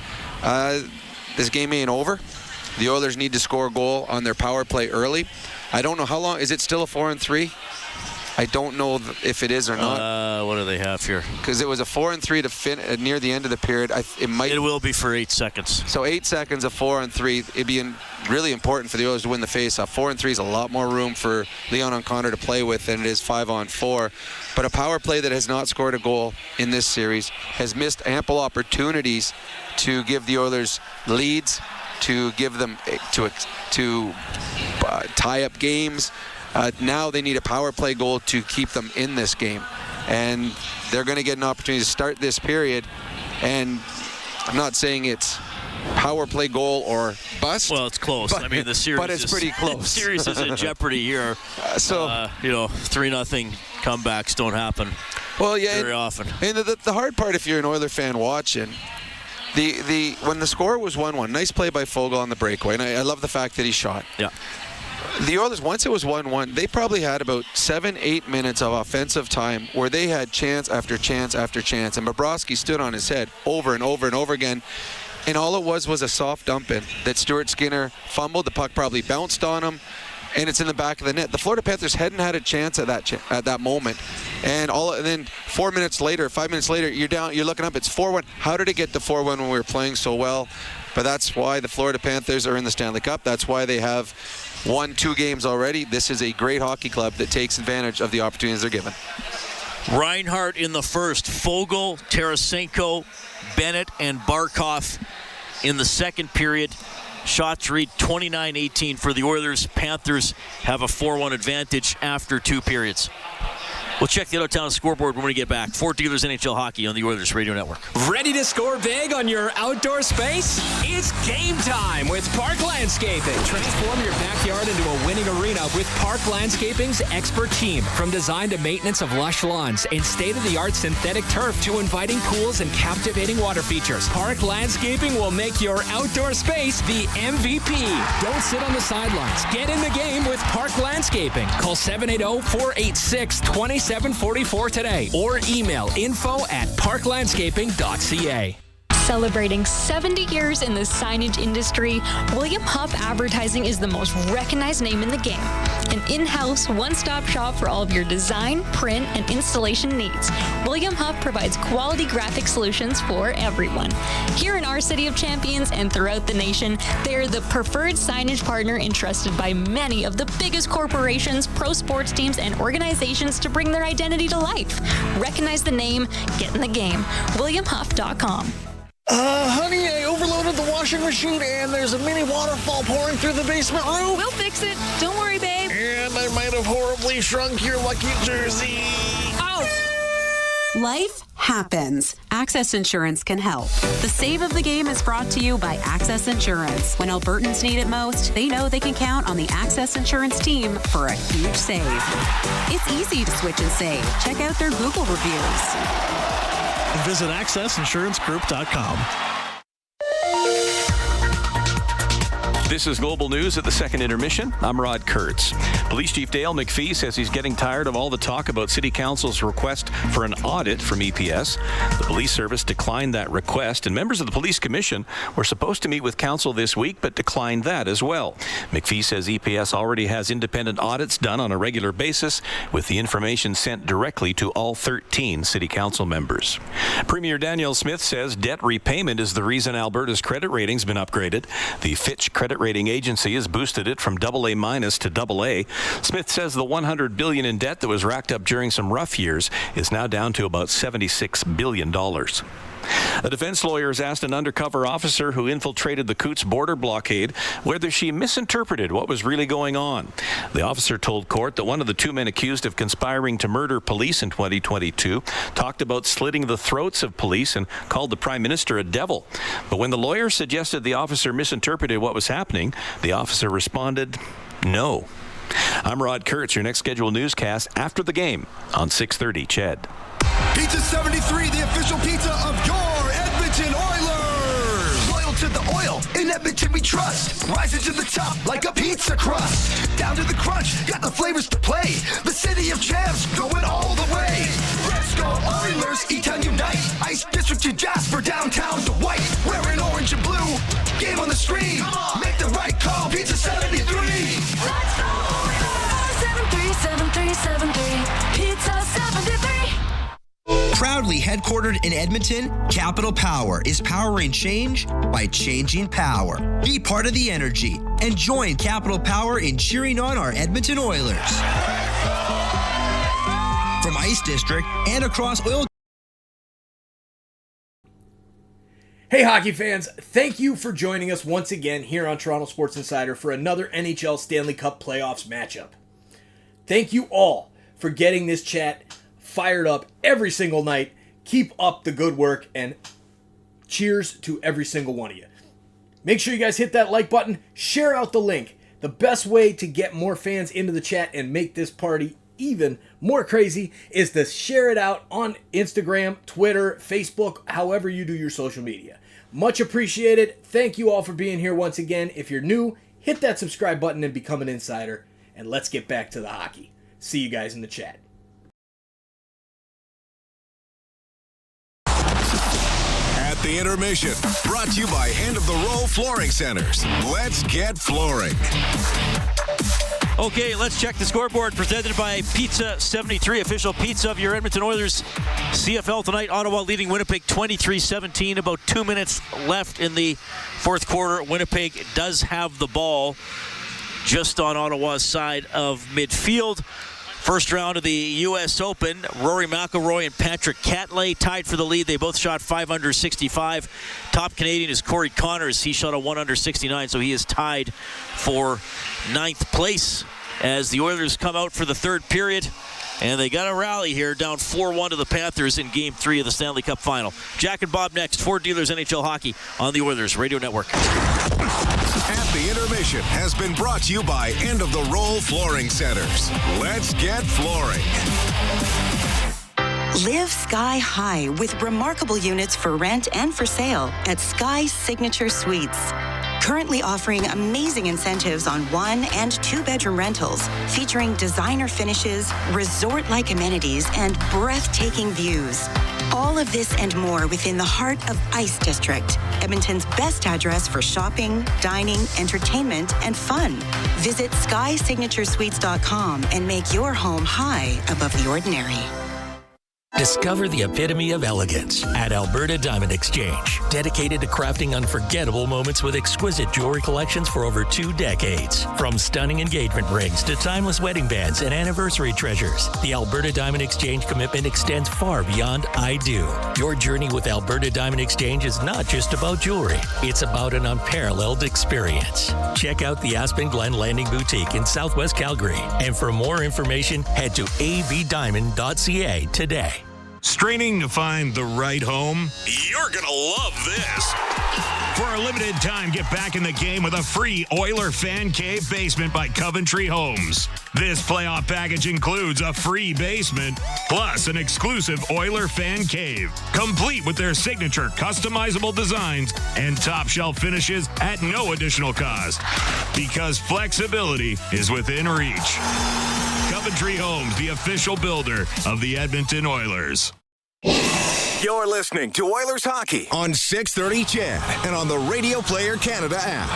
This game ain't over. The Oilers need to score a goal on their power play early. I don't know how long. Is it still a 4-on-3? I don't know if it is or not. What do they have here? Because it was a 4-on-3 to near the end of the period. It will be for 8 seconds. So 8 seconds of 4-on-3. It'd be really important for the Oilers to win the faceoff. 4-on-3 is a lot more room for Leon O'Connor to play with than it is 5-on-4. But a power play that has not scored a goal in this series has missed ample opportunities to give the Oilers leads, to give them to tie up games. Now they need a power play goal to keep them in this game, and they're going to get an opportunity to start this period. And I'm not saying it's power play goal or bust. Well, it's close. But, I mean, the series but it's pretty close. The series is in jeopardy here. 3-0 comebacks don't happen. Well, yeah, very often. And the hard part, if you're an Oiler fan watching, when the score was 1-1, nice play by Fogle on the breakaway, and I love the fact that he shot. Yeah. The Oilers, once it was 1-1, they probably had about 7-8 minutes of offensive time where they had chance after chance after chance, and Bobrovsky stood on his head over and over and over again, and all it was a soft dump in that Stuart Skinner fumbled. The puck probably bounced on him, and it's in the back of the net. The Florida Panthers hadn't had a chance at that moment, and then 5 minutes later, you're looking up, it's 4-1. How did it get to 4-1 when we were playing so well? But that's why the Florida Panthers are in the Stanley Cup. That's why they have won 2 games already. This is a great hockey club that takes advantage of the opportunities they're given. Reinhart in the first. Fogle, Tarasenko, Bennett, and Barkov in the second period. Shots read 29-18 for the Oilers. Panthers have a 4-1 advantage after 2 periods. We'll check the out-of-town scoreboard when we get back. Fort Dealers NHL Hockey on the Oilers Radio Network. Ready to score big on your outdoor space? It's game time with Park Landscaping. Transform your backyard into a winning arena with Park Landscaping's expert team. From design to maintenance of lush lawns and state-of-the-art synthetic turf to inviting pools and captivating water features, Park Landscaping will make your outdoor space the MVP. Don't sit on the sidelines. Get in the game with Park Landscaping. Call 780-486-2744 today or email info@parklandscaping.ca. Celebrating 70 years in the signage industry, William Huff Advertising is the most recognized name in the game. An in-house, one-stop shop for all of your design, print, and installation needs. William Huff provides quality graphic solutions for everyone. Here in our City of Champions and throughout the nation, they are the preferred signage partner entrusted by many of the biggest corporations, pro sports teams, and organizations to bring their identity to life. Recognize the name, get in the game. WilliamHuff.com. Honey, I overloaded the washing machine and there's a mini waterfall pouring through the basement roof. We'll fix it. Don't worry, babe. And I might have horribly shrunk your lucky jersey. Ouch! Life happens. Access Insurance can help. The save of the game is brought to you by Access Insurance. When Albertans need it most, they know they can count on the Access Insurance team for a huge save. It's easy to switch and save. Check out their Google reviews. Visit accessinsurancegroup.com. This is Global News at the second intermission. I'm Rod Kurtz. Police Chief Dale McPhee says he's getting tired of all the talk about City Council's request for an audit from EPS. The police service declined that request, and members of the Police Commission were supposed to meet with Council this week, but declined that as well. McPhee says EPS already has independent audits done on a regular basis, with the information sent directly to all 13 City Council members. Premier Danielle Smith says debt repayment is the reason Alberta's credit rating's been upgraded. The Fitch credit rating agency has boosted it from AA- to AA. Smith says the $100 billion in debt that was racked up during some rough years is now down to about $76 billion. A defense lawyer has asked an undercover officer who infiltrated the Coots border blockade whether she misinterpreted what was really going on. The officer told court that one of the two men accused of conspiring to murder police in 2022 talked about slitting the throats of police and called the Prime Minister a devil. But when the lawyer suggested the officer misinterpreted what was happening, the officer responded, no. I'm Rod Kurtz, your next scheduled newscast after the game on 6:30 CHED. Pizza 73, the official pizza of your Edmonton Oilers. Loyal to the oil, in Edmonton we trust. Rising to the top like a pizza crust. Down to the crunch, got the flavors to play. The city of champs, going all the way. Let's go Oilers, E-Town unite. Ice District to Jasper, downtown to White. Wearing orange and blue, game on the stream. Make the right call, Pizza 73. Let's go Oilers! 737373, Pizza 73. Proudly headquartered in Edmonton, Capital Power is powering change by changing power. Be part of the energy and join Capital Power in cheering on our Edmonton Oilers. From Ice District and across oil. Hey hockey fans, thank you for joining us once again here on Toronto Sports Insider for another NHL Stanley Cup Playoffs matchup. Thank you all for getting this chat fired up every single night. Keep up the good work and cheers to every single one of you. Make sure you guys hit that like button, share out the link. The best way to get more fans into the chat and make this party even more crazy is to share it out on Instagram, Twitter, Facebook, however you do your social media. Much appreciated. Thank you all for being here once again. If you're new, hit that subscribe button and become an insider. And let's get back to the hockey. See you guys in the chat. The Intermission, brought to you by Hand of the Row Flooring Centers. Let's get flooring. Okay, let's check the scoreboard presented by Pizza 73, official pizza of your Edmonton Oilers. CFL tonight, Ottawa leading Winnipeg 23-17. About 2 minutes left in the fourth quarter. Winnipeg does have the ball just on Ottawa's side of midfield. First round of the U.S. Open, Rory McIlroy and Patrick Cantlay tied for the lead. They both shot 5 under 65. Top Canadian is Corey Connors. He shot a 1 under 69, so he is tied for 9th place as the Oilers come out for the third period. And they got a rally here, down 4-1 to the Panthers in Game 3 of the Stanley Cup Final. Jack and Bob next. Ford Dealers NHL Hockey on the Oilers Radio Network. At the Intermission has been brought to you by End of the Roll Flooring Centers. Let's get flooring. Live sky high with remarkable units for rent and for sale at Sky Signature Suites. Currently offering amazing incentives on 1- and 2-bedroom rentals, featuring designer finishes, resort-like amenities, and breathtaking views. All of this and more within the heart of Ice District, Edmonton's best address for shopping, dining, entertainment, and fun. Visit SkySignatureSuites.com and make your home high above the ordinary. Discover the epitome of elegance at Alberta Diamond Exchange, dedicated to crafting unforgettable moments with exquisite jewelry collections for over 2 decades. From stunning engagement rings to timeless wedding bands and anniversary treasures, the Alberta Diamond Exchange commitment extends far beyond I do. Your journey with Alberta Diamond Exchange is not just about jewelry, it's about an unparalleled experience. Check out the Aspen Glen Landing Boutique in Southwest Calgary, and for more information, head to avdiamond.ca today. Straining to find the right home? You're going to love this. For a limited time, get back in the game with a free Oiler Fan Cave basement by Coventry Homes. This playoff package includes a free basement, plus an exclusive Oiler Fan Cave, complete with their signature customizable designs and top shelf finishes at no additional cost. Because flexibility is within reach. Coventry Homes, the official builder of the Edmonton Oilers. You're listening to Oilers Hockey on 630 CHED and on the Radio Player Canada app.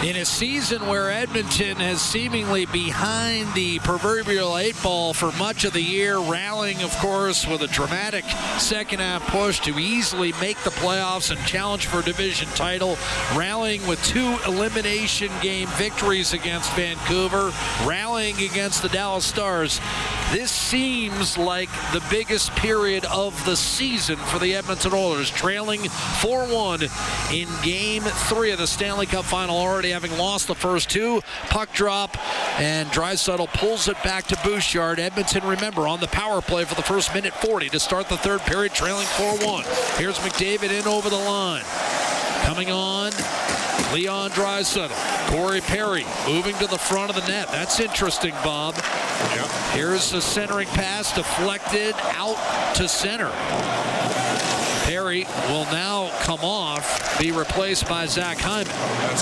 In a season where Edmonton has seemingly behind the proverbial 8 ball for much of the year, rallying, of course, with a dramatic second-half push to easily make the playoffs and challenge for a division title, rallying with 2 elimination game victories against Vancouver, rallying against the Dallas Stars. This seems like the biggest period of the season for the Edmonton Oilers, trailing 4-1 in Game 3 of the Stanley Cup Final, already having lost the first 2. Puck drop, and Draisaitl pulls it back to Bouchard. Edmonton, remember, on the power play for the first minute 40 to start the third period, trailing 4-1. Here's McDavid in over the line. Coming on, Leon Draisaitl. Corey Perry moving to the front of the net. That's interesting, Bob. Yep. Here's the centering pass deflected out to center. Perry will now come off, be replaced by Zach Hyman.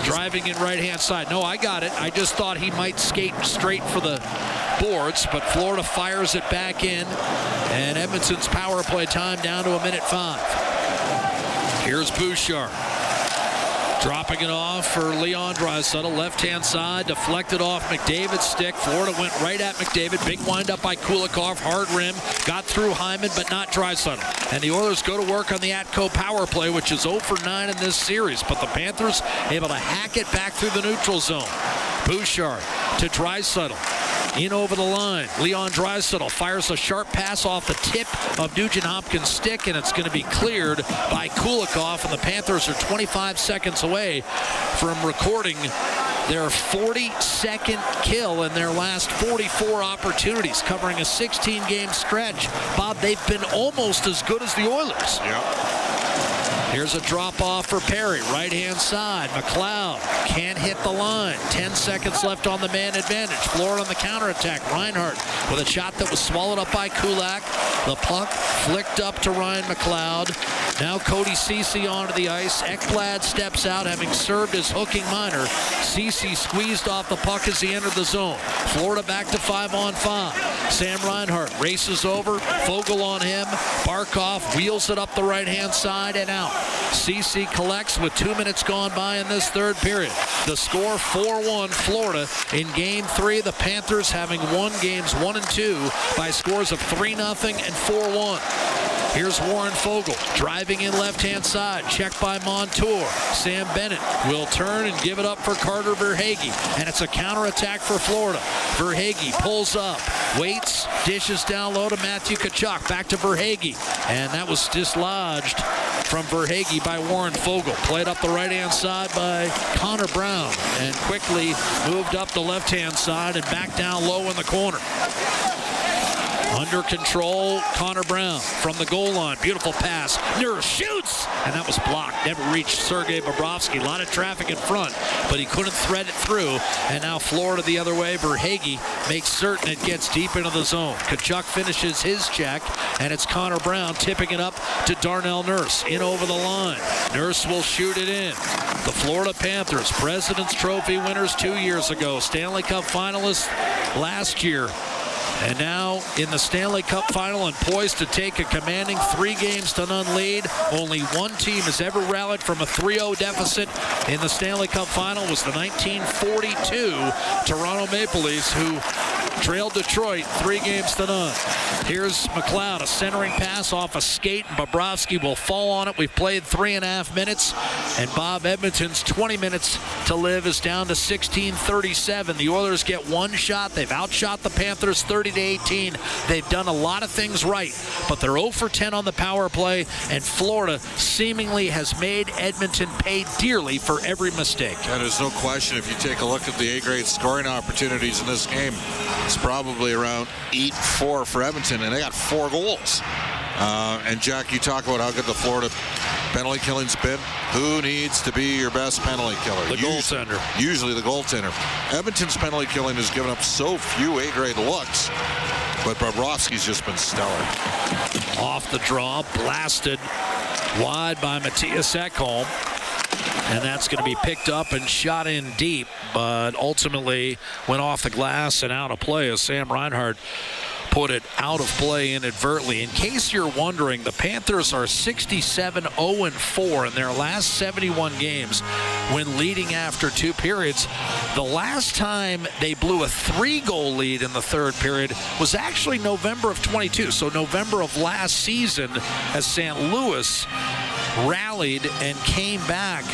Driving in right-hand side. No, I got it. I just thought he might skate straight for the boards, but Florida fires it back in, and Edmonton's power play time down to a minute 5. Here's Bouchard. Dropping it off for Leon Draisaitl. Left-hand side, deflected off McDavid's stick. Florida went right at McDavid. Big wind-up by Kulikov. Hard rim. Got through Hyman, but not Draisaitl. And the Oilers go to work on the Atco power play, which is 0 for 9 in this series. But the Panthers able to hack it back through the neutral zone. Bouchard to Draisaitl. In over the line. Leon Draisaitl fires a sharp pass off the tip of Nugent Hopkins' stick, and it's going to be cleared by Kulikov, and the Panthers are 25 seconds away from recording their 42nd kill in their last 44 opportunities, covering a 16-game stretch. Bob, they've been almost as good as the Oilers. Yep. Here's a drop-off for Perry. Right-hand side. McLeod can't hit the line. 10 seconds left on the man advantage. Florida on the counterattack. Reinhart with a shot that was swallowed up by Kulak. The puck flicked up to Ryan McLeod. Now Cody Ceci onto the ice. Ekblad steps out, having served his hooking minor. Ceci squeezed off the puck as he entered the zone. Florida back to 5-on-5. Sam Reinhart races over. Fogle on him. Barkov wheels it up the right-hand side and out. Ceci collects with 2 minutes gone by in this third period. The score 4-1 Florida in Game 3. The Panthers having won games 1 and 2 by scores of 3-0 and 4-1. Here's Warren Fogle driving in left-hand side. Checked by Montour. Sam Bennett will turn and give it up for Carter Verhaeghe. And it's a counterattack for Florida. Verhaeghe pulls up, waits, dishes down low to Matthew Tkachuk. Back to Verhaeghe. And that was dislodged from Verhaeghe by Warren Fogle. Played up the right-hand side by Connor Brown. And quickly moved up the left-hand side and back down low in the corner. Under control, Connor Brown from the goal line. Beautiful pass. Nurse shoots! And that was blocked. Never reached Sergei Bobrovsky. A lot of traffic in front, but he couldn't thread it through. And now Florida the other way. Verhaeghe makes certain it gets deep into the zone. Tkachuk finishes his check, and it's Connor Brown tipping it up to Darnell Nurse. In over the line. Nurse will shoot it in. The Florida Panthers, President's Trophy winners 2 years ago. Stanley Cup finalists last year. And now in the Stanley Cup Final and poised to take a commanding 3-0 lead. Only one team has ever rallied from a 3-0 deficit in the Stanley Cup Final. Was the 1942 Toronto Maple Leafs, who trailed Detroit 3-0. Here's McLeod, a centering pass off a skate, and Bobrovsky will fall on it. We've played 3.5 minutes, and Bob Edmonton's 20 minutes to live is down to 16:37. The Oilers get one shot. They've outshot the Panthers 30-18. They've done a lot of things right, but they're 0 for 10 on the power play, and Florida seemingly has made Edmonton pay dearly for every mistake. And there's no question, if you take a look at the A-grade scoring opportunities in this game, it's probably around 8-4 for Edmonton, and they got 4 goals. And Jack, you talk about how good the Florida penalty killing's been. Who needs to be your best penalty killer? The goaltender. Usually the goaltender. Edmonton's penalty killing has given up so few A-grade looks, but Bobrovsky's just been stellar. Off the draw, blasted wide by Matthias Ekholm. And that's going to be picked up and shot in deep, but ultimately went off the glass and out of play as Sam Reinhart put it out of play inadvertently. In case you're wondering, the Panthers are 67-0-4 in their last 71 games when leading after 2 periods. The last time they blew a 3-goal lead in the third period was actually November of 22, so November of last season, as St. Louis rallied and came back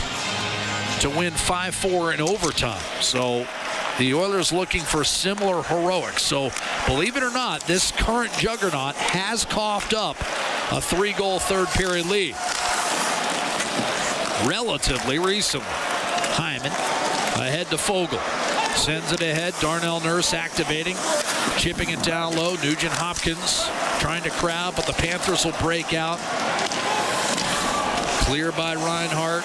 to win 5-4 in overtime. So the Oilers looking for similar heroics. So believe it or not, this current juggernaut has coughed up a 3-goal third period lead relatively recently. Hyman ahead to Fogle. Sends it ahead. Darnell Nurse activating. Chipping it down low. Nugent Hopkins trying to crowd, but the Panthers will break out. Clear by Reinhart.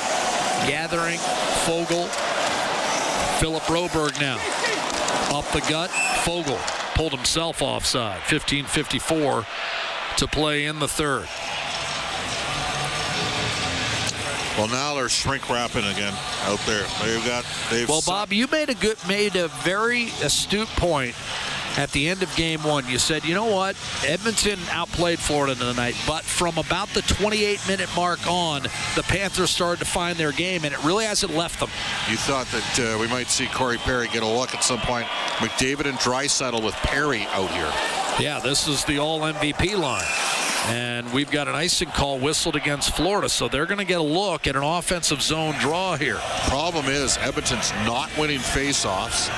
Gathering. Fogle. Philip Broberg now. Up the gut. Fogle pulled himself offside. 15:54 to play in the third. Well, now they're shrink wrapping again out there. Well, Bob, you made a very astute point at the end of game 1. You said, you know what, Edmonton outplayed Florida tonight, but from about the 28-minute mark on, the Panthers started to find their game, and it really hasn't left them. You thought that we might see Corey Perry get a look at some point. McDavid and Draisaitl with Perry out here. Yeah, this is the all-MVP line. And we've got an icing call whistled against Florida, so they're going to get a look at an offensive zone draw here. Problem is, Edmonton's not winning face-offs,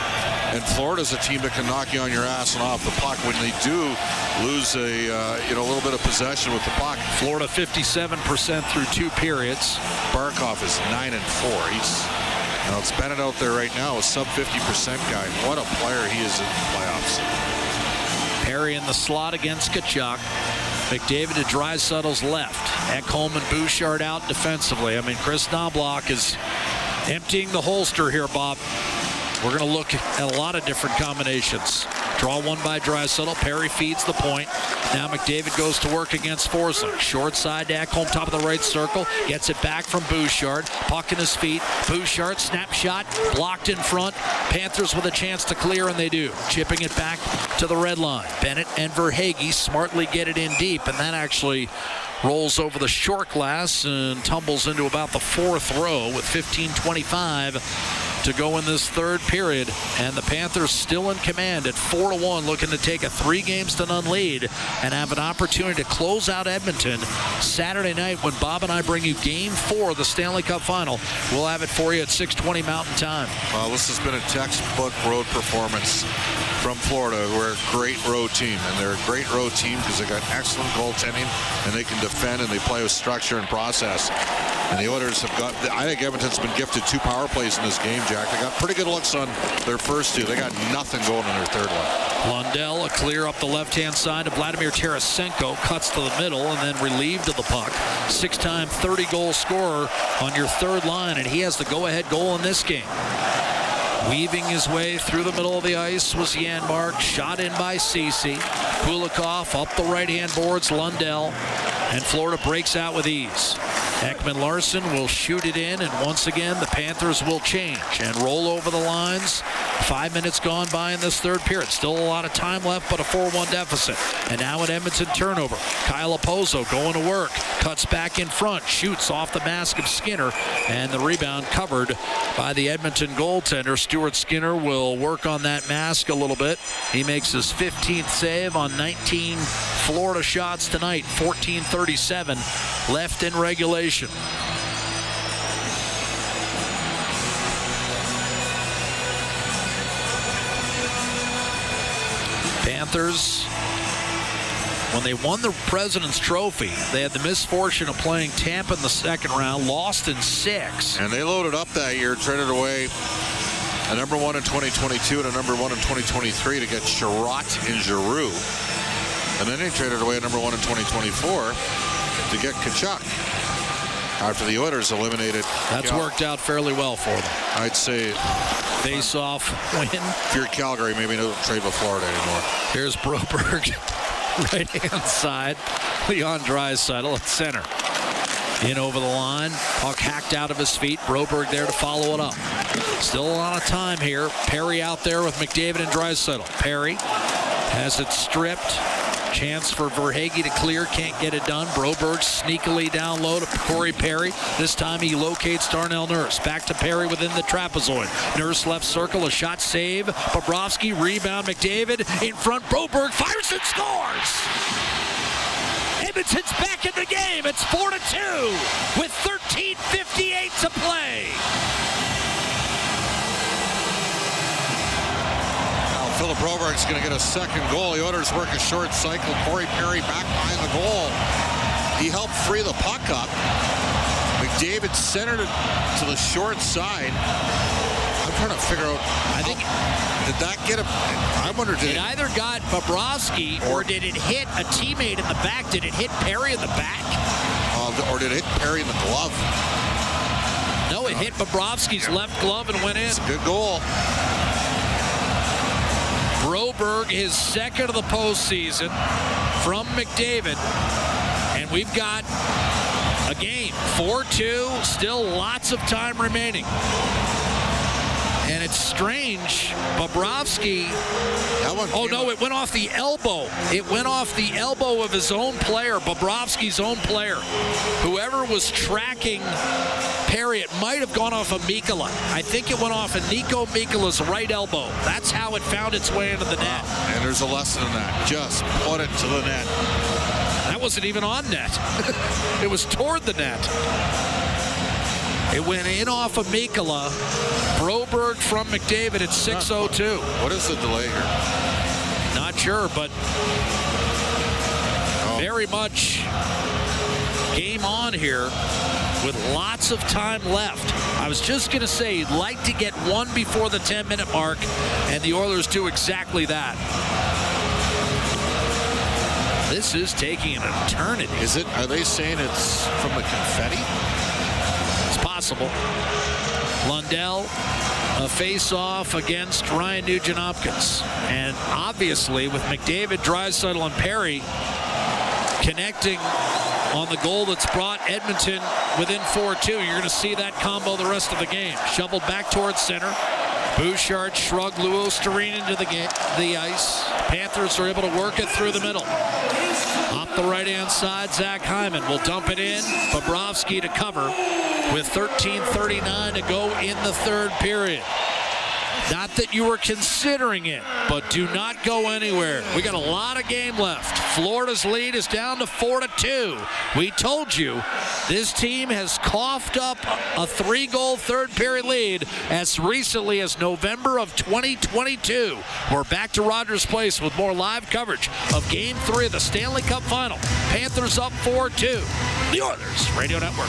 and Florida's a team that can knock you on your ass and off the puck when they do lose a little bit of possession with the puck. Florida 57% through 2 periods. Barkov is 9-4. It's Bennett out there right now, a sub-50% guy. What a player he is in the playoffs. Perry in the slot against Tkachuk. McDavid to Draisaitl's left. Ekholm and Bouchard out defensively. I mean, Chris Knobloch is emptying the holster here, Bob. We're going to look at a lot of different combinations. Draw one by Draisaitl. Perry feeds the point. Now McDavid goes to work against Forsling. Short side to Ekholm, top of the right circle. Gets it back from Bouchard. Puck in his feet. Bouchard, snapshot, blocked in front. Panthers with a chance to clear, and they do. Chipping it back to the red line. Bennett and Verhaeghe smartly get it in deep, and that actually rolls over the short glass and tumbles into about the 4th row with 15:25 to go in this third period, and the Panthers still in command at 4-1, looking to take a 3-0 lead and have an opportunity to close out Edmonton Saturday night when Bob and I bring you Game 4 of the Stanley Cup Final. We'll have it for you at 6:20 Mountain Time. Well, this has been a textbook road performance from Florida, who are a great road team, and they're a great road team because they got excellent goaltending, and they can defend, and they play with structure and process. And the Oilers have got, I think Edmonton's been gifted 2 power plays in this game, Jack. They got pretty good looks on their first 2. They got nothing going in their third one. Lundell, a clear up the left-hand side to Vladimir Tarasenko, cuts to the middle and then relieved of the puck. 6-time 30-goal scorer on your third line, and he has the go-ahead goal in this game. Weaving his way through the middle of the ice was Janmark, shot in by Ceci. Kulikov up the right-hand boards, Lundell, and Florida breaks out with ease. Ekman Larson will shoot it in, and once again the Panthers will change and roll over the lines. 5 minutes gone by in this third period. Still a lot of time left, but a 4-1 deficit. And now an Edmonton turnover. Kyle Opozo going to work. Cuts back in front. Shoots off the mask of Skinner. And the rebound covered by the Edmonton goaltender. Stuart Skinner will work on that mask a little bit. He makes his 15th save on 19 Florida shots tonight. 14:37 left in regulation. Panthers, when they won the President's Trophy, they had the misfortune of playing Tampa in the second round, lost in 6. And they loaded up that year, traded away a number 1 in 2022 and a number 1 in 2023 to get Sherratt and Giroux. And then they traded away a number 1 in 2024 to get Tkachuk. After the Oilers eliminated. That's worked out fairly well for them. I'd say face-off win. If you're Calgary, maybe don't trade with Florida anymore. Here's Broberg, right-hand side. Leon Draisaitl at center. In over the line. Puck hacked out of his feet. Broberg there to follow it up. Still a lot of time here. Perry out there with McDavid and Draisaitl. Perry Has it stripped. Chance for Verhaeghe to clear, can't get it done. Broberg sneakily down low to Corey Perry. This time he locates Darnell Nurse. Back to Perry within the trapezoid. Nurse left circle, a shot save. Bobrovsky, rebound, McDavid in front. Broberg fires and scores! Edmonton's back in the game. It's 4-2 with 13:58 to play. Philip Broberg's going to get a second goal. The Oilers work a short cycle. Corey Perry back behind the goal. He helped free the puck up. McDavid centered it to the short side. I'm trying to figure out. I think did that get him? I wonder did it either got Bobrovsky or did it hit a teammate in the back? Did it hit Perry in the back? Or did it hit Perry in the glove? No, it hit Bobrovsky's left glove and went in. It's a good goal. Broberg, his second of the postseason from McDavid. And we've got a game. 4-2, still lots of time remaining. And it's strange. Bobrovsky. Oh, no, it went off the elbow. It went off the elbow of his own player, Bobrovsky's own player. Whoever was tracking Perry, it might have gone off of Mikkola. I think it went off of Nico Mikkola's right elbow. That's how it found its way into the net. And there's a lesson in that. Just put it to the net. That wasn't even on net. It was toward the net. It went in off of Mikkola. Broberg from McDavid at 6:02. What is the delay here? Not sure, but very much game on here with lots of time left. I was just going to say, you'd like to get one before the 10-minute mark, and the Oilers do exactly that. This is taking an eternity. Is it? Are they saying it's from the confetti? Possible. Lundell, a face-off against Ryan Nugent-Hopkins. And obviously, with McDavid, Draisaitl, and Perry connecting on the goal that's brought Edmonton within 4-2, you're going to see that combo the rest of the game. Shoveled back towards center. Bouchard shrugged Luo Starine into the ice. Panthers are able to work it through the middle. Off the right-hand side, Zach Hyman will dump it in. Bobrovsky to cover with 13:39 to go in the third period. Not that you were considering it, but do not go anywhere. We got a lot of game left. Florida's lead is down to 4-2. We told you this team has coughed up a 3-goal third period lead as recently as November of 2022. We're back to Rogers Place with more live coverage of Game 3 of the Stanley Cup Final. Panthers up 4-2. The Oilers Radio Network.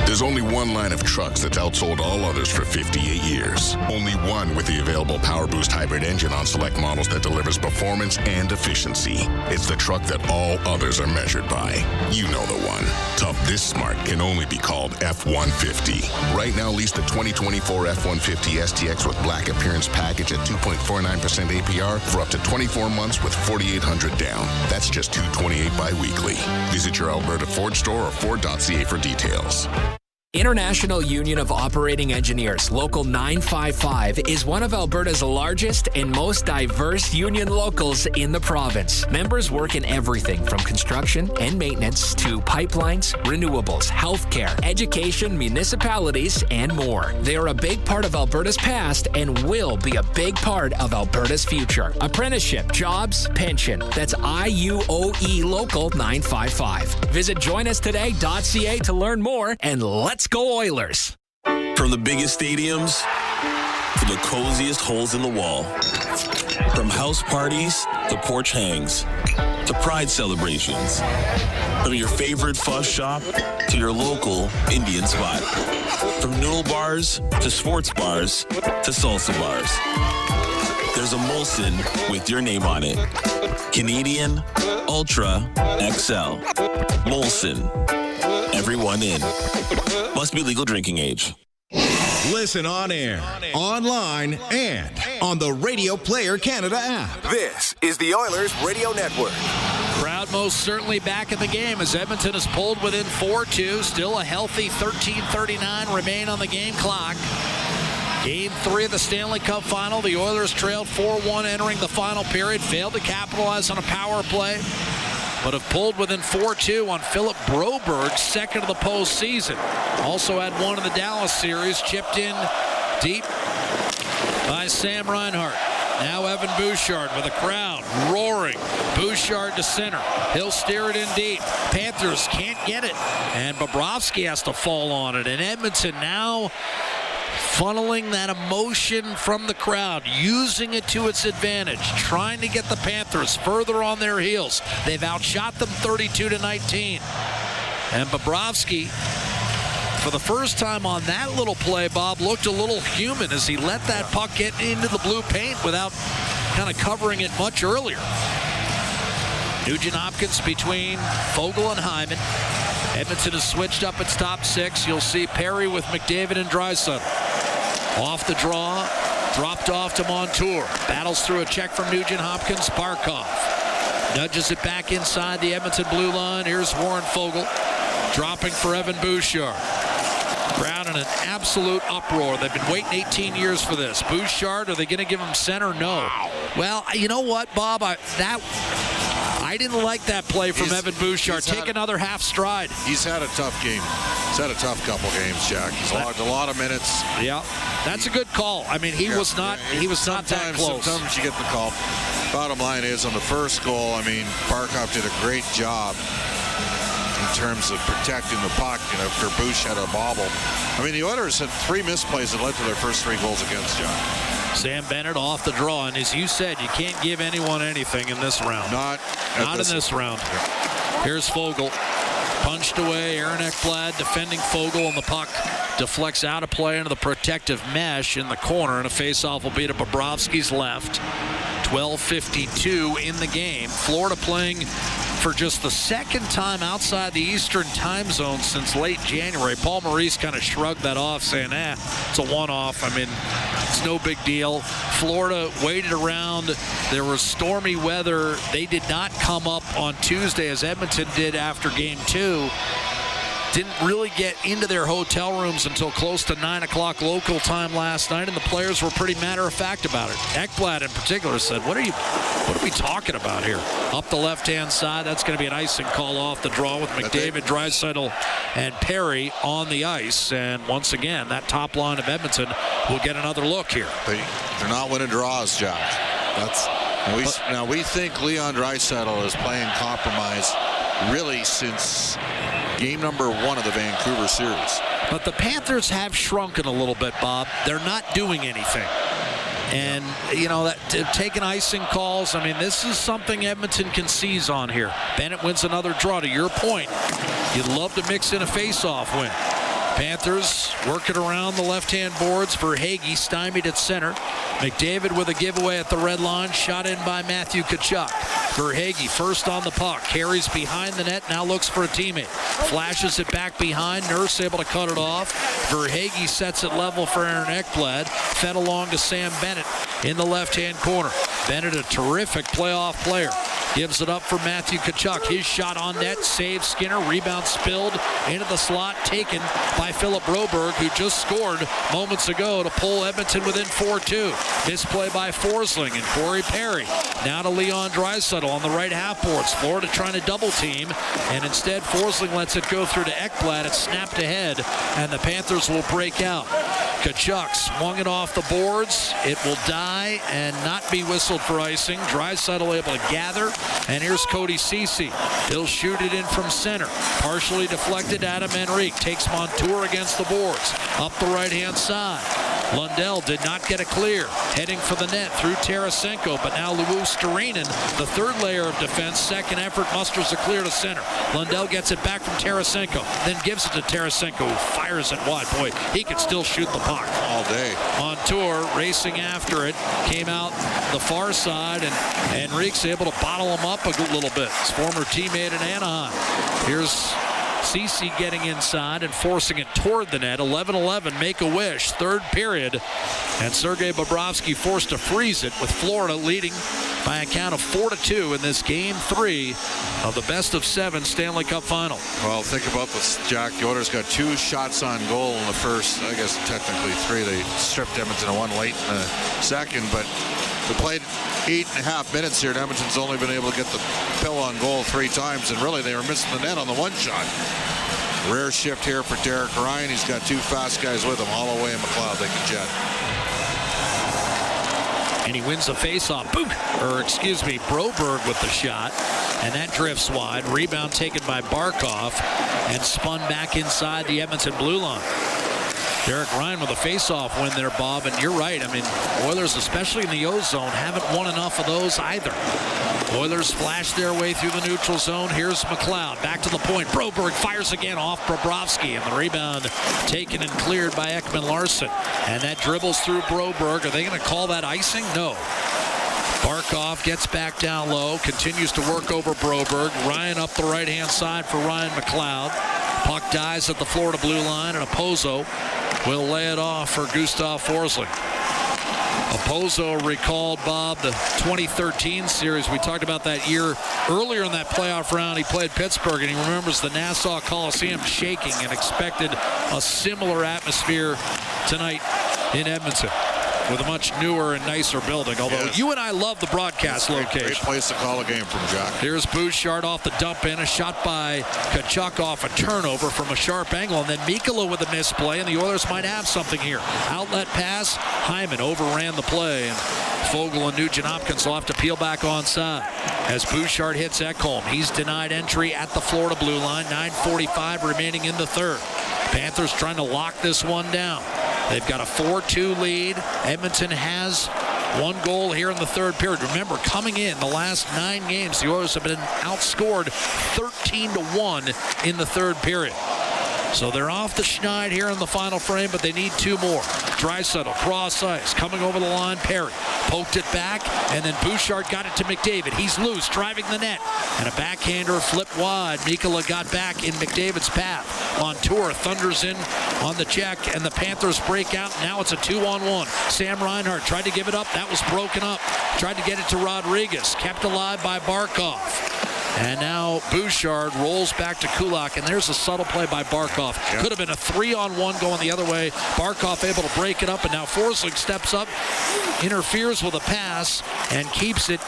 There's only one line of trucks that's outsold all others for 58 years. Only one with the available Power Boost hybrid engine on select models that delivers performance and efficiency. It's the truck that all others are measured by. You know the one. Tough this smart can only be called F-150. Right now, lease the 2024 F-150 STX with Black Appearance Package at 2.49% APR for up to 24 months with $4,800 down. That's just $228 bi-weekly. Visit your Alberta Ford store or Ford.ca for details. International Union of Operating Engineers, Local 955, is one of Alberta's largest and most diverse union locals in the province. Members work in everything from construction and maintenance to pipelines, renewables, healthcare, education, municipalities, and more. They are a big part of Alberta's past and will be a big part of Alberta's future. Apprenticeship, jobs, pension. That's IUOE Local 955. Visit joinustoday.ca to learn more, and let's go Oilers. From the biggest stadiums to the coziest holes in the wall. From house parties to porch hangs to pride celebrations. From your favorite fuzz shop to your local Indian spot. From noodle bars to sports bars to salsa bars. There's a Molson with your name on it. Canadian Ultra XL. Molson. Everyone in. Must be legal drinking age. Listen on air, online, and on the Radio Player Canada app. This is the Oilers Radio Network. Crowd most certainly back in the game as Edmonton is pulled within 4-2. Still a healthy 13:39 remain on the game clock. Game 3 of the Stanley Cup Final. The Oilers trailed 4-1 entering the final period. Failed to capitalize on a power play, but have pulled within 4-2 on Philip Broberg's second of the postseason. Also had one in the Dallas series, chipped in deep by Sam Reinhart. Now Evan Bouchard with a crowd roaring. Bouchard to center. He'll steer it in deep. Panthers can't get it, and Bobrovsky has to fall on it. And Edmonton now funneling that emotion from the crowd, using it to its advantage, trying to get the Panthers further on their heels. They've outshot them 32-19. And Bobrovsky, for the first time on that little play, Bob, looked a little human as he let that puck get into the blue paint without kind of covering it much earlier. Nugent-Hopkins between Foegele and Hyman. Edmonton has switched up its top six. You'll see Perry with McDavid and Draisaitl. Off the draw, dropped off to Montour. Battles through a check from Nugent-Hopkins. Barkov nudges it back inside the Edmonton blue line. Here's Warren Foegele dropping for Evan Bouchard. Crowd in an absolute uproar. They've been waiting 18 years for this. Bouchard, are they going to give him center? No. Well, you know what, Bob? I didn't like that play from Evan Bouchard. Take another half stride. He's had a tough game. He's had a tough couple games, Jack. He's logged a lot of minutes. Yeah, that's a good call. I mean, he was not that close. Sometimes you get the call. Bottom line is, on the first goal, I mean, Barkov did a great job in terms of protecting the puck, after Bouch had a bobble. I mean, the Oilers had 3 misplays that led to their first 3 goals against, John. Sam Bennett off the draw, and as you said, you can't give anyone anything in this round. Not in this round. Here's Foegele. Punched away. Aaron Ekblad defending Foegele, and the puck deflects out of play into the protective mesh in the corner, and a faceoff will be to Bobrovsky's left. 12:52 in the game. Florida playing for just the second time outside the Eastern time zone since late January. Paul Maurice kind of shrugged that off, saying, it's a one-off. I mean, it's no big deal. Florida waited around. There was stormy weather. They did not come up on Tuesday as Edmonton did after Game 2. Didn't really get into their hotel rooms until close to 9 o'clock local time last night, and the players were pretty matter-of-fact about it. Ekblad in particular said, what are we talking about here? Up the left-hand side, that's going to be an icing call off the draw with McDavid, Draisaitl, and Perry on the ice. And once again, that top line of Edmonton will get another look here. They're not winning draws, Josh. Now we think Leon Draisaitl is playing compromise really since game number 1 of the Vancouver series. But the Panthers have shrunken a little bit, Bob. They're not doing anything. And, taking icing calls, I mean, this is something Edmonton can seize on here. Bennett wins another draw. To your point, you'd love to mix in a face-off win. Panthers working around the left-hand boards for Hagee, stymied at center. McDavid with a giveaway at the red line, shot in by Matthew Tkachuk. Verhaeghe first on the puck, carries behind the net, now looks for a teammate. Flashes it back behind, Nurse able to cut it off. Verhaeghe sets it level for Aaron Ekblad, fed along to Sam Bennett in the left-hand corner. Bennett, a terrific playoff player. Gives it up for Matthew Tkachuk. His shot on net, saves Skinner, rebound spilled into the slot, taken by Philip Broberg, who just scored moments ago to pull Edmonton within 4-2. Misplay by Forsling and Corey Perry. Now to Leon Draisaitl on the right half boards. Florida trying to double team, and instead Forsling lets it go through to Ekblad. It's snapped ahead, and the Panthers will break out. Tkachuk swung it off the boards. It will die and not be whistled for icing. Draisaitl able to gather, and here's Cody Ceci. He'll shoot it in from center. Partially deflected, Adam Henrique takes Montour against the boards. Up the right-hand side. Lundell did not get a clear. Heading for the net through Tarasenko, but now Lou Starinen, the third layer of defense, second effort, musters a clear to center. Lundell gets it back from Tarasenko, then gives it to Tarasenko, who fires it wide. Boy, he could still shoot the puck. All day. Montour racing after it, came out the far side, and Henrique's able to bottle him up a good little bit. His former teammate in Anaheim. Here's Ceci getting inside and forcing it toward the net. 11-11, Make-A-Wish, third period. And Sergei Bobrovsky forced to freeze it with Florida leading by a count of 4-2 in this Game 3 of the best-of-7 Stanley Cup Final. Well, think about this, Jack. The Oilers got 2 shots on goal in the first, I guess technically 3. They stripped Edmonton of 1 late in the second, but they played 8.5 minutes here, and Edmonton's only been able to get the pill on goal 3 times, and really they were missing the net on the 1 shot. Rare shift here for Derek Ryan. He's got 2 fast guys with him, Holloway and McLeod. They can jet. And he wins the faceoff. Broberg with the shot. And that drifts wide. Rebound taken by Barkov and spun back inside the Edmonton blue line. Derek Ryan with a faceoff win there, Bob. And you're right. I mean, Oilers, especially in the O zone, haven't won enough of those either. Oilers flash their way through the neutral zone. Here's McLeod. Back to the point. Broberg fires again off Bobrovsky. And the rebound taken and cleared by Ekman-Larsson. And that dribbles through Broberg. Are they going to call that icing? No. Barkov gets back down low. Continues to work over Broberg. Ryan up the right-hand side for Ryan McLeod. Puck dies at the Florida blue line. And Opozo will lay it off for Gustav Forsling. Opozo recalled, Bob, the 2013 series. We talked about that year earlier in that playoff round. He played Pittsburgh, and he remembers the Nassau Coliseum shaking and expected a similar atmosphere tonight in Edmonton with a much newer and nicer building. Although you and I love the broadcast location. Great place to call a game from, Jack. Here's Bouchard off the dump in. A shot by Tkachuk off a turnover from a sharp angle. And then Mikkola with a misplay, and the Oilers might have something here. Outlet pass. Hyman overran the play. And Fogle and Nugent-Hopkins will have to peel back onside as Bouchard hits Ekholm. He's denied entry at the Florida blue line. 9:45 remaining in the third. Panthers trying to lock this one down. They've got a 4-2 lead. Edmonton has 1 goal here in the third period. Remember, coming in the last 9 games, the Oilers have been outscored 13-1 in the third period. So they're off the schneid here in the final frame, but they need 2 more. Draisaitl, cross ice, coming over the line. Perry poked it back, and then Bouchard got it to McDavid. He's loose, driving the net, and a backhander flipped wide. Mikkola got back in McDavid's path. Montour thunders in on the check, and the Panthers break out. Now it's a 2-on-1. Sam Reinhart tried to give it up. That was broken up. Tried to get it to Rodriguez. Kept alive by Barkov. And now Bouchard rolls back to Kulak, and there's a subtle play by Barkov. Yep. Could have been a 3-on-1 going the other way. Barkov able to break it up, and now Forsling steps up, interferes with a pass, and keeps it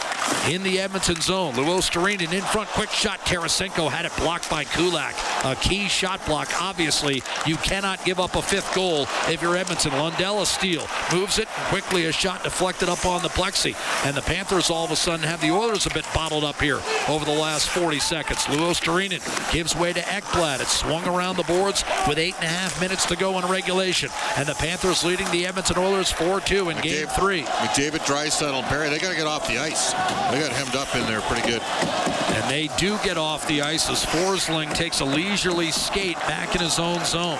in the Edmonton zone. Luostarinen in front, quick shot. Tarasenko had it blocked by Kulak. A key shot block. Obviously, you cannot give up a 5th goal if you're Edmonton. Lundell a steal. Moves it, quickly a shot deflected up on the plexi. And the Panthers all of a sudden have the Oilers a bit bottled up here over the last 40 seconds. Luostarinen gives way to Ekblad. It's swung around the boards with 8.5 minutes to go in regulation. And the Panthers leading the Edmonton Oilers 4-2 in Game 3. McDavid, Draisaitl, and Perry, they got to get off the ice. They got hemmed up in there pretty good. And they do get off the ice as Forsling takes a leisurely skate back in his own zone.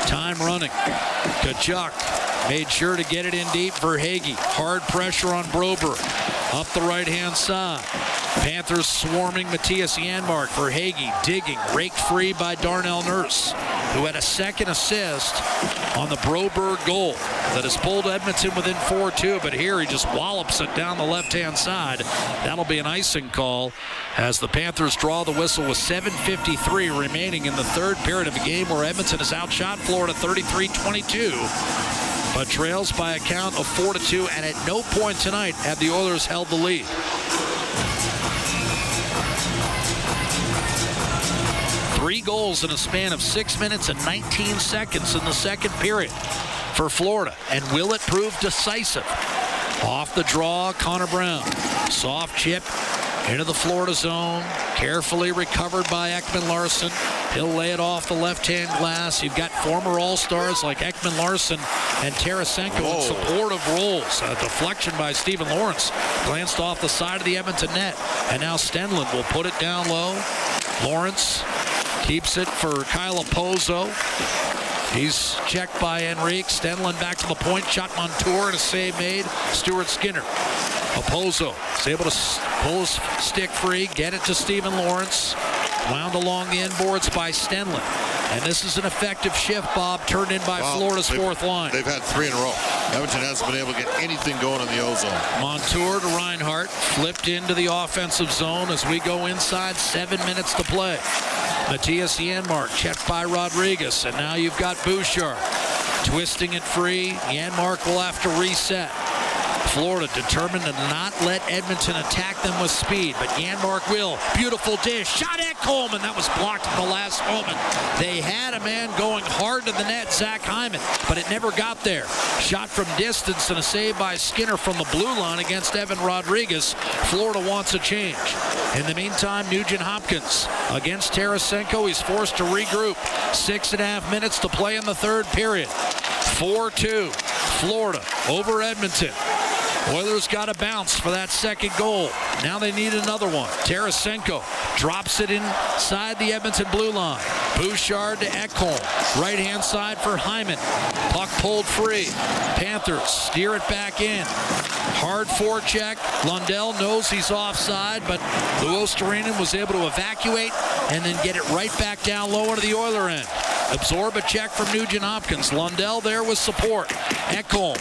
Time running. Tkachuk made sure to get it in deep for Hagee. Hard pressure on Broberg. Up the right-hand side. Panthers swarming Matthias Janmark for Hagee. Digging. Raked free by Darnell Nurse, who had a second assist on the Broberg goal that has pulled Edmonton within 4-2. But here he just wallops it down the left-hand side. That'll be an icing call as the Panthers draw the whistle with 7:53 remaining in the third period of a game where Edmonton has outshot Florida 33-22. But trails by a count of 4-2, and at no point tonight have the Oilers held the lead. Three goals in a span of 6 minutes and 19 seconds in the second period for Florida. And will it prove decisive? Off the draw, Connor Brown. Soft chip into the Florida zone. Carefully recovered by Ekman-Larsson. He'll lay it off the left-hand glass. You've got former All-Stars like Ekman-Larsson and Tarasenko in supportive roles. A deflection by Stephen Lawrence. Glanced off the side of the Edmonton net. And now Stenlund will put it down low. Lawrence keeps it for Kyle Opozo. He's checked by Enrique. Stenlund back to the point. Shot Montour and a save made. Stuart Skinner. Opozo is able to pull his stick free, get it to Stephen Lawrence. Wound along the inboards by Stenley. And this is an effective shift, Bob, turned in by Florida's fourth line. They've had 3 in a row. Edmonton hasn't been able to get anything going in the O-zone. Montour to Reinhart, flipped into the offensive zone as we go inside, 7 minutes to play. Matthias Janmark checked by Rodriguez, and now you've got Bouchard twisting it free. Janmark will have to reset. Florida determined to not let Edmonton attack them with speed, but Janmark will. Beautiful dish. Shot at Coleman. That was blocked at the last moment. They had a man going hard to the net, Zach Hyman, but it never got there. Shot from distance and a save by Skinner from the blue line against Evan Rodriguez. Florida wants a change. In the meantime, Nugent Hopkins against Tarasenko. He's forced to regroup. 6.5 minutes to play in the third period. 4-2. Florida over Edmonton. Oilers got a bounce for that second goal. Now they need another one. Tarasenko drops it inside the Edmonton blue line. Bouchard to Ekholm. Right-hand side for Hyman. Puck pulled free. Panthers steer it back in. Hard forecheck. Lundell knows he's offside, but Luostarinen was able to evacuate and then get it right back down low into the Oiler end. Absorb a check from Nugent Hopkins. Lundell there with support. Ekholm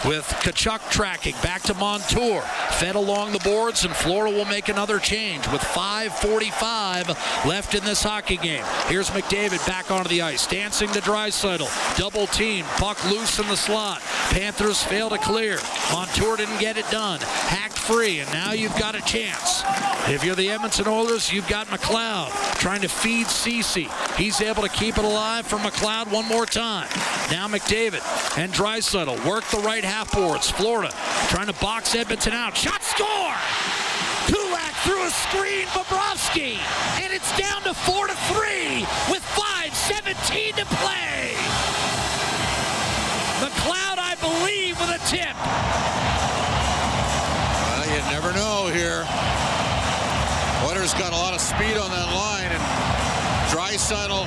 with Tkachuk tracking. Back to Montour. Fed along the boards, and Florida will make another change with 5:45 left in this hockey game. Here's McDavid back onto the ice. Dancing to Draisaitl. Double team. Puck loose in the slot. Panthers fail to clear. Montour didn't get it done. Hacked free, and now you've got a chance. If you're the Edmonton Oilers, you've got McLeod trying to feed Ceci. He's able to keep it alive for McLeod one more time. Now McDavid and Draisaitl work the right half boards. Florida trying to box Edmonton out. Shot, score! Kulak through a screen, Bobrovsky, and it's down to 4-3 with 5:17 to play. McLeod, I believe, with a tip. Well, you never know here. Oilers got a lot of speed on that line, and Draisaitl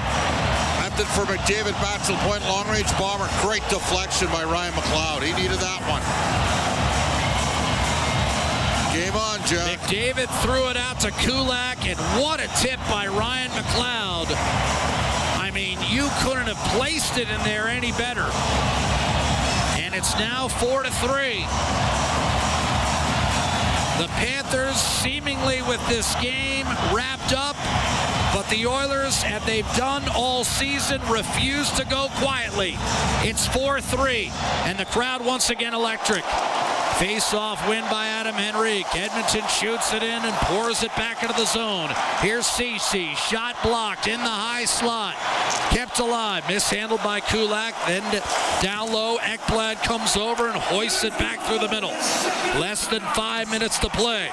emptied for McDavid back to the point, long-range bomber. Great deflection by Ryan McLeod. He needed that one. Game on, Jack. McDavid threw it out to Kulak, and what a tip by Ryan McLeod. I mean, you couldn't have placed it in there any better. And it's now 4-3. The Panthers seemingly with this game wrapped up, but the Oilers, as they've done all season, refuse to go quietly. It's 4-3, and the crowd once again electric. Face-off win by Adam Henrique. Edmonton shoots it in and pours it back into the zone. Here's Ceci. Shot blocked in the high slot. Kept alive. Mishandled by Kulak. Then down low, Ekblad comes over and hoists it back through the middle. Less than 5 minutes to play.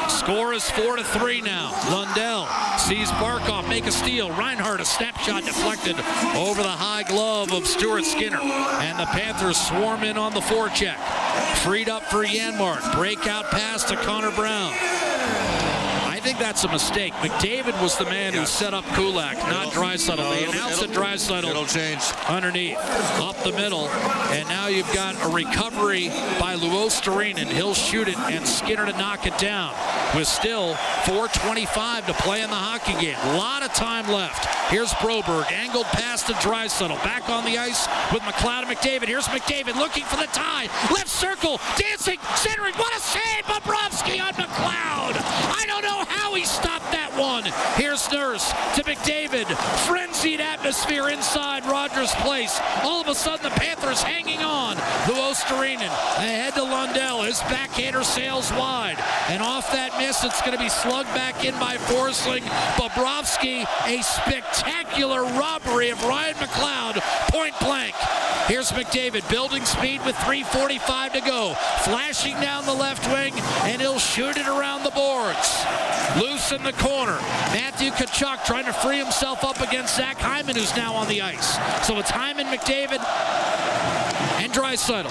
Score is 4-3 now. Lundell sees Barkov make a steal. Reinhart, a snapshot deflected over the high glove of Stuart Skinner. And the Panthers swarm in on the forecheck. Freed up for Janmark. Breakout pass to Connor Brown. I think that's a mistake. McDavid was the man who set up Kulak, not Draisaitl. They announced that Draisaitl change underneath, up the middle, and now you've got a recovery by Luostarinen. He'll shoot it, and Skinner to knock it down. With still 4:25 to play in the hockey game. A lot of time left. Here's Broberg, angled pass to Draisaitl. Back on the ice with McLeod and McDavid. Here's McDavid looking for the tie. Left circle, dancing, centering. What a save! Bobrovsky on McLeod. I don't know how he stopped that one. Here's Nurse to McDavid. Frenzied atmosphere inside Rogers Place. All of a sudden, the Panthers hanging on. Luostarinen ahead to Lundell. His backhander sails wide. And off that miss, it's going to be slugged back in by Forsling. Bobrovsky, a spectacular robbery of Ryan McLeod, point blank. Here's McDavid building speed with 3:45 to go. Flashing down the left wing, and he'll shoot it around the boards. Loose in the corner. Matthew Tkachuk trying to free himself up against Zach Hyman, who's now on the ice. So it's Hyman, McDavid, and Draisaitl.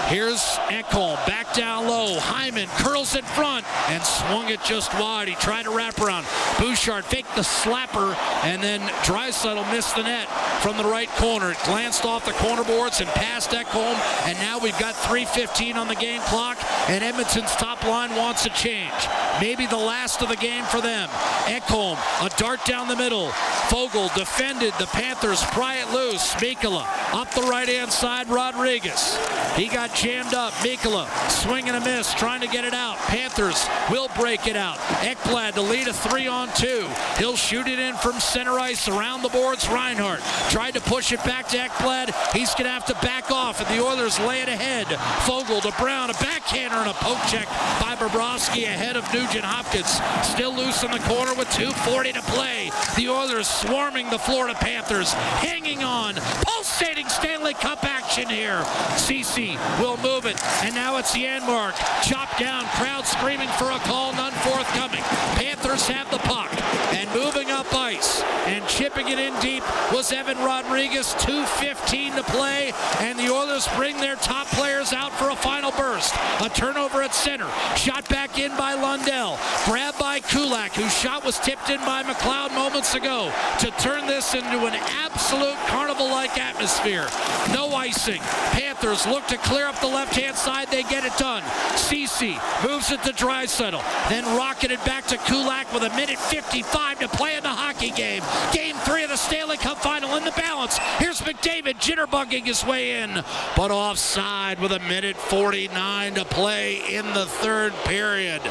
Here's Ekholm back down low. Hyman curls in front and swung it just wide. He tried to wrap around. Bouchard faked the slapper, and then Draisaitl missed the net from the right corner. It glanced off the corner boards and past Ekholm, and now we've got 3:15 on the game clock, and Edmonton's top line wants a change. maybe the last of the game for them. Ekholm, a dart down the middle. Fogle defended. The Panthers pry it loose. Mikkola up the right-hand side. Rodriguez. He got jammed up. Mikkola swing and a miss, trying to get it out. Panthers will break it out. Ekblad to lead a 3-on-2. He'll shoot it in from center ice around the boards. Reinhart tried to push it back to Ekblad. He's going to have to back off, and the Oilers lay it ahead. Fogle to Brown, a backhander and a poke check by Bobrovsky ahead of Nugent Hopkins. Still loose in the corner with 2:40 to play. The Oilers swarming the Florida Panthers, hanging on, pulsating Stanley Cup action here. Ceci will move it, and now it's Janmark. Chopped down, crowd screaming for a call, none forthcoming. Panthers have the puck, and moving up ice, and chipping it in deep was Evan Rodriguez. 2:15 to play, and the Oilers bring their top players out for a final burst. A turnover at center, shot back in by Lundell, grabbed by Kulak, whose shot was tipped in by McLeod moments ago, to turn this into an absolute carnival-like atmosphere. No icing. Panthers look to clear up the left-hand side. They get it done. Ceci moves it to Draisaitl, then rocketed back to Kulak with 1:55 to play in the hockey game. Game 3 of the Stanley Cup Final in the balance. Here's McDavid jitterbugging his way in, but offside with 1:49 to play in the third period.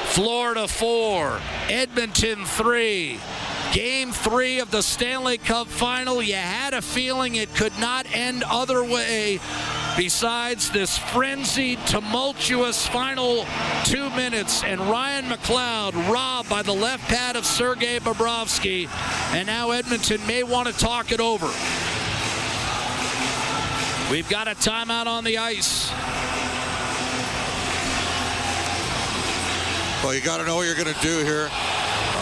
Florida 4, Edmonton 3. Game 3 of the Stanley Cup Final. You had a feeling it could not end other way besides this frenzied, tumultuous final 2 minutes. And Ryan McLeod robbed by the left pad of Sergei Bobrovsky. And now Edmonton may want to talk it over. We've got a timeout on the ice. Well, you got to know what you're going to do here.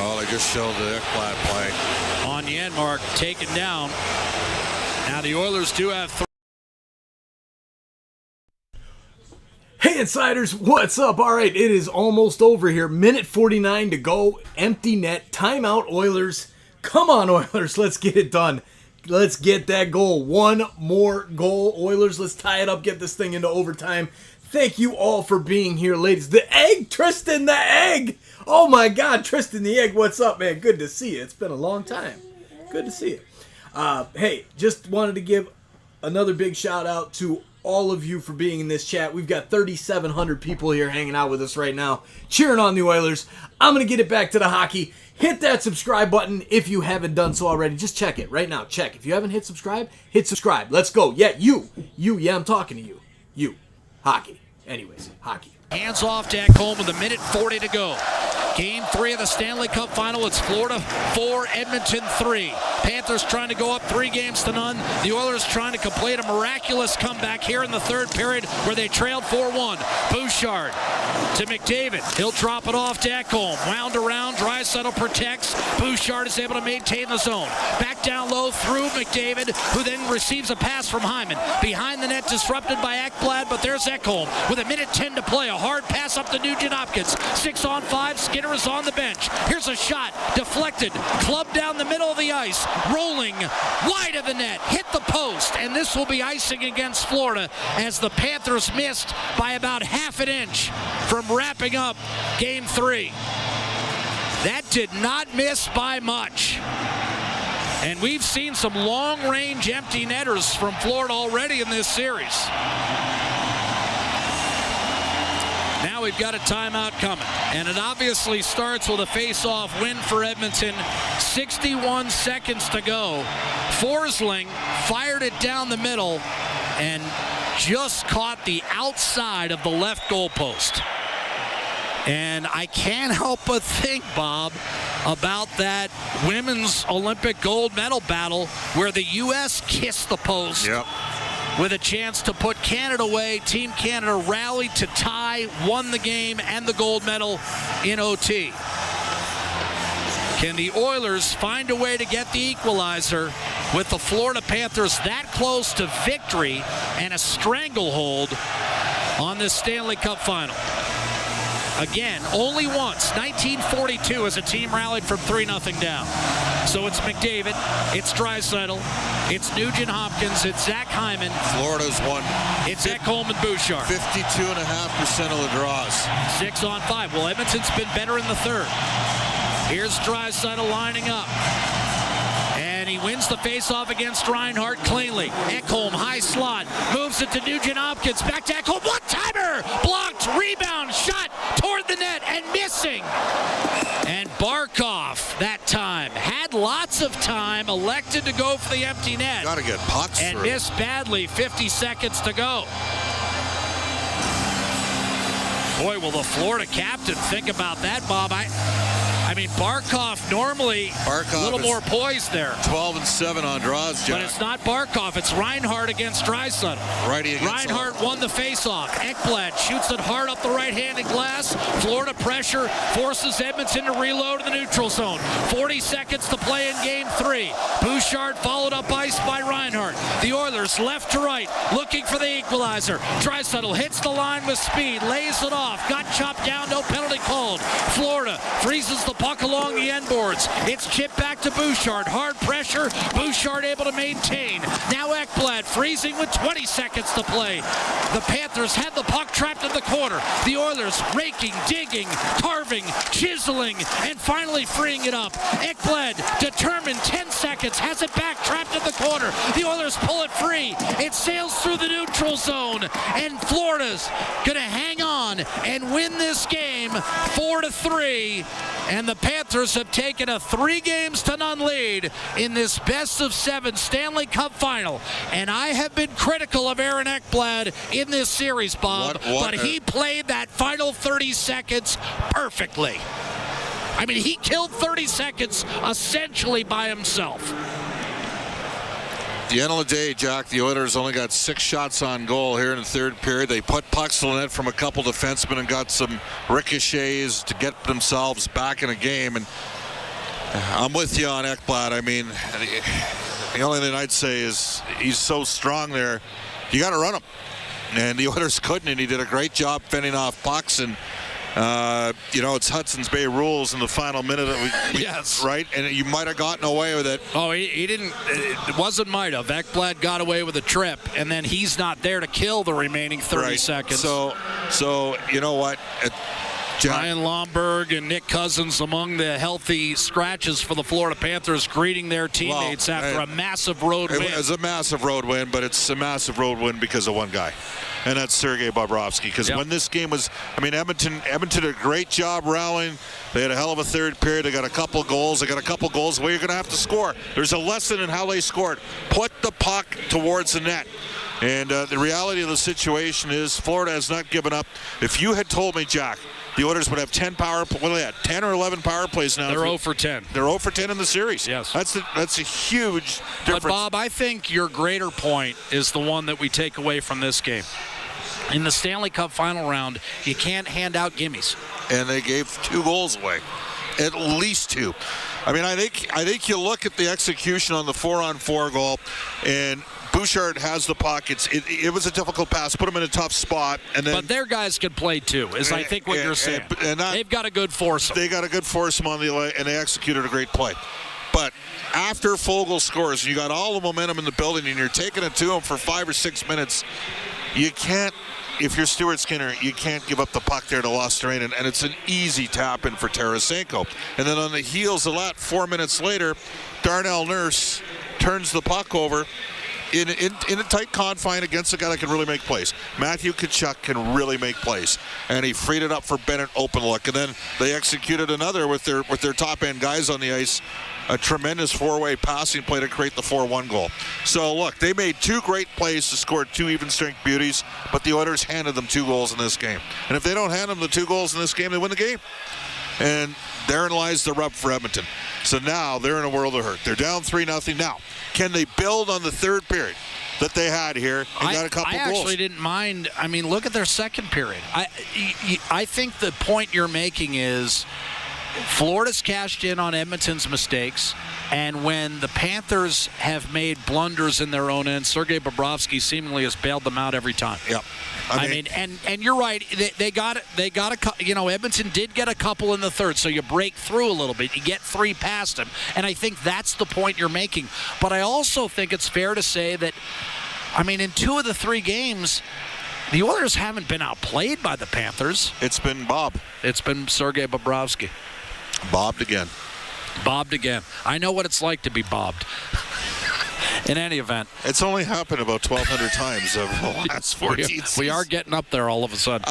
Oh, they just showed the Ekblad play. On Janmark, taken down. Now the Oilers do have 3. Hey Insiders, what's up? All right, it is almost over here. 1:49 to go. Empty net. Timeout, Oilers. Come on, Oilers. Let's get it done. Let's get that goal. One more goal, Oilers. Let's tie it up. Get this thing into overtime. Thank you all for being here, ladies. The Egg, Tristan the Egg. Oh my God, Tristan the Egg. What's up, man? Good to see you. It's been a long time. Good to see you. Hey, just wanted to give another big shout out to all of you for being in this chat. We've got 3,700 people here hanging out with us right now, cheering on the Oilers. I'm going to get it back to the hockey. Hit that subscribe button if you haven't done so already. Just check it right now. Check. If you haven't hit subscribe, hit subscribe. Let's go. Yeah, you. Yeah, I'm talking to you. You. Hockey. Anyways, hockey. Hands off to Ekholm with 1:40 to go. Game 3 of the Stanley Cup Final. It's Florida 4, Edmonton 3. Panthers trying to go up 3-0. The Oilers trying to complete a miraculous comeback here in the third period where they trailed 4-1. Bouchard to McDavid. He'll drop it off to Ekholm. Wound around. Draisaitl protects. Bouchard is able to maintain the zone. Back down low through McDavid, who then receives a pass from Hyman. Behind the net, disrupted by Ekblad, but there's Ekholm with 1:10 to play. A hard pass up to Nugent Hopkins. 6-on-5. Skinner is on the bench. Here's a shot. Deflected. Clubbed down the middle of the ice. Rolling wide of the net. Hit the post. And this will be icing against Florida as the Panthers missed by about half an inch from wrapping up Game 3. That did not miss by much. And we've seen some long-range empty netters from Florida already in this series. Now we've got a timeout coming. And it obviously starts with a face-off win for Edmonton. 61 seconds to go. Forsling fired it down the middle and just caught the outside of the left goalpost. And I can't help but think, Bob, about that women's Olympic gold medal battle where the U.S. kissed the post. Yep. With a chance to put Canada away. Team Canada rallied to tie, won the game and the gold medal in OT. Can the Oilers find a way to get the equalizer with the Florida Panthers that close to victory and a stranglehold on this Stanley Cup Final? Again, only once, 1942, as a team rallied from 3-0 down. So it's McDavid, it's Draisaitl, it's Nugent-Hopkins, it's Zach Hyman. Florida's won. It's Ekholm and Bouchard. 52.5% of the draws. 6 on 5. Well, Edmonton's been better in the third. Here's Draisaitl lining up. And he wins the faceoff against Reinhart cleanly. Ekholm, high slot, moves it to Nugent-Hopkins. Back to Ekholm. One-timer! Blocked, rebound, shot toward the net, and missing. And Barkov, that time, had lots of time, elected to go for the empty net. Got to get pucks and through. Missed badly, 50 seconds to go. Boy, will the Florida captain think about that, Bob. I mean, Barkov normally a little more poised there. 12-7 on draws, Jack. But it's not Barkov. It's Reinhart against Draisaitl. Righty against Reinhart won the faceoff. Ekblad shoots it hard up the right-handed glass. Florida pressure forces Edmonton to reload in the neutral zone. 40 seconds to play in Game 3. Bouchard followed up ice by Reinhart. The Oilers left to right, looking for the equalizer. Draisaitl hits the line with speed, lays it off, got chopped down, no penalty called. Florida freezes the puck along the end boards. It's chipped back to Bouchard. Hard pressure. Bouchard able to maintain. Now Ekblad freezing with 20 seconds to play. The Panthers had the puck trapped in the corner. The Oilers raking, digging, carving, chiseling, and finally freeing it up. Ekblad determined, 10 seconds, has it back trapped in the corner. The Oilers pull it free. It sails through the neutral zone, and Florida's going to hang on and win this game 4-3. And the Panthers have taken a 3-0 lead in this best-of-7 Stanley Cup final. And I have been critical of Aaron Ekblad in this series, Bob, but he played that final 30 seconds perfectly. I mean, he killed 30 seconds essentially by himself. At the end of the day, Jack, the Oilers only got 6 shots on goal here in the third period. They put pucks to the net from a couple defensemen and got some ricochets to get themselves back in a game. And I'm with you on Ekblad. I mean, the only thing I'd say is he's so strong there. You got to run him. And the Oilers couldn't, and he did a great job fending off pucks. And it's Hudson's Bay rules in the final minute. Yes. Right? And you might have gotten away with it. Oh, he didn't. It wasn't might have. Ekblad got away with a trip, and then he's not there to kill the remaining 30 seconds. So you know what? Ryan Lomberg and Nick Cousins among the healthy scratches for the Florida Panthers, greeting their teammates after a massive road win. It was a massive road win, but it's a massive road win because of one guy, and that's Sergei Bobrovsky. Because when this game was, Edmonton did a great job rallying. They had a hell of a third period. They got a couple goals. Well, you're going to have to score. There's a lesson in how they scored. Put the puck towards the net. And the reality of the situation is Florida has not given up. If you had told me, Jack, the Oilers would have 10 10 or 11 power plays now. They're 0 for 10. They're 0 for 10 in the series. Yes. That's a huge difference. But, Bob, I think your greater point is the one that we take away from this game. In the Stanley Cup final round, you can't hand out gimmies. And they gave 2 goals away. At least 2. I think you look at the execution on the 4-on-4 goal, and Bouchard has the puck. It was a difficult pass. Put him in a tough spot. But their guys can play too, is I think what you're saying. They've got a good foursome. They got a good foursome on the and they executed a great play. But after Foegele scores, you got all the momentum in the building, and you're taking it to him for 5 or 6 minutes. You can't. If you're Stuart Skinner, you can't give up the puck there to Luostarinen, and it's an easy tap in for Tarasenko. And then on the heels of that, 4 minutes later, Darnell Nurse turns the puck over in a tight confine against a guy that can really make plays. Matthew Tkachuk can really make plays, and he freed it up for Bennett open look. And then they executed another with their top end guys on the ice. A tremendous 4-way passing play to create the 4-1 goal. So, look, they made 2 great plays to score 2 even-strength beauties, but the Oilers handed them 2 goals in this game. And if they don't hand them the 2 goals in this game, they win the game. And therein lies the rub for Edmonton. So now they're in a world of hurt. They're down 3-0. Now, can they build on the third period that they had here and got a couple goals? I actually didn't mind. I mean, look at their second period. I think the point you're making is Florida's cashed in on Edmonton's mistakes, and when the Panthers have made blunders in their own end, Sergei Bobrovsky seemingly has bailed them out every time. Yep. I mean, and you're right. They got Edmonton did get a couple in the third, so you break through a little bit. You get 3 past them, and I think that's the point you're making. But I also think it's fair to say that, I mean, in 2 of the 3 games, the Oilers haven't been outplayed by the Panthers. It's been Bob. It's been Sergei Bobrovsky. Bobbed again. Bobbed again. I know what it's like to be bobbed. In any event. It's only happened about 1,200 times over the last 14 seasons. We are getting up there all of a sudden.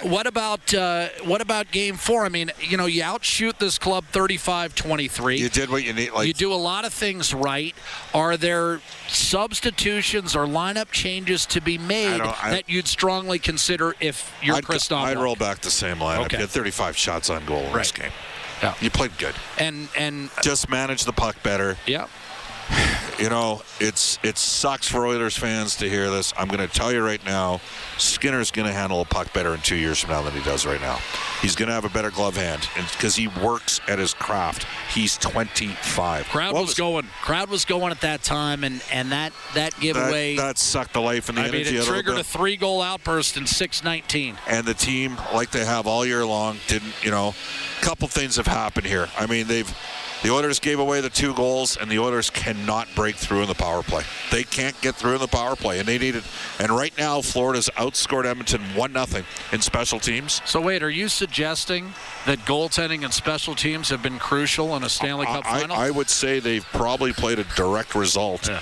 What about Game 4? I mean, you outshoot this club 35-23. You did what you need. You do a lot of things right. Are there substitutions or lineup changes to be made that you'd strongly consider if you're Chris Donald? I'd roll back the same lineup. Okay. You had 35 shots on goal in this game. Yeah. You played good. And just manage the puck better. Yeah. It sucks for Oilers fans to hear this. I'm going to tell you right now, Skinner's going to handle a puck better in 2 years from now than he does right now. He's going to have a better glove hand because he works at his craft. He's 25. Crowd was going at that time, and that giveaway that sucked the life and the energy. It triggered a 3-goal outburst in 6:19. And the team, like they have all year long, didn't. A couple things have happened here. I mean, the Oilers gave away the 2 goals, and the Oilers cannot break through in the power play. They can't get through in the power play, and they need it. And right now, Florida's outscored Edmonton 1-0 in special teams. So wait, are you suggesting that goaltending and special teams have been crucial in a Stanley Cup final? I would say they've probably played a direct result. Yeah.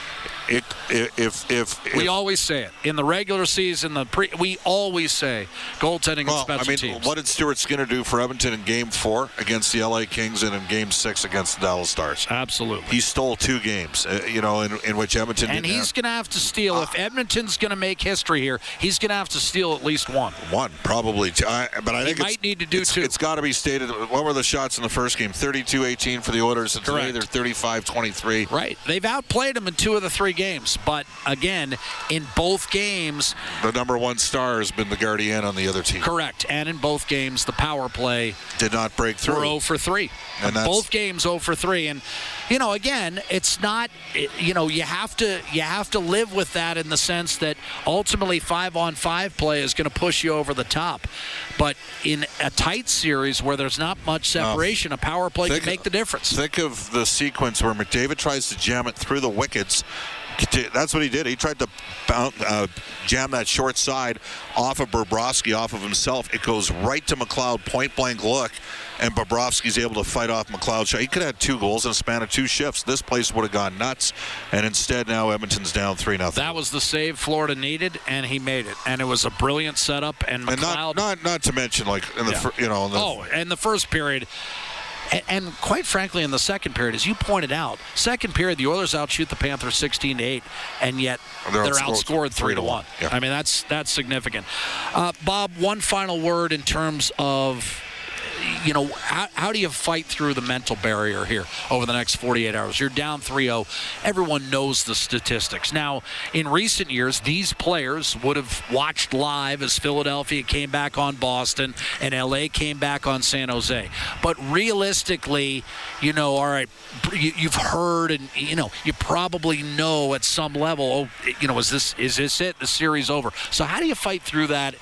If we always say it in the regular season, we always say goaltending and special teams. What did Stuart Skinner do for Edmonton in Game 4 against the LA Kings and in Game 6 against the Dallas Stars? Absolutely. He stole 2 games, in which Edmonton. And he's going to have to steal if Edmonton's going to make history here. He's going to have to steal at least 1. 1, probably 2. But I think he might need to do 2. It's got to be stated. What were the shots in the first game? 32-18 for the Oilers, and today they're 35-23. Right. They've outplayed them in 2 of the 3 games, but again, in both games, the number 1 star has been the Guardian on the other team. Correct, and in both games, the power play did not break through. We're 0 for 3. And both games 0 for 3, and again, it's not. You have to live with that in the sense that ultimately 5-on-5 play is going to push you over the top, but in a tight series where there's not much separation, a power play can make the difference. Think of the sequence where McDavid tries to jam it through the wickets. That's what he did. He tried to jam that short side off of Bobrovsky, off of himself. It goes right to McLeod, point-blank look, and Bobrovsky's able to fight off McLeod's shot. He could have had 2 goals in a span of 2 shifts. This place would have gone nuts, and instead now Edmonton's down 3-0. That was the save Florida needed, and he made it. And it was a brilliant setup. And McLeod, not to mention, like in the in the first period. And quite frankly, in the second period, as you pointed out, second period, the Oilers outshoot the Panthers 16-8, and yet they're outscored 3-1. Yeah. I mean, that's significant. Bob, one final word in terms of, how do you fight through the mental barrier here over the next 48 hours? You're down 3-0. Everyone knows the statistics. Now, in recent years, these players would have watched live as Philadelphia came back on Boston and LA came back on San Jose. But realistically, all right, you've heard and, you probably know at some level, is this it? The series over. So how do you fight through that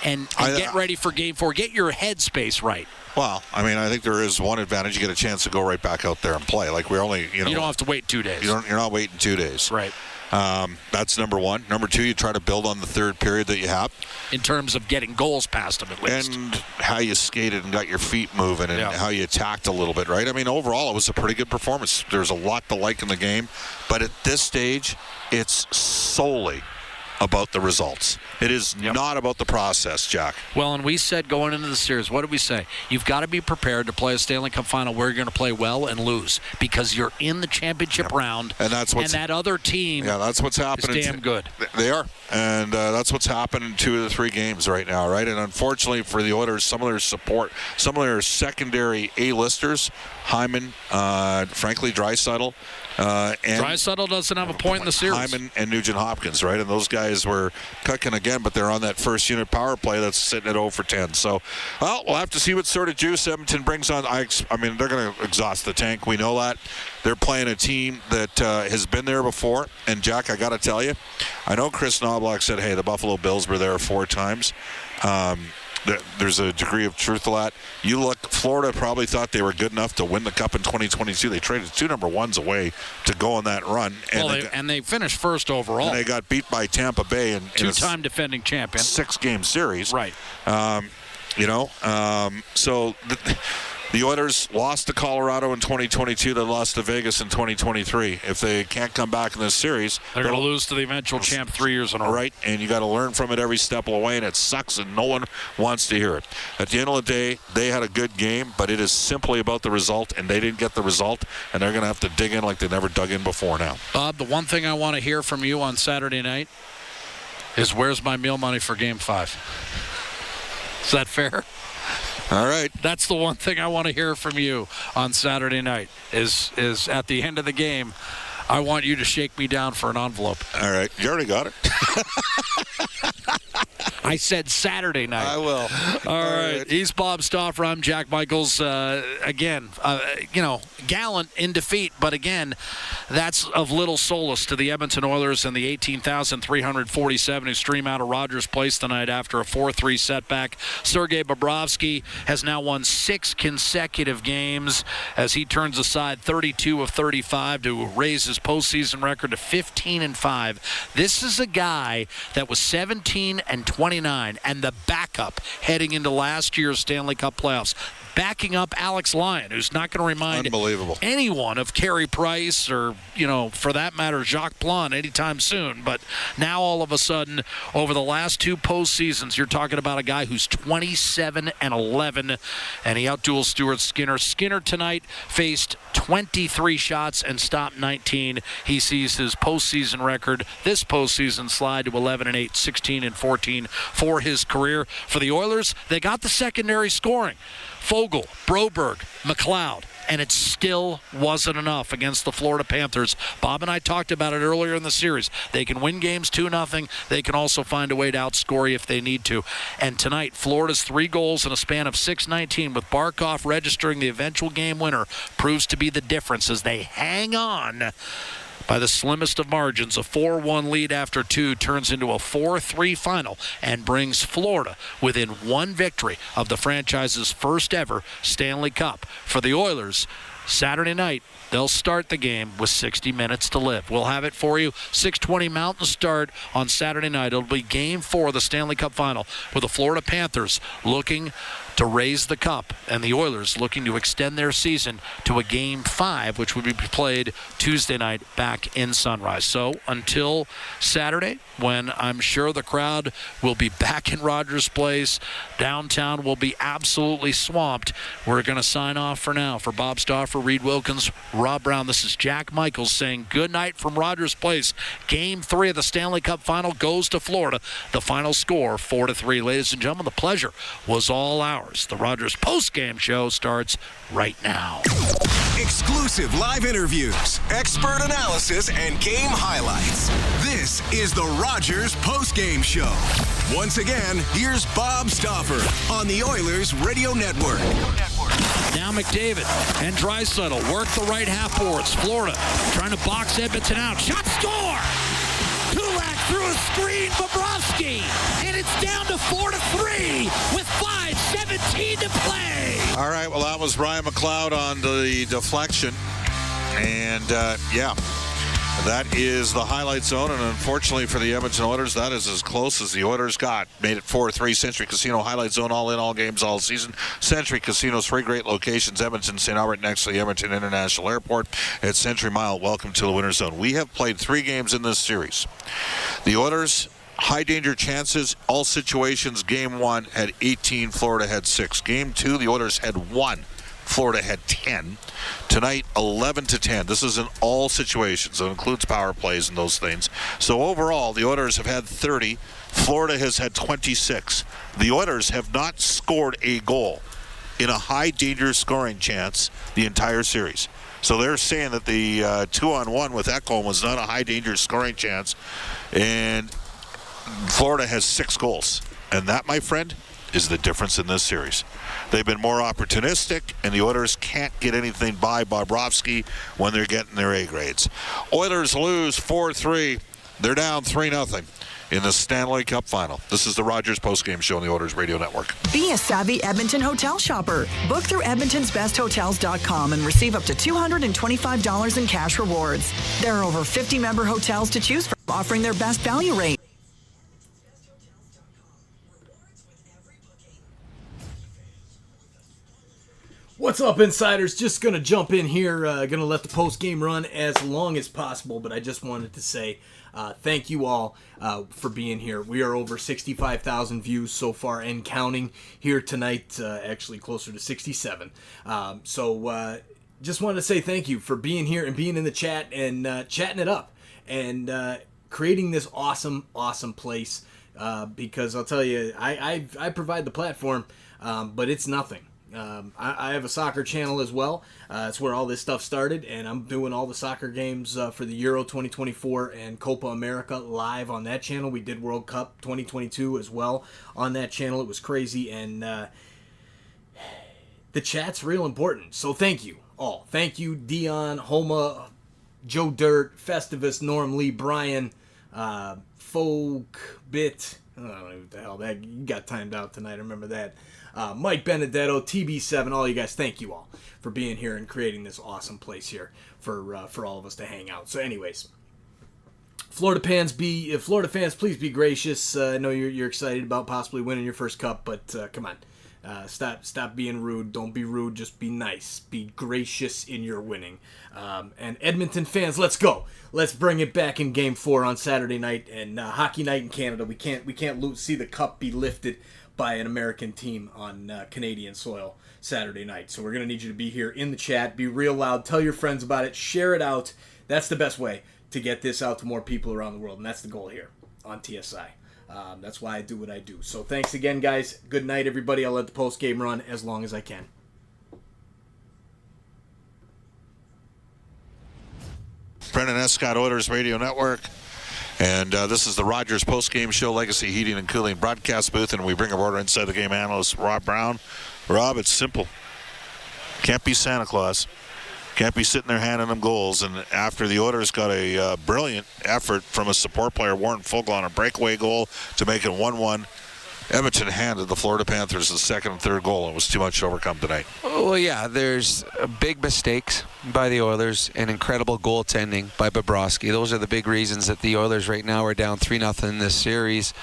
and get ready for Game 4? Get your headspace right. Well, I mean, I think there is one advantage. You get a chance to go right back out there and play. Like we're only, you don't have to wait 2 days. You're not waiting 2 days. Right. That's number 1. Number 2, you try to build on the third period that you have. In terms of getting goals past them, at least. And how you skated and got your feet moving and how you attacked a little bit, right? I mean, overall, it was a pretty good performance. There's a lot to like in the game. But at this stage, it's solely about the results. It is not about the process, Jack. Well, and we said going into the series, what did we say? You've got to be prepared to play a Stanley Cup final where you're going to play well and lose because you're in the championship round, and that other team that's what's happening. Is damn good. They are, and that's what's happened in 2 of the 3 games right now, right? And unfortunately for the Oilers, some of their secondary A-listers, Hyman, frankly, Draisaitl, And Draisaitl doesn't have a point in the series. Hyman and Nugent-Hopkins, right? And those guys were cooking again, but they're on that first unit power play that's sitting at 0 for 10. So, well, we'll have to see what sort of juice Edmonton brings on. I mean, they're going to exhaust the tank. We know that. They're playing a team that has been there before. And, Jack, I got to tell you, I know Chris Knobloch said, hey, the Buffalo Bills were there 4 times. There's a degree of truth to that. You look, Florida probably thought they were good enough to win the Cup in 2022. They traded 2 number 1s away to go on that run. And they finished first overall. And they got beat by Tampa Bay in 2-time defending champion. 6-game series. Right. So the Oilers lost to Colorado in 2022. They lost to Vegas in 2023. If they can't come back in this series, they're going to lose to the eventual champ 3 years in a row. Right, and you got to learn from it every step of the way, and it sucks, and no one wants to hear it. At the end of the day, they had a good game, but it is simply about the result, and they didn't get the result, and they're going to have to dig in like they never dug in before now. Bob, the one thing I want to hear from you on Saturday night is where's my meal money for Game 5? Is that fair? All right. That's the one thing I want to hear from you on Saturday night is at the end of the game, I want you to shake me down for an envelope. All right. You already got it. I said Saturday night. I will. All right. He's Bob Stauffer. I'm Jack Michaels. Again, gallant in defeat, but again, that's of little solace to the Edmonton Oilers and the 18,347 who stream out of Rogers Place tonight after a 4-3 setback. Sergei Bobrovsky has now won 6 consecutive games as he turns aside 32 of 35 to raise his postseason record to 15-5. This is a guy that was 17-29 and the backup heading into last year's Stanley Cup playoffs. Backing up Alex Lyon, who's not going to remind anyone of Carey Price or, for that matter, Jacques Plante anytime soon. But now all of a sudden, over the last 2 postseasons, you're talking about a guy who's 27-11, and he outduels Stuart Skinner. Skinner tonight faced 23 shots and stopped 19. He sees his postseason record, this postseason, slide to 11-8, 16-14 for his career. For the Oilers, they got the secondary scoring. Fogle, Broberg, McLeod, and it still wasn't enough against the Florida Panthers. Bob and I talked about it earlier in the series. They can win games 2-0. They can also find a way to outscore you if they need to. And tonight, Florida's 3 goals in a span of 6:19 with Barkov registering the eventual game winner proves to be the difference as they hang on by the slimmest of margins. A 4-1 lead after 2 turns into a 4-3 final and brings Florida within 1 victory of the franchise's first ever Stanley Cup. For the Oilers, Saturday night, they'll start the game with 60 minutes to live. We'll have it for you. 6:20 Mountain start on Saturday night. It'll be Game 4 of the Stanley Cup Final with the Florida Panthers looking to raise the cup and the Oilers looking to extend their season to a Game 5, which would be played Tuesday night back in Sunrise. So until Saturday, when I'm sure the crowd will be back in Rogers Place, downtown will be absolutely swamped, we're going to sign off for now. For Bob Stauffer, Reed Wilkins, Rob Brown, this is Jack Michaels saying good night from Rogers Place. Game 3 of the Stanley Cup Final goes to Florida. The final score, 4-3. Ladies and gentlemen, the pleasure was all ours. The Rogers post-game show starts right now. Exclusive live interviews, expert analysis, and game highlights. This is the Rogers post-game show. Once again, here's Bob Stauffer on the Oilers Radio Network. Now McDavid and Draisaitl work the right half boards. Florida trying to box Edmonton out. Shot, score! Kulak through a screen, Bobrovsky, and it's down to 4-3 with 5:17 to play. All right, well, that was Ryan McLeod on the deflection. And, that is the highlight zone. And unfortunately for the Edmonton Oilers, that is as close as the Oilers got. Made it 4-3. Century Casino highlight zone, all in, all games, all season. Century Casino's 3 great locations. Edmonton, St. Albert, next to the Edmonton International Airport. At Century Mile, welcome to the Winter Zone. We have played 3 games in this series. The Oilers, high danger chances, all situations. Game 1 had 18, Florida had 6. Game 2, the Oilers had 1. Florida had 10. Tonight, 11-10. This is in all situations. It includes power plays and those things. So overall, the Oilers have had 30. Florida has had 26. The Oilers have not scored a goal in a high danger scoring chance the entire series. So they're saying that the 2-on-1 with Ekholm was not a high danger scoring chance, and Florida has 6 goals. And that, my friend, is the difference in this series. They've been more opportunistic, and the Oilers can't get anything by Bobrovsky when they're getting their A grades. Oilers lose 4-3. They're down 3-0 in the Stanley Cup Final. This is the Rogers postgame show on the Oilers Radio Network. Be a savvy Edmonton hotel shopper. Book through edmontonsbesthotels.com and receive up to $225 in cash rewards. There are over 50 member hotels to choose from, offering their best value rate. What's up, insiders? Just going to jump in here. Going to let the post game run as long as possible, but I just wanted to say thank you all for being here. We are over 65,000 views so far and counting here tonight, actually closer to 67. So just wanted to say thank you for being here and being in the chat and chatting it up and creating this awesome place because I'll tell you, I provide the platform, but it's nothing. I have a soccer channel as well. It's where all this stuff started, and I'm doing all the soccer games for the Euro 2024 and Copa America live on that channel. We did World Cup 2022 as well on that channel. It was crazy, and the chat's real important. So thank you all. Thank you, Dion, Homa, Joe Dirt, Festivus, Norm Lee, Brian, Folk, Bit. I don't know what the hell that you got timed out tonight. I remember that. Mike Benedetto, TB7, all you guys, thank you all for being here and creating this awesome place here for all of us to hang out. So anyways, Florida fans, please be gracious. I know you're excited about possibly winning your first cup, but come on. Stop being rude. Don't be rude. Just be nice. Be gracious in your winning. And Edmonton fans, let's go. Let's bring it back in Game 4 on Saturday night and Hockey Night in Canada. We can't see the cup be lifted by an American team on Canadian soil Saturday night. So we're going to need you to be here in the chat. Be real loud. Tell your friends about it. Share it out. That's the best way to get this out to more people around the world. And that's the goal here on TSI. That's why I do what I do. So thanks again, guys. Good night, everybody. I'll let the post game run as long as I can. Brendan Escott, Oilers Radio Network. And this is the Rogers post-game show, Legacy Heating and Cooling broadcast booth, and we bring our order inside the game analyst, Rob Brown. Rob, it's simple. Can't be Santa Claus. Can't be sitting there handing them goals. And after the Oilers got a brilliant effort from a support player, Warren Fogle, on a breakaway goal to make it 1-1, Edmonton handed the Florida Panthers the second and third goal. It was too much to overcome tonight. Well, yeah, there's big mistakes by the Oilers and incredible goaltending by Bobrovsky. Those are the big reasons that the Oilers right now are down 3-0 in this series.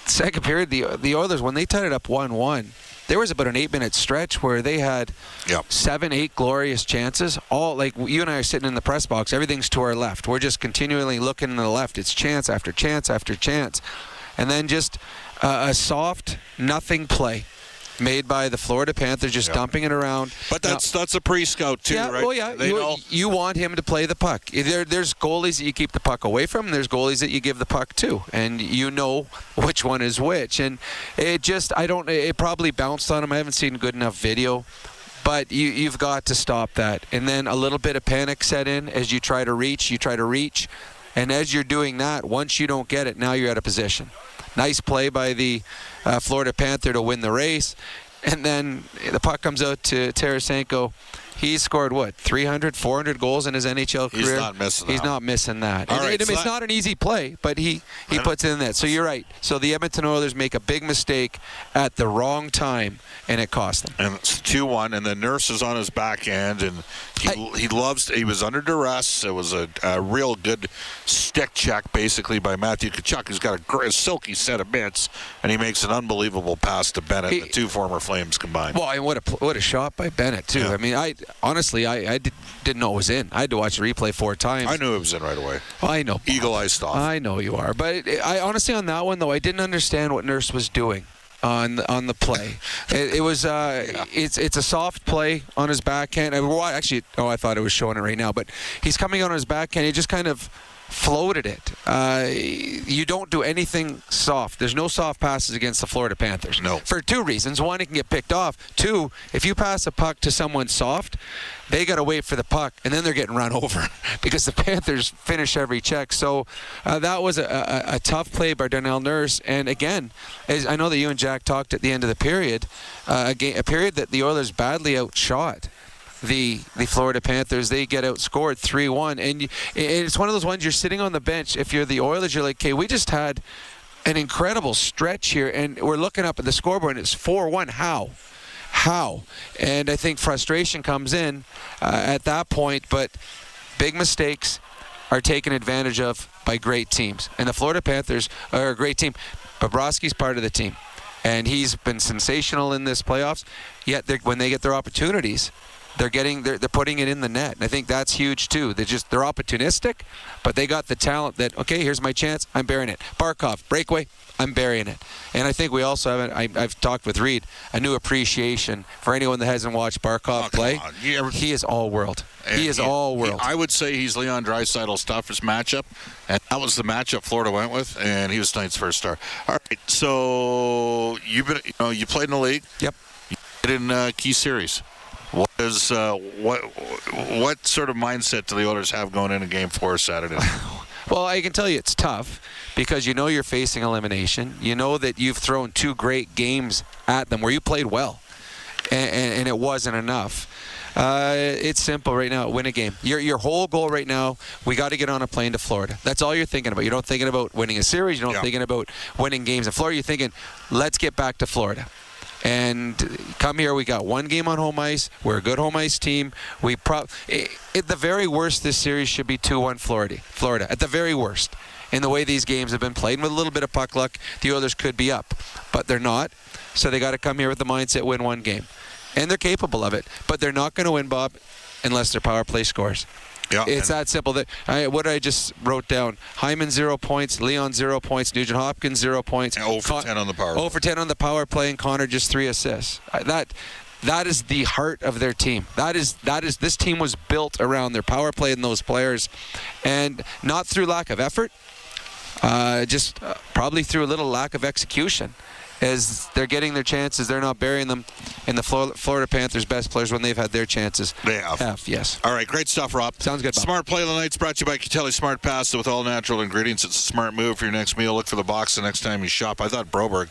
Second period, the Oilers, when they tied it up 1-1, there was about an 8-minute stretch where they had 7-8 glorious chances. All, like you and I are sitting in the press box, everything's to our left. We're just continually looking to the left. It's chance after chance after chance. And then just a soft nothing play made by the Florida Panthers, just dumping it around. But that's a pre-scout too, right? Oh yeah, you want him to play the puck. There's goalies that you keep the puck away from, and there's goalies that you give the puck to, and you know which one is which. And it probably bounced on him. I haven't seen good enough video. But you've got to stop that. And then a little bit of panic set in as you try to reach. And as you're doing that, once you don't get it, now you're out of position. Nice play by the Florida Panther to win the race. And then the puck comes out to Tarasenko. He's scored, 300, 400 goals in his NHL career? He's not missing that. It's not an easy play, but he puts it in that. So you're right. So the Edmonton Oilers make a big mistake at the wrong time, and it cost them. And it's 2-1, and the Nurse is on his back end, and he was under duress. It was a real good stick check, basically, by Matthew Tkachuk, who's got a silky set of mitts, and he makes an unbelievable pass to Bennett, the two former Flames combined. Well, and what a shot by Bennett, too. Yeah. I mean, honestly, I didn't know it was in. I had to watch the replay 4 times. I knew it was in right away. Well, I know. Eagle eye stop. I know you are. But I honestly, on that one, though, I didn't understand what Nurse was doing on the play. It was it's a soft play on his backhand. I thought it was showing it right now. But he's coming on his backhand. He just kind of floated it. You don't do anything soft. There's no soft passes against the Florida Panthers. No. For two reasons. One, it can get picked off. Two, if you pass a puck to someone soft, they got to wait for the puck, and then they're getting run over because the Panthers finish every check. So that was a tough play by Darnell Nurse. And again, as I know that you and Jack talked at the end of the period, a period that the Oilers badly outshot the Florida Panthers. They get outscored 3-1. And it's one of those ones you're sitting on the bench. If you're the Oilers, you're like, okay, we just had an incredible stretch here, and we're looking up at the scoreboard, and it's 4-1. How? And I think frustration comes in at that point, but big mistakes are taken advantage of by great teams. And the Florida Panthers are a great team. Bobrovsky's part of the team, and he's been sensational in this playoffs, yet when they get their opportunities, they're putting it in the net. And I think that's huge too. They're opportunistic, but they got the talent that, okay, here's my chance, I'm burying it. Barkov, breakaway, I'm burying it. And I think we also have, I've talked with Reed, a new appreciation for anyone that hasn't watched Barkov play. He is all world. He is all world. I would say he's Leon Draisaitl's toughest matchup, and that was the matchup Florida went with, and he was tonight's first star. All right, so you played in the league. Yep. You played in key series. What sort of mindset do the Oilers have going into Game 4 Saturday? Well, I can tell you it's tough because you know you're facing elimination. You know that you've thrown two great games at them where you played well, and it wasn't enough. It's simple right now. Win a game. Your whole goal right now, we got to get on a plane to Florida. That's all you're thinking about. You're not thinking about winning a series. You're not thinking about winning games in Florida. You're thinking, let's get back to Florida. And come here, we got one game on home ice. We're a good home ice team. At the very worst, this series should be 2-1 Florida. At the very worst. In the way these games have been played, with a little bit of puck luck, the Oilers could be up. But they're not. So they got to come here with the mindset, win one game. And they're capable of it. But they're not going to win, Bob, unless their power play scores. Yeah, it's that simple. What I just wrote down: Hyman 0 points, Leon 0 points, Nugent Hopkins 0 points, and 0 for 10 on the power play. 0 for 10 on the power play, and Connor just 3 assists. That is the heart of their team. That is this team was built around their power play and those players, and not through lack of effort, just probably through a little lack of execution. As they're getting their chances, they're not burying them in the Florida Panthers' best players when they've had their chances. They have. Yes. All right, great stuff, Rob. Sounds good, Bob. Smart Play of the Night's brought to you by Catelli Smart Pasta with all natural ingredients. It's a smart move for your next meal. Look for the box the next time you shop. I thought Broberg,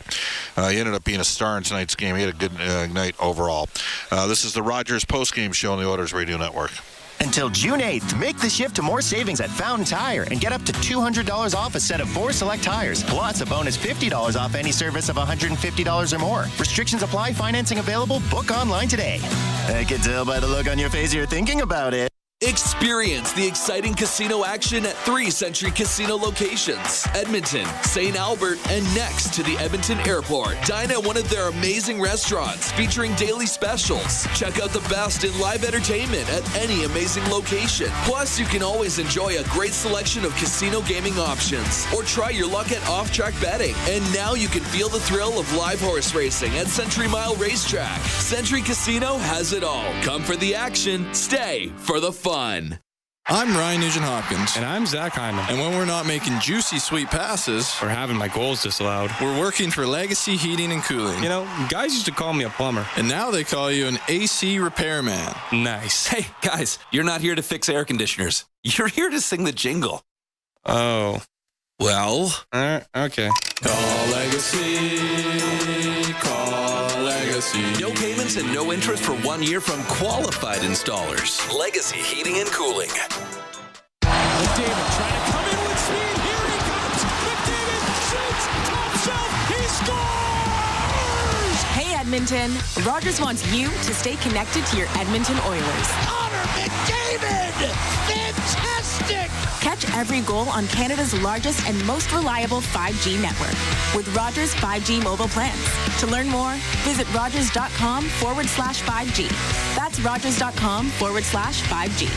he ended up being a star in tonight's game. He had a good night overall. This is the Rogers postgame show on the Oilers Radio Network. Until June 8th, make the shift to more savings at Fountain Tire and get up to $200 off a set of 4 select tires, plus a bonus $50 off any service of $150 or more. Restrictions apply. Financing available. Book online today. I can tell by the look on your face you're thinking about it. Experience the exciting casino action at 3 Century Casino locations: Edmonton, St. Albert, and next to the Edmonton Airport. Dine at one of their amazing restaurants featuring daily specials. Check out the best in live entertainment at any amazing location. Plus, you can always enjoy a great selection of casino gaming options or try your luck at off-track betting. And now you can feel the thrill of live horse racing at Century Mile Racetrack. Century Casino has it all. Come for the action, stay for the fun. I'm Ryan Nugent-Hopkins. And I'm Zach Hyman. And when we're not making juicy, sweet passes or having my goals disallowed, we're working for Legacy Heating and Cooling. You know, guys used to call me a plumber. And now they call you an AC repairman. Nice. Hey, guys, you're not here to fix air conditioners. You're here to sing the jingle. Oh. Well? Okay. Call Legacy. Call Legacy. No payments and no interest for 1 year from qualified installers. Legacy Heating and Cooling. McDavid trying to come in with speed. Here he comes. McDavid shoots. Top shelf. He scores! Hey, Edmonton. Rogers wants you to stay connected to your Edmonton Oilers. Connor McDavid! Fantastic! Catch every goal on Canada's largest and most reliable 5G network with Rogers 5G mobile plans. To learn more, visit rogers.com/5G. That's rogers.com/5G.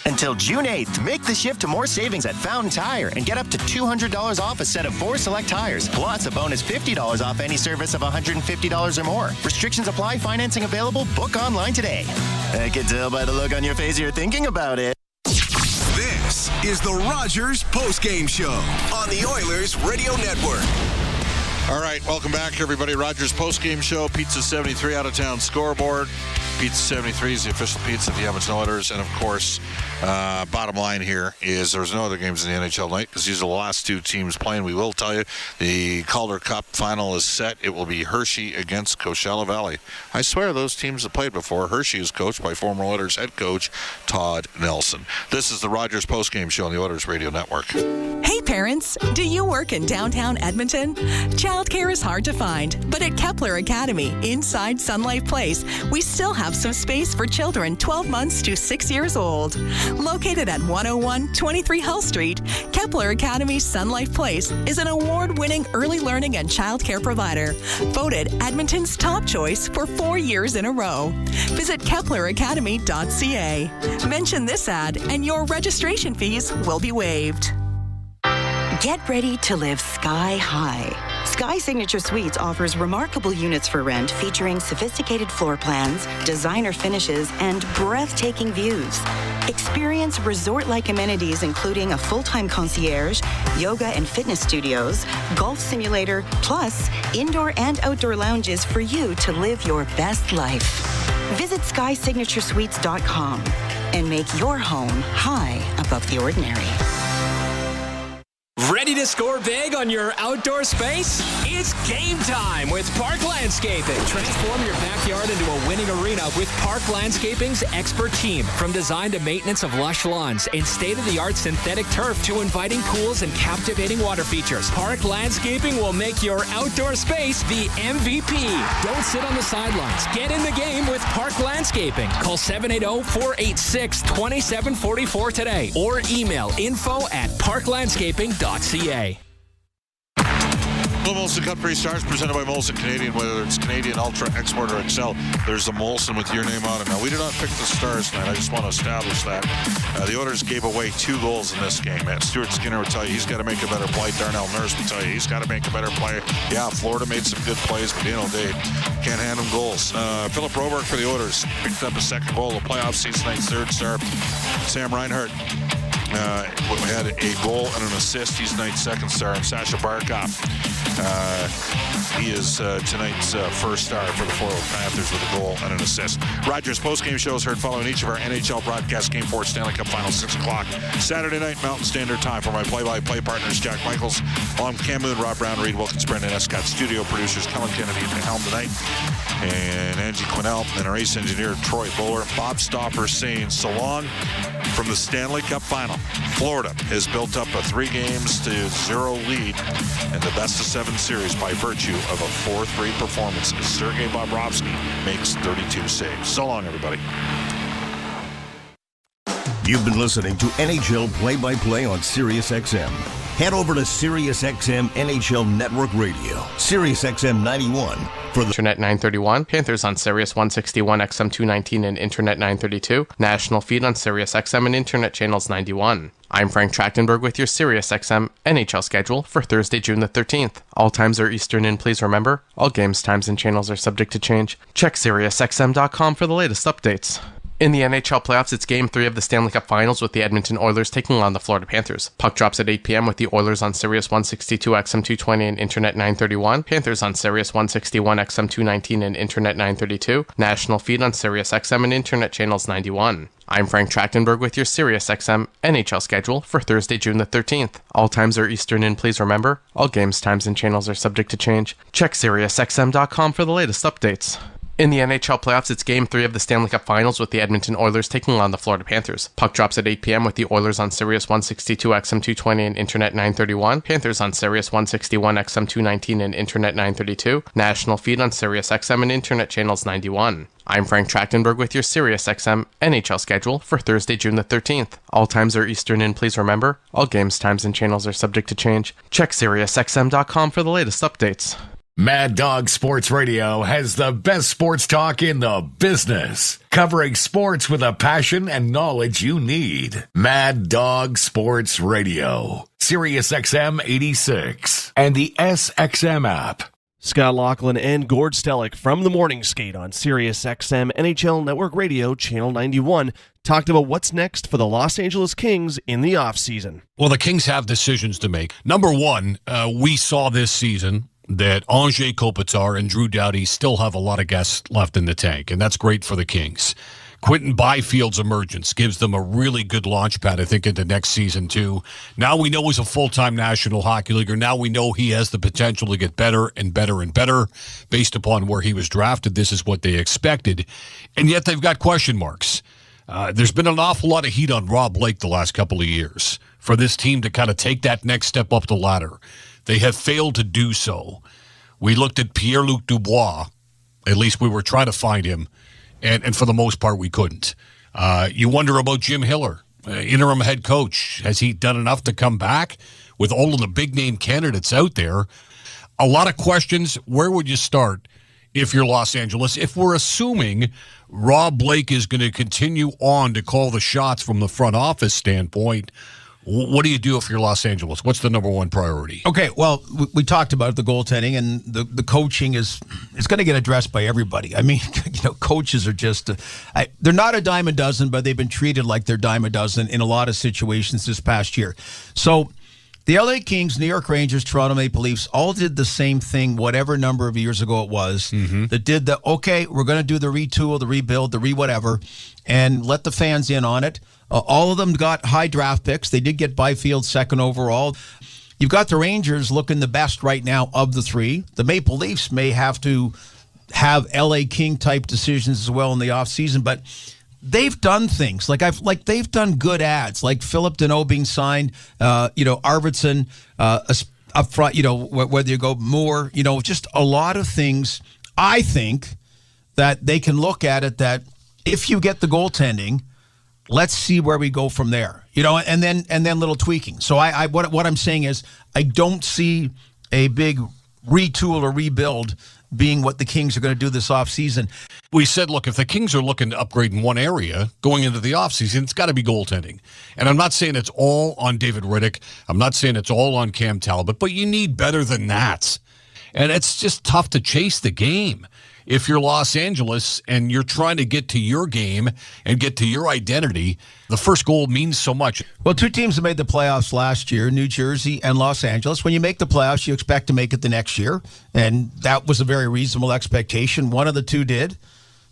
Until June 8th, make the shift to more savings at Fountain Tire and get up to $200 off a set of 4 select tires, plus a bonus $50 off any service of $150 or more. Restrictions apply. Financing available. Book online today. I can tell by the look on your face you're thinking about it. This is the Rogers Postgame Show on the Oilers Radio Network. All right, welcome back, everybody. Rogers Postgame Show, Pizza 73 out-of-town scoreboard. Pizza 73 is the official pizza of the Edmonton Oilers. And, of course, bottom line here is there's no other games in the NHL tonight because these are the last two teams playing. We will tell you the Calder Cup final is set. It will be Hershey against Coachella Valley. I swear those teams have played before. Hershey is coached by former Oilers head coach Todd Nelson. This is the Rogers Postgame Show on the Oilers Radio Network. Hey parents, do you work in downtown Edmonton? Childcare is hard to find, but at Kepler Academy, inside Sun Life Place, we still have some space for children 12 months to 6 years old. Located at 101 23 Hull Street, Kepler Academy Sun Life Place is an award-winning early learning and childcare provider, voted Edmonton's top choice for 4 years in a row. Visit KeplerAcademy.ca. Mention this ad and your registration fees will be waived. Get ready to live sky high. Sky Signature Suites offers remarkable units for rent featuring sophisticated floor plans, designer finishes, and breathtaking views. Experience resort-like amenities including a full-time concierge, yoga and fitness studios, golf simulator, plus indoor and outdoor lounges for you to live your best life. Visit SkySignatureSuites.com and make your home high above the ordinary. Ready to score big on your outdoor space? It's game time with Park Landscaping. Transform your backyard into a winning arena with Park Landscaping's expert team. From design to maintenance of lush lawns and state-of-the-art synthetic turf to inviting pools and captivating water features, Park Landscaping will make your outdoor space the MVP. Don't sit on the sidelines. Get in the game with Park Landscaping. Call 780-486-2744 today or email info@parklandscaping.ca. The Molson Cup Pre-Stars presented by Molson Canadian, whether it's Canadian Ultra, Export, or Excel. There's a Molson with your name on it. Now, we did not pick the Stars tonight. I just want to establish that. The Oilers gave away 2 goals in this game. Stuart Skinner would tell you he's got to make a better play. Darnell Nurse would tell you he's got to make a better play. Yeah, Florida made some good plays, but they can't hand them goals. Philip Roberg for the Oilers picked up a second goal of the playoff season, tonight's third star. Sam Reinhart had a goal and an assist. He's tonight's second star. And Sasha Barkov, he is tonight's first star for the Florida Panthers with a goal and an assist. Rogers postgame show is heard following each of our NHL broadcasts. Game 4 Stanley Cup Finals, 6 o'clock Saturday night Mountain Standard Time. For my play-by-play partners, Jack Michaels, along with Cam Moon, Rob Brown, Reed Wilkins, Brendan Escott, studio producers Kellen Kennedy at the helm tonight, and Angie Quinnell, and our ace engineer Troy Bowler. Bob Stopper saying so long from the Stanley Cup Final. Florida has built up a 3-0 lead in the best-of-7 series by virtue of a 4-3 performance as Sergei Bobrovsky makes 32 saves. So long, everybody. You've been listening to NHL Play-by-Play on SiriusXM. Head over to SiriusXM NHL Network Radio, SiriusXM 91. For the Internet 931, Panthers on Sirius 161, XM 219, and Internet 932. National feed on Sirius XM and Internet channels 91. I'm Frank Trachtenberg with your Sirius XM NHL schedule for Thursday, June the 13th. All times are Eastern, and please remember, all games, times, and channels are subject to change. Check SiriusXM.com for the latest updates. In the NHL playoffs, it's Game 3 of the Stanley Cup Finals with the Edmonton Oilers taking on the Florida Panthers. Puck drops at 8 p.m. with the Oilers on Sirius 162, XM 220, and Internet 931. Panthers on Sirius 161, XM 219, and Internet 932. National feed on Sirius XM and Internet channels 91. I'm Frank Trachtenberg with your Sirius XM NHL schedule for Thursday, June the 13th. All times are Eastern, and please remember, all games, times, and channels are subject to change. Check SiriusXM.com for the latest updates. In the NHL playoffs, it's Game 3 of the Stanley Cup Finals with the Edmonton Oilers taking on the Florida Panthers. Puck drops at 8 p.m. with the Oilers on Sirius 162, XM 220, and Internet 931. Panthers on Sirius 161, XM 219, and Internet 932. National feed on Sirius XM and Internet channels 91. I'm Frank Trachtenberg with your Sirius XM NHL schedule for Thursday, June the 13th. All times are Eastern, and please remember, all games, times, and channels are subject to change. Check SiriusXM.com for the latest updates. Mad Dog Sports Radio has the best sports talk in the business, covering sports with a passion and knowledge you need. Mad Dog Sports Radio, SiriusXM 86, and the SXM app. Scott Laughlin and Gord Stellick from the Morning Skate on SiriusXM NHL Network Radio, Channel 91. talked about what's next for the Los Angeles Kings in the offseason. Well, the Kings have decisions to make. Number one, we saw this season that Anze Kopitar and Drew Doughty still have a lot of gas left in the tank, and that's great for the Kings. Quentin Byfield's emergence gives them a really good launch pad, I think, into next season, too. Now we know he's a full-time National Hockey Leaguer. Now we know he has the potential to get better and better and better based upon where he was drafted. This is what they expected. And yet they've got question marks. There's been an awful lot of heat on Rob Blake the last couple of years for this team to kind of take that next step up the ladder. They have failed to do so. We looked at Pierre-Luc Dubois. At least we were trying to find him. And for the most part, we couldn't. You wonder about Jim Hiller, interim head coach. Has he done enough to come back with all of the big-name candidates out there? A lot of questions. Where would you start if you're Los Angeles? If we're assuming Rob Blake is going to continue on to call the shots from the front office standpoint, what do you do if you're Los Angeles? What's the number one priority? Okay, well, we talked about the goaltending, and the coaching is going to get addressed by everybody. I mean, coaches are just they're not a dime a dozen, but they've been treated like they're dime a dozen in a lot of situations this past year. So the LA Kings, New York Rangers, Toronto Maple Leafs all did the same thing whatever number of years ago it was, that did we're going to do the retool, the rebuild, the whatever, and let the fans in on it. All of them got high draft picks. They did get Byfield second overall. You've got the Rangers looking the best right now of the three. The Maple Leafs may have to have LA King type decisions as well in the offseason, but they've done things they've done good ads, like Philip Deneau being signed, Arvidsson up front, whether you go Moore, just a lot of things. I think that they can look at it that if you get the goaltending, let's see where we go from there, and then little tweaking. So what I'm saying is I don't see a big retool or rebuild being what the Kings are going to do this offseason. We said, look, if the Kings are looking to upgrade in one area going into the offseason, it's got to be goaltending. And I'm not saying it's all on David Riddick. I'm not saying it's all on Cam Talbot, but you need better than that. And it's just tough to chase the game. If you're Los Angeles and you're trying to get to your game and get to your identity, the first goal means so much. Well, two teams that made the playoffs last year, New Jersey and Los Angeles. When you make the playoffs, you expect to make it the next year, and that was a very reasonable expectation. One of the two did,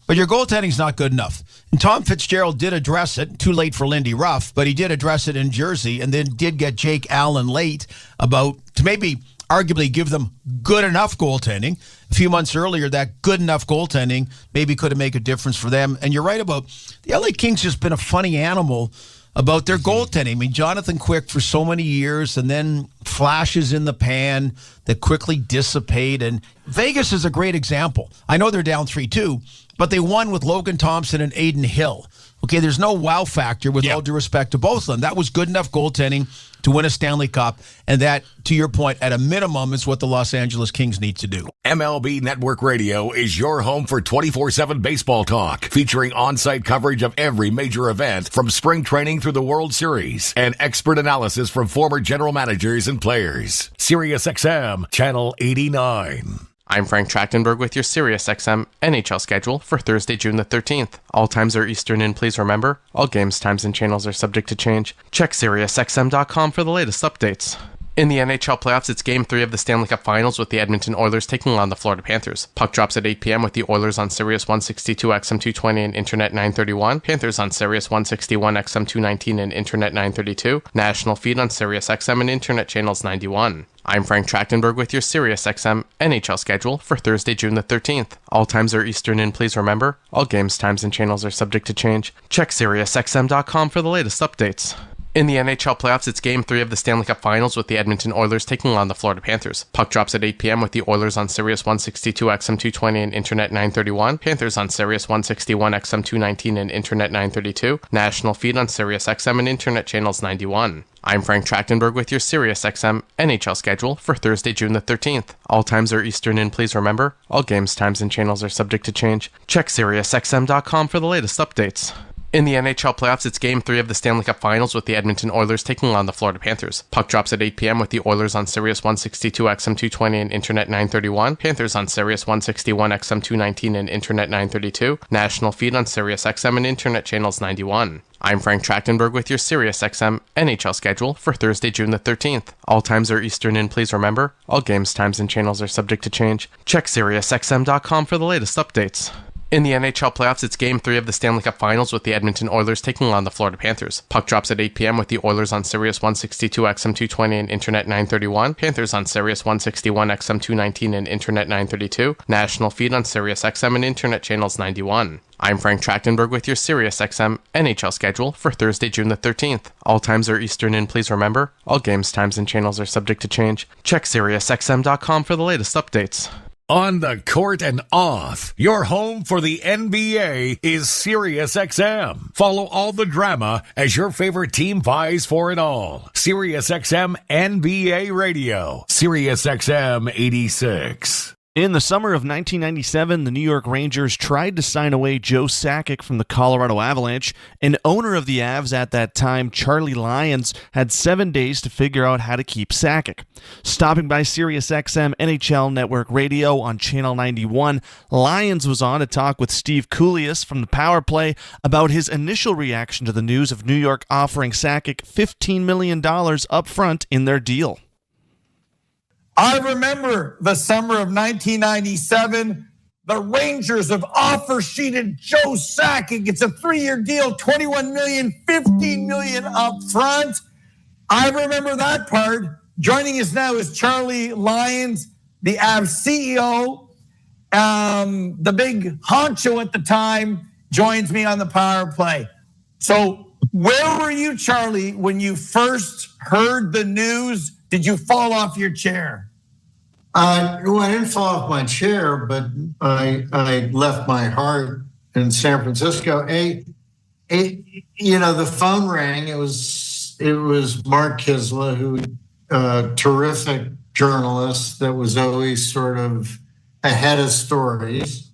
but your goaltending's not good enough. And Tom Fitzgerald did address it, too late for Lindy Ruff, but he did address it in Jersey, and then did get Jake Allen late to maybe arguably give them good enough goaltending. A few months earlier, that good enough goaltending maybe could have made a difference for them. And you're right about the LA Kings just been a funny animal about their goaltending. I mean, Jonathan Quick for so many years, and then flashes in the pan that quickly dissipate. And Vegas is a great example. I know they're down 3-2, but they won with Logan Thompson and Aiden Hill. Okay, there's no wow factor with all due respect to both of them. That was good enough goaltending to win a Stanley Cup, and that, to your point, at a minimum, is what the Los Angeles Kings need to do. MLB Network Radio is your home for 24/7 baseball talk, featuring on-site coverage of every major event from spring training through the World Series and expert analysis from former general managers and players. SiriusXM, Channel 89. I'm Frank Trachtenberg with your SiriusXM NHL schedule for Thursday, June the 13th. All times are Eastern, and please remember, all games, times, and channels are subject to change. Check SiriusXM.com for the latest updates. In the NHL playoffs, it's Game 3 of the Stanley Cup Finals with the Edmonton Oilers taking on the Florida Panthers. Puck drops at 8 p.m. with the Oilers on Sirius 162 XM220 and Internet 931, Panthers on Sirius 161 XM219 and Internet 932, national feed on Sirius XM and Internet channels 91. I'm Frank Trachtenberg with your SiriusXM NHL schedule for Thursday, June the 13th. All times are Eastern, and please remember, all games, times, and channels are subject to change. Check SiriusXM.com for the latest updates. In the NHL playoffs, it's Game 3 of the Stanley Cup Finals with the Edmonton Oilers taking on the Florida Panthers. Puck drops at 8 p.m. with the Oilers on Sirius 162 XM220 and Internet 931, Panthers on Sirius 161 XM219 and Internet 932, national feed on Sirius XM and Internet channels 91. I'm Frank Trachtenberg with your SiriusXM NHL schedule for Thursday, June the 13th. All times are Eastern, and please remember, all games, times, and channels are subject to change. Check SiriusXM.com for the latest updates. In the NHL playoffs, it's Game 3 of the Stanley Cup Finals with the Edmonton Oilers taking on the Florida Panthers. Puck drops at 8 p.m. with the Oilers on Sirius 162 XM220 and Internet 931, Panthers on Sirius 161 XM219 and Internet 932, national feed on Sirius XM and Internet channels 91. I'm Frank Trachtenberg with your Sirius XM NHL schedule for Thursday, June the 13th. All times are Eastern, and please remember, all games, times, and channels are subject to change. Check SiriusXM.com for the latest updates. In the NHL playoffs, it's Game 3 of the Stanley Cup Finals with the Edmonton Oilers taking on the Florida Panthers. Puck drops at 8 p.m. with the Oilers on Sirius 162 XM220 and Internet 931, Panthers on Sirius 161 XM219 and Internet 932, national feed on Sirius XM and Internet channels 91. I'm Frank Trachtenberg with your Sirius XM NHL schedule for Thursday, June the 13th. All times are Eastern, and please remember, all games, times, and channels are subject to change. Check SiriusXM.com for the latest updates. On the court and off, your home for the NBA is SiriusXM. Follow all the drama as your favorite team vies for it all. SiriusXM NBA Radio, SiriusXM 86. In the summer of 1997, the New York Rangers tried to sign away Joe Sakic from the Colorado Avalanche, and owner of the Avs at that time, Charlie Lyons, had 7 days to figure out how to keep Sakic. Stopping by SiriusXM NHL Network Radio on Channel 91, Lyons was on to talk with Steve Kouleas from the Power Play about his initial reaction to the news of New York offering Sakic $15 million up front in their deal. I remember the summer of 1997. The Rangers have offer sheeted Joe Sakic. It's a 3-year deal, $21 million, $15 million up front. I remember that part. Joining us now is Charlie Lyons, the Avs CEO. The big honcho at the time joins me on the Power Play. So where were you, Charlie, when you first heard the news? Did you fall off your chair? Well, I didn't fall off my chair, but I left my heart in San Francisco. The phone rang. It was Mark Kisla, who terrific journalist that was always sort of ahead of stories.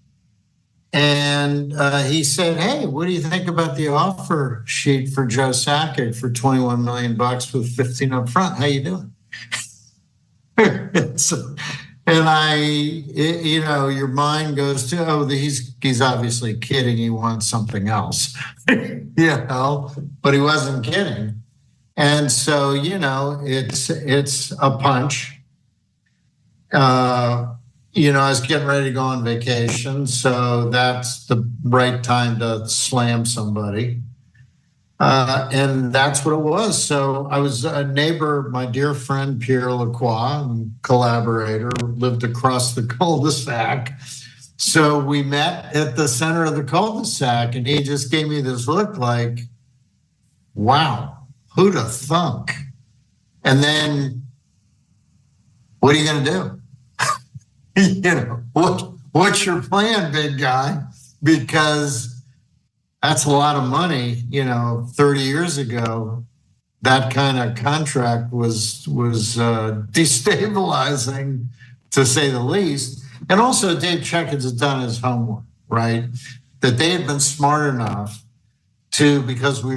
And he said, "Hey, what do you think about the offer sheet for Joe Sakic for $21 million with 15 up front? How you doing?" Your mind goes to, he's obviously kidding. He wants something else, but he wasn't kidding. And so, it's a punch. I was getting ready to go on vacation, so that's the right time to slam somebody. And that's what it was. So I was a neighbor, my dear friend Pierre Lacroix, collaborator, lived across the cul-de-sac. So we met at the center of the cul-de-sac, and he just gave me this look like, wow, who'd have thunk? And then, what are you going to do? What's your plan, big guy? Because that's a lot of money. 30 years ago, that kind of contract was destabilizing, to say the least. And also, Dave Checkins had done his homework, right? That they had been smart enough to, because we